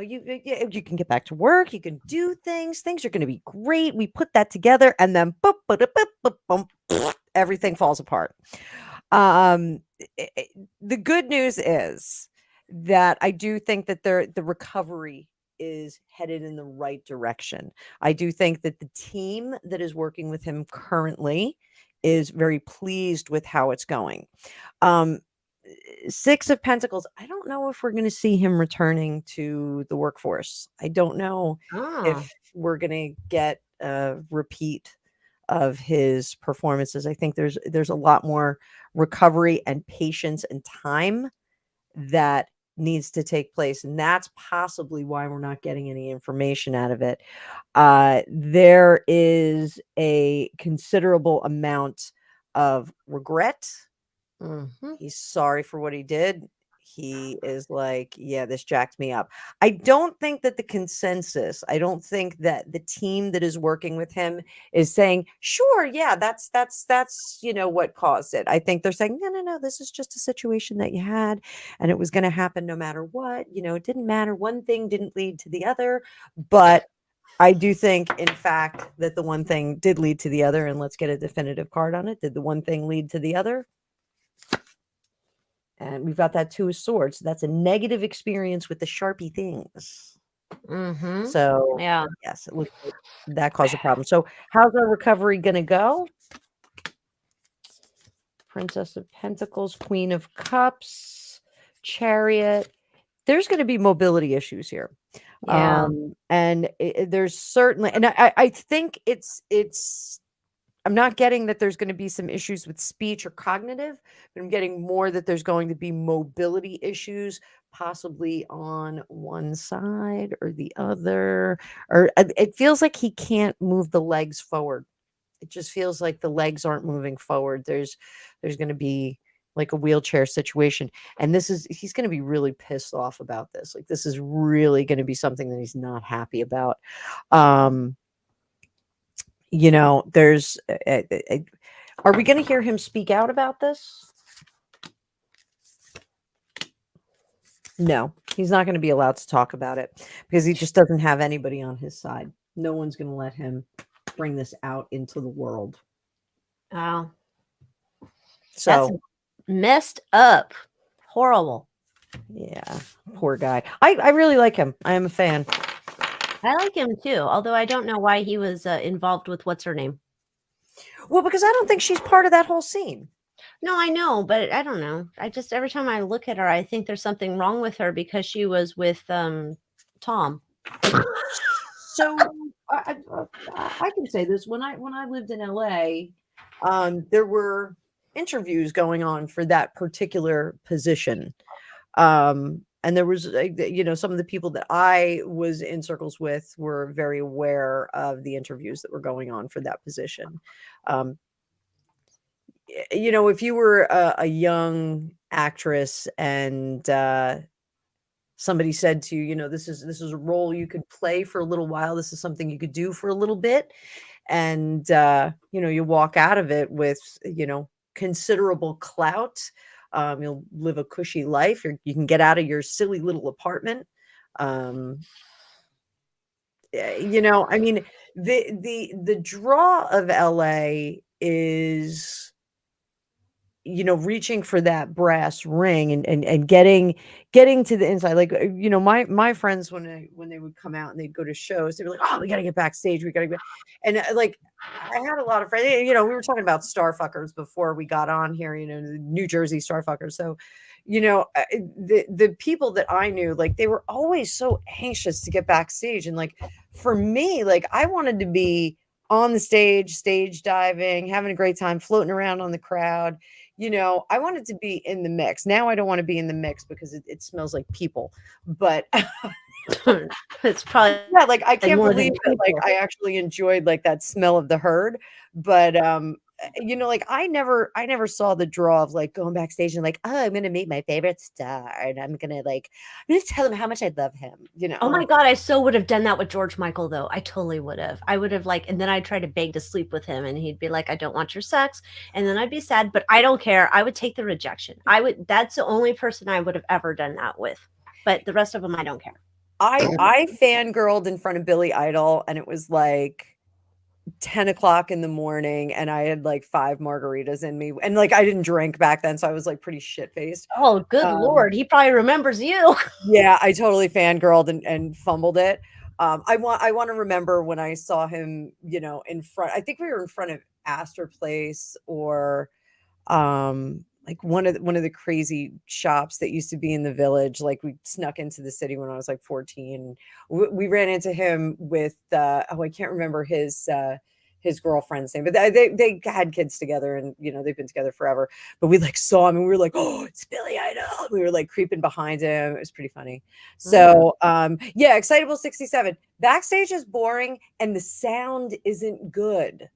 S1: can get back to work. You can do things. Things are going to be great. We put that together, and then boop, boop, boop, boop, boop, boop, everything falls apart. The good news is that I do think that the recovery is headed in the right direction. I do think that the team that is working with him currently is very pleased with how it's going. Um, Six of Pentacles, I don't know if we're going to see him returning to the workforce. I don't know if we're going to get a repeat of his performances. I think there's a lot more recovery and patience and time that needs to take place, and that's possibly why we're not getting any information out of it. There is a considerable amount of regret. He's sorry for what he did. He is like, yeah, this jacked me up. I don't think that I don't think that the team that is working with him is saying, sure, yeah, that's what caused it. I think they're saying, no, this is just a situation that you had, and it was going to happen no matter what. It didn't matter. One thing didn't lead to the other, but I do think, in fact, that the one thing did lead to the other, and let's get a definitive card on it. Did the one thing lead to the other? And we've got that Two of Swords. That's a negative experience with the Sharpie things. So,
S2: yeah,
S1: yes, it looks like that caused a problem. So, how's our recovery going to go? Princess of Pentacles, Queen of Cups, Chariot. There's going to be mobility issues here.
S2: yeah.
S1: And there's certainly, and I think it's I'm not getting that there's going to be some issues with speech or cognitive, but I'm getting more that there's going to be mobility issues, possibly on one side or the other. Or it feels like he can't move the legs forward. It just feels like the legs aren't moving forward. There's going to be like a wheelchair situation. And he's going to be really pissed off about this. Like, this is really going to be something that he's not happy about. There's are we going to hear him speak out about this? No, he's not going to be allowed to talk about it, because he just doesn't have anybody on his side. No one's going to let him bring this out into the world.
S2: Wow.
S1: So
S2: that's messed up. Horrible.
S1: Yeah, poor guy. I really like him. I am a fan.
S2: I like him too, although I don't know why he was involved with what's her name.
S1: Well, because I don't think she's part of that whole scene.
S2: No, I know, but I don't know. I just, every time I look at her, I think there's something wrong with her, because she was with Tom.
S1: So I can say this: when I lived in LA, there were interviews going on for that particular position. And there was, some of the people that I was in circles with were very aware of the interviews that were going on for that position. Um, if you were a young actress and somebody said to you, this is a role you could play for a little while, this is something you could do for a little bit, and you walk out of it with considerable clout. You'll live a cushy life. You can get out of your silly little apartment. I mean, the draw of LA is reaching for that brass ring and getting to the inside. Like, my friends, when they would come out and they'd go to shows, they were like, oh, we got to get backstage. We got to go. And like, I had a lot of friends, we were talking about starfuckers before we got on here, the New Jersey starfuckers. So, the people that I knew, like, they were always so anxious to get backstage. And like, for me, like, I wanted to be on the stage diving, having a great time, floating around on the crowd. I wanted to be in the mix. Now I don't want to be in the mix because it smells like people. But
S2: it's probably
S1: like, I can't believe that, like, I actually enjoyed like that smell of the herd. But like, I never saw the draw of like going backstage and like, oh, I'm gonna meet my favorite star and I'm gonna tell him how much I love him.
S2: Oh my God, I so would have done that with George Michael though. I totally would have. I would have and then I'd try to beg to sleep with him and he'd be like, I don't want your sex. And then I'd be sad, but I don't care. I would take the rejection. That's the only person I would have ever done that with. But the rest of them, I don't care.
S1: I fangirled in front of Billy Idol and it was like 10 o'clock in the morning and I had like 5 margaritas in me, and like, I didn't drink back then, so I was like pretty shit-faced.
S2: Oh, good Lord. He probably remembers you.
S1: Yeah, I totally fangirled and fumbled it. I want to remember when I saw him, in front. I think we were in front of Astor Place or like one of the crazy shops that used to be in the Village. Like, we snuck into the city when I was like 14. We ran into him with I can't remember his girlfriend's name, but they had kids together and they've been together forever. But we like saw him and we were like, oh, it's Billy Idol. We were like creeping behind him. It was pretty funny. So yeah, Excitable 67. Backstage is boring and the sound isn't good.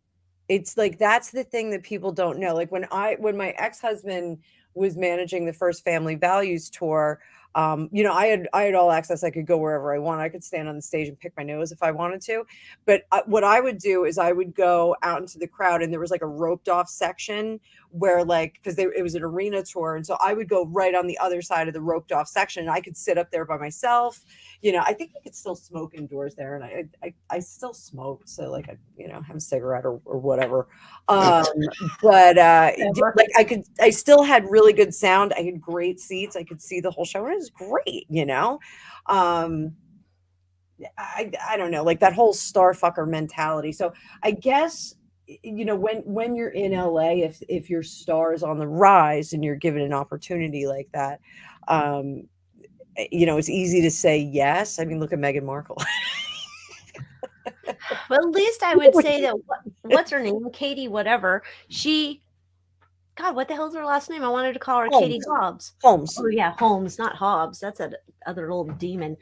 S1: It's like, that's the thing that people don't know. Like, when my ex-husband was managing the First Family Values tour, I had all access. I could go wherever I want. I could stand on the stage and pick my nose if I wanted to. But what I would do is I would go out into the crowd, and there was like a roped off section where, like, because it was an arena tour, and so I would go right on the other side of the roped off section, and I could sit up there by myself. I think you could still smoke indoors there, and I still smoke, so like, I have a cigarette or whatever. But like, I still had really good sound. I had great seats. I could see the whole show. And it was great, I don't know, like that whole star fucker mentality. So I guess, when you're in LA, if your star is on the rise and you're given an opportunity like that, it's easy to say yes. I mean, look at Meghan Markle.
S2: Well, at least I would say that what's her name? Katie, whatever. God, what the hell's her last name? I wanted to call her
S1: Holmes.
S2: Katie Hobbs.
S1: Holmes.
S2: Oh yeah, Holmes, not Hobbs. That's that other old demon.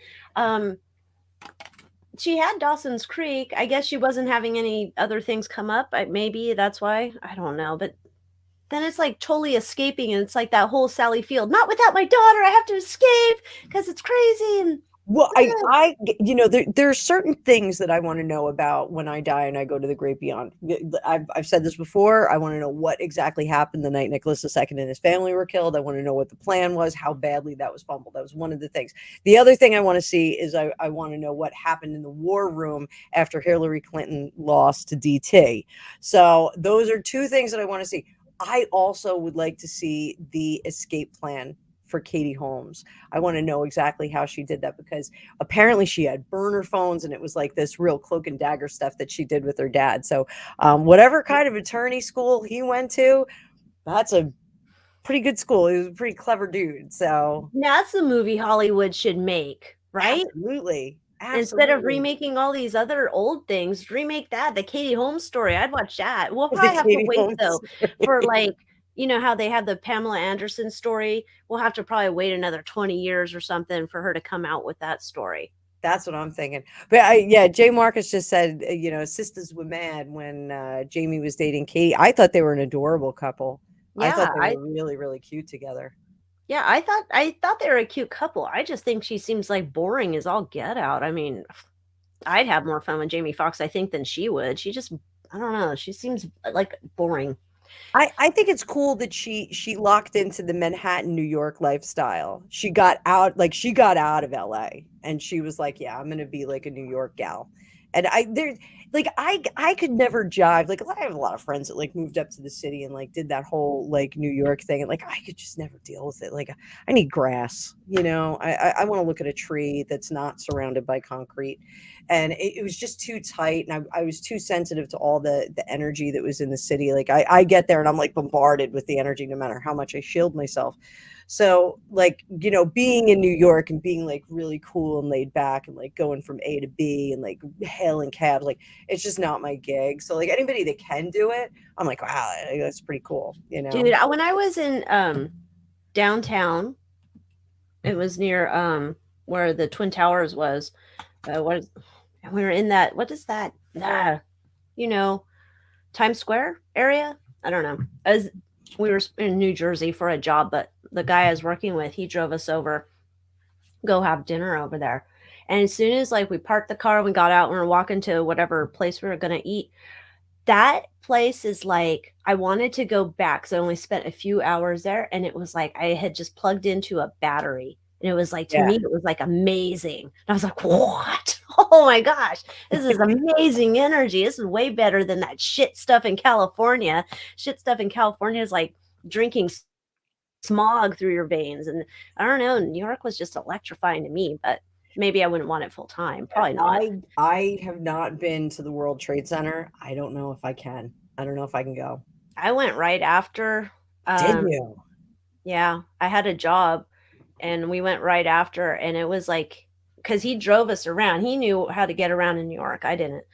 S2: She had Dawson's Creek. I guess she wasn't having any other things come up. Maybe that's why. I don't know. But then it's like totally escaping, and it's like that whole Sally Field. Not without my daughter. I have to escape because it's crazy. And
S1: well, there are certain things that I want to know about when I die and I go to the great beyond. I've said this before. I want to know what exactly happened the night Nicholas II and his family were killed. I want to know what the plan was, how badly that was fumbled. That was one of the things. The other thing I want to see is I want to know what happened in the war room after Hillary Clinton lost to DT. So those are two things that I want to see. I also would like to see the escape plan for Katie Holmes. I want to know exactly how she did that, because apparently she had burner phones and it was like this real cloak and dagger stuff that she did with her dad. So whatever kind of attorney school he went to, that's a pretty good school. He was a pretty clever dude. So
S2: that's the movie Hollywood should make, right?
S1: Absolutely.
S2: Instead of
S1: Absolutely.
S2: remaking all these other old things, remake that, the Katie Holmes story. I'd watch that. We'll
S1: The
S2: probably have to
S1: Katie
S2: wait,
S1: Holmes
S2: though, for,
S1: story.
S2: like, you know how they have the Pamela Anderson story? We'll have to probably wait another 20 years or something for her to come out with that story.
S1: That's what I'm thinking. But yeah, Jay Marcus just said, sisters were mad when Jamie was dating Katie. I thought they were an adorable couple. I thought
S2: Yeah,
S1: they were really, really cute together.
S2: yeah, I thought they were a cute couple. I just think she seems like boring as all get out. I mean, I'd have more fun with Jamie Foxx, I think, than she would. She just, I don't know. She seems like boring.
S1: I think it's cool that she locked into the Manhattan, New York lifestyle. She got out of LA and she was like, yeah, I'm gonna be like a New York gal. And I could never jive. Like I have a lot of friends that like moved up to the city and like did that whole like New York thing. And like I could just never deal with it. Like I need grass, you know. I want to look at a tree that's not surrounded by concrete. And it was just too tight, and I was too sensitive to all the energy that was in the city. Like I get there and I'm like bombarded with the energy no matter how much I shield myself. So like, being in New York and being like really cool and laid back and like going from A to B and like hailing cabs, like it's just not my gig. So like anybody that can do it, I'm like, wow, that's pretty cool,
S2: Dude, when I was in downtown, it was near where the Twin Towers was. We were in that, what is that? Times Square area? I don't know. As we were in New Jersey for a job, but the guy I was working with, he drove us over, go have dinner over there. And as soon as like we parked the car and we got out and we were walking to whatever place we were going to eat, that place is like, I wanted to go back because I only spent a few hours there. And it was like I had just plugged into a battery. And it was like, to
S1: Yeah.
S2: me, it was like amazing. And I was like, what? Oh my gosh, this is amazing energy. This is way better than that shit stuff in California. Shit stuff in California is like drinking smog through your veins. And I don't know, New York was just electrifying to me, but maybe I wouldn't want it full time. Probably not.
S1: I have not been to the World Trade Center. I don't know if I can. I don't know if I can go.
S2: I went right after.
S1: Did you?
S2: Yeah, I had a job and we went right after, and it was like, because he drove us around. He knew how to get around in New York. I didn't.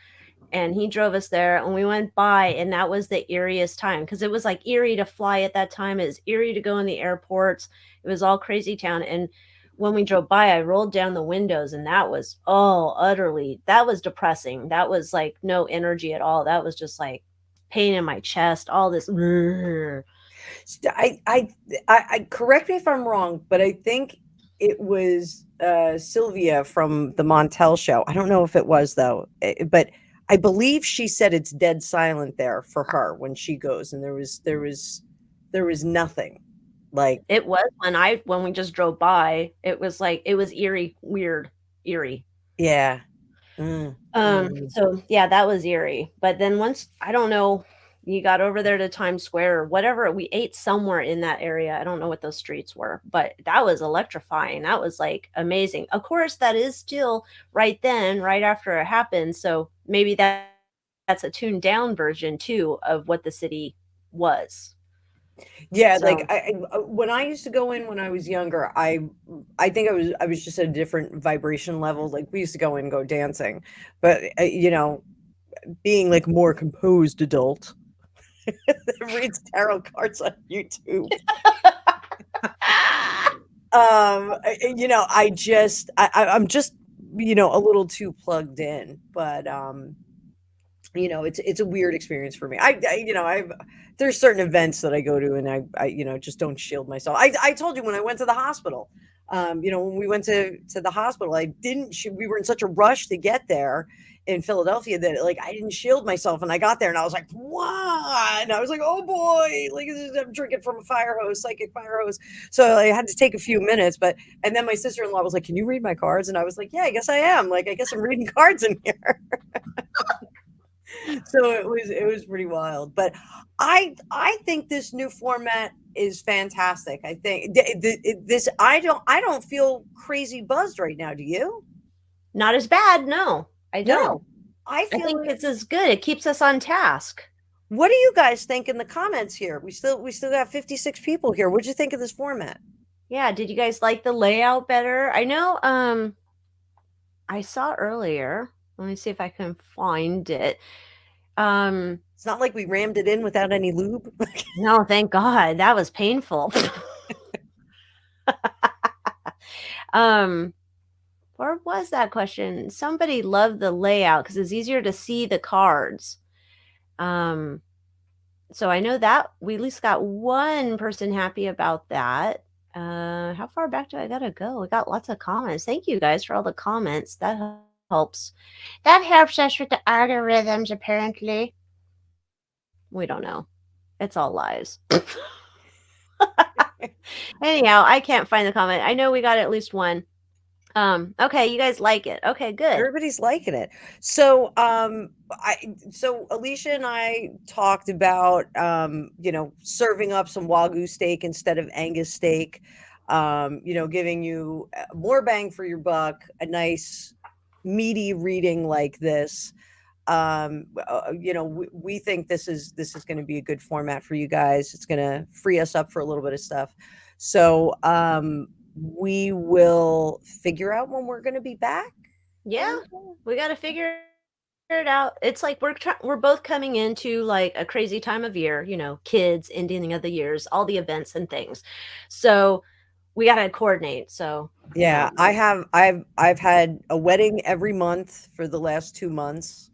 S2: And he drove us there and we went by, and that was the eeriest time because it was like eerie to fly at that time. It was eerie to go in the airports. It was all crazy town. And when we drove by, I rolled down the windows, and that was that was depressing. That was like no energy at all. That was just like pain in my chest, all this.
S1: I correct me if I'm wrong, but I think it was Sylvia from the Montel show. I don't know if it was though, but I believe she said it's dead silent there for her when she goes, and there was nothing. Like
S2: It was when we just drove by. It was like it was eerie, weird, eerie.
S1: yeah.
S2: So yeah, that was eerie. But then once, I don't know, you got over there to Times Square or whatever, we ate somewhere in that area. I don't know what those streets were, but that was electrifying. That was like amazing. Of course, that is still right then, right after it happened. So maybe that's a tuned down version too of what the city was.
S1: Yeah,
S2: So
S1: like when I used to go in when I was younger, I think I was just at a different vibration level. Like we used to go in and go dancing, but being like more composed adult that reads tarot cards on YouTube. I'm just a little too plugged in, but it's a weird experience for me. There's certain events that I go to and I just don't shield myself. I told you when I went to the hospital, when we went to the hospital, we were in such a rush to get there in Philadelphia that like I didn't shield myself, and I got there and I was like, what? And I was like, oh boy, like I'm drinking from a fire hose, psychic fire hose. So I had to take a few minutes, and then my sister-in-law was like, can you read my cards? And I was like, yeah, I guess I am. Like, I guess I'm reading cards in here. So it was pretty wild, but I think this new format is fantastic. I think I don't feel crazy buzzed right now. Do you?
S2: not as bad. No, I don't.
S1: No, I
S2: I
S1: feel
S2: think
S1: like,
S2: it's as good. It keeps us on task.
S1: what do you guys think in the comments here? We still got 56 people here. What'd you think of this format?
S2: Yeah, did you guys like the layout better? I know I saw earlier. Let me see if I can find it.
S1: It's not like we rammed it in without any lube.
S2: No, thank God. That was painful. Where was that question? Somebody loved the layout because it's easier to see the cards. So I know that we at least got one person happy about that. How far back do I gotta go? We got lots of comments. Thank you guys for all the comments. That helps. That helps us with the algorithms, apparently. We don't know. It's all lies. Anyhow, I can't find the comment. I know we got at least one. Okay, you guys like it. Okay, good.
S1: Everybody's liking it. So so Alycia and I talked about serving up some Wagyu steak instead of Angus steak. Giving you more bang for your buck, a nice meaty reading like this. We think this is going to be a good format for you guys. It's going to free us up for a little bit of stuff. So we will figure out when we're going to be back.
S2: Yeah, we got to figure it out. It's like we're both coming into like a crazy time of year, kids, ending of the years, all the events and things. So we got to coordinate. So
S1: yeah, I've had a wedding every month for the last 2 months.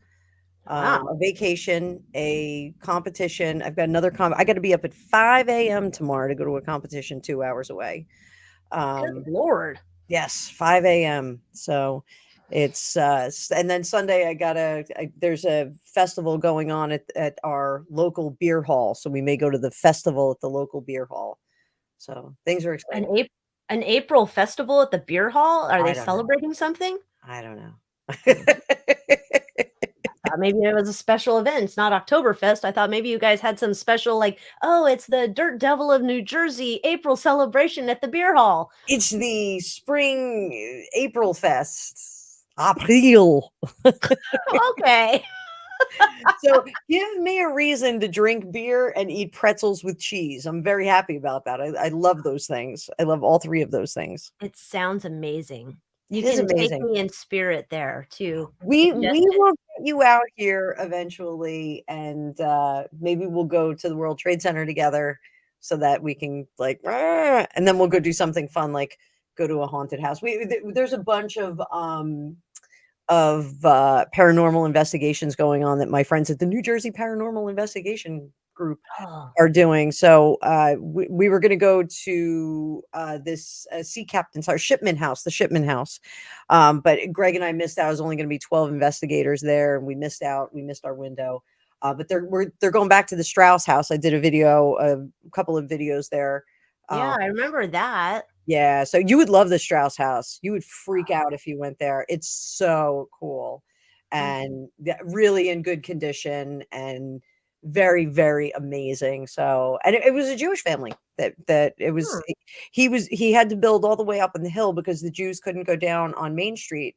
S2: Wow.
S1: A vacation, a competition. I've got another I got to be up at 5 a.m. tomorrow to go to a competition 2 hours away.
S2: Good Lord.
S1: Yes, 5 a.m. So it's and then Sunday there's a festival going on at our local beer hall. So we may go to the festival at the local beer hall. So things are exciting.
S2: An April festival at the beer hall? Are they
S1: don't know.
S2: celebrating something?
S1: I don't know.
S2: Maybe it was a special event. It's not Oktoberfest. I thought maybe you guys had some special, like, oh, it's the Dirt Devil of New Jersey April celebration at the beer hall.
S1: It's the spring April fest. April.
S2: Okay.
S1: So give me a reason to drink beer and eat pretzels with cheese. I'm very happy about that. I love those things. I love all three of those things.
S2: It sounds amazing. You
S1: It is
S2: can take
S1: amazing.
S2: me in spirit there too.
S1: We will get you out here eventually, and maybe we'll go to the World Trade Center together so that we can and then we'll go do something fun, like go to a haunted house. There's a bunch of paranormal investigations going on that my friends at the New Jersey Paranormal Investigation Group are doing. So we were going to go to this sea captain's house, the Shipman House. But Greg and I missed out. It was only going to be 12 investigators there, and we missed out. We missed our window. But they're going back to the Strauss house. I did a couple of videos there.
S2: Yeah, I remember that.
S1: Yeah, so you would love the Strauss house. You would freak out if you went there. It's so cool and really in good condition and very, very amazing. So, and it was a Jewish family that it was. He had to build all the way up on the hill because the Jews couldn't go down on Main Street.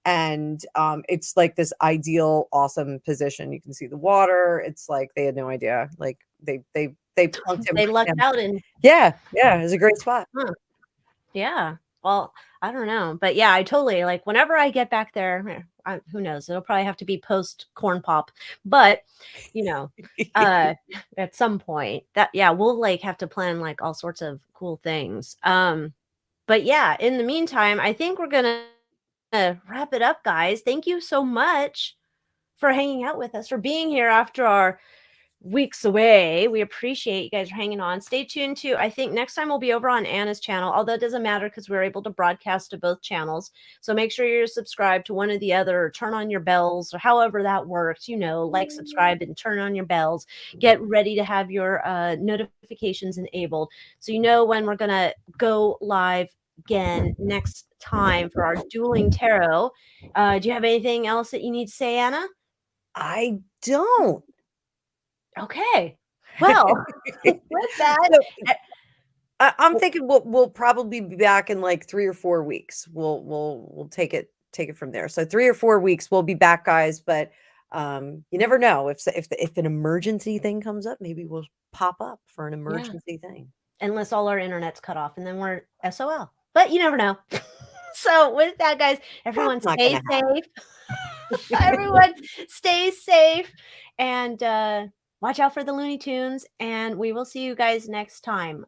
S1: And it's like this ideal, awesome position. You can see the water. It's like they had no idea. Like they plunked him.
S2: They lucked out in.
S1: Yeah, it was a great spot.
S2: Yeah. Well, I don't know, but yeah, I totally like whenever I get back there, who knows, it'll probably have to be post corn pop, but at some point we'll like have to plan like all sorts of cool things. But yeah, in the meantime, I think we're going to wrap it up, guys. Thank you so much for hanging out with us, for being here after our weeks away. We appreciate you guys hanging on. Stay tuned to, I think next time we'll be over on Anna's channel, although it doesn't matter because we're able to broadcast to both channels. So make sure you're subscribed to one or the other, or turn on your bells, or however that works, like, subscribe and turn on your bells. Get ready to have your notifications enabled so you know when we're gonna go live again next time for our Dueling Tarot. Do you have anything else that you need to say, Anna?
S1: I don't.
S2: Okay. Well, with that,
S1: I'm thinking we'll probably be back in like 3 or 4 weeks. We'll take it from there. So 3 or 4 weeks we'll be back, guys. But you never know if an emergency thing comes up, maybe we'll pop up for an emergency thing.
S2: Unless all our internet's cut off, and then we're SOL. But you never know. So with that, guys, everyone
S1: That's not
S2: stay
S1: gonna
S2: safe. Everyone stay safe and watch out for the Looney Tunes. And we will see you guys next time.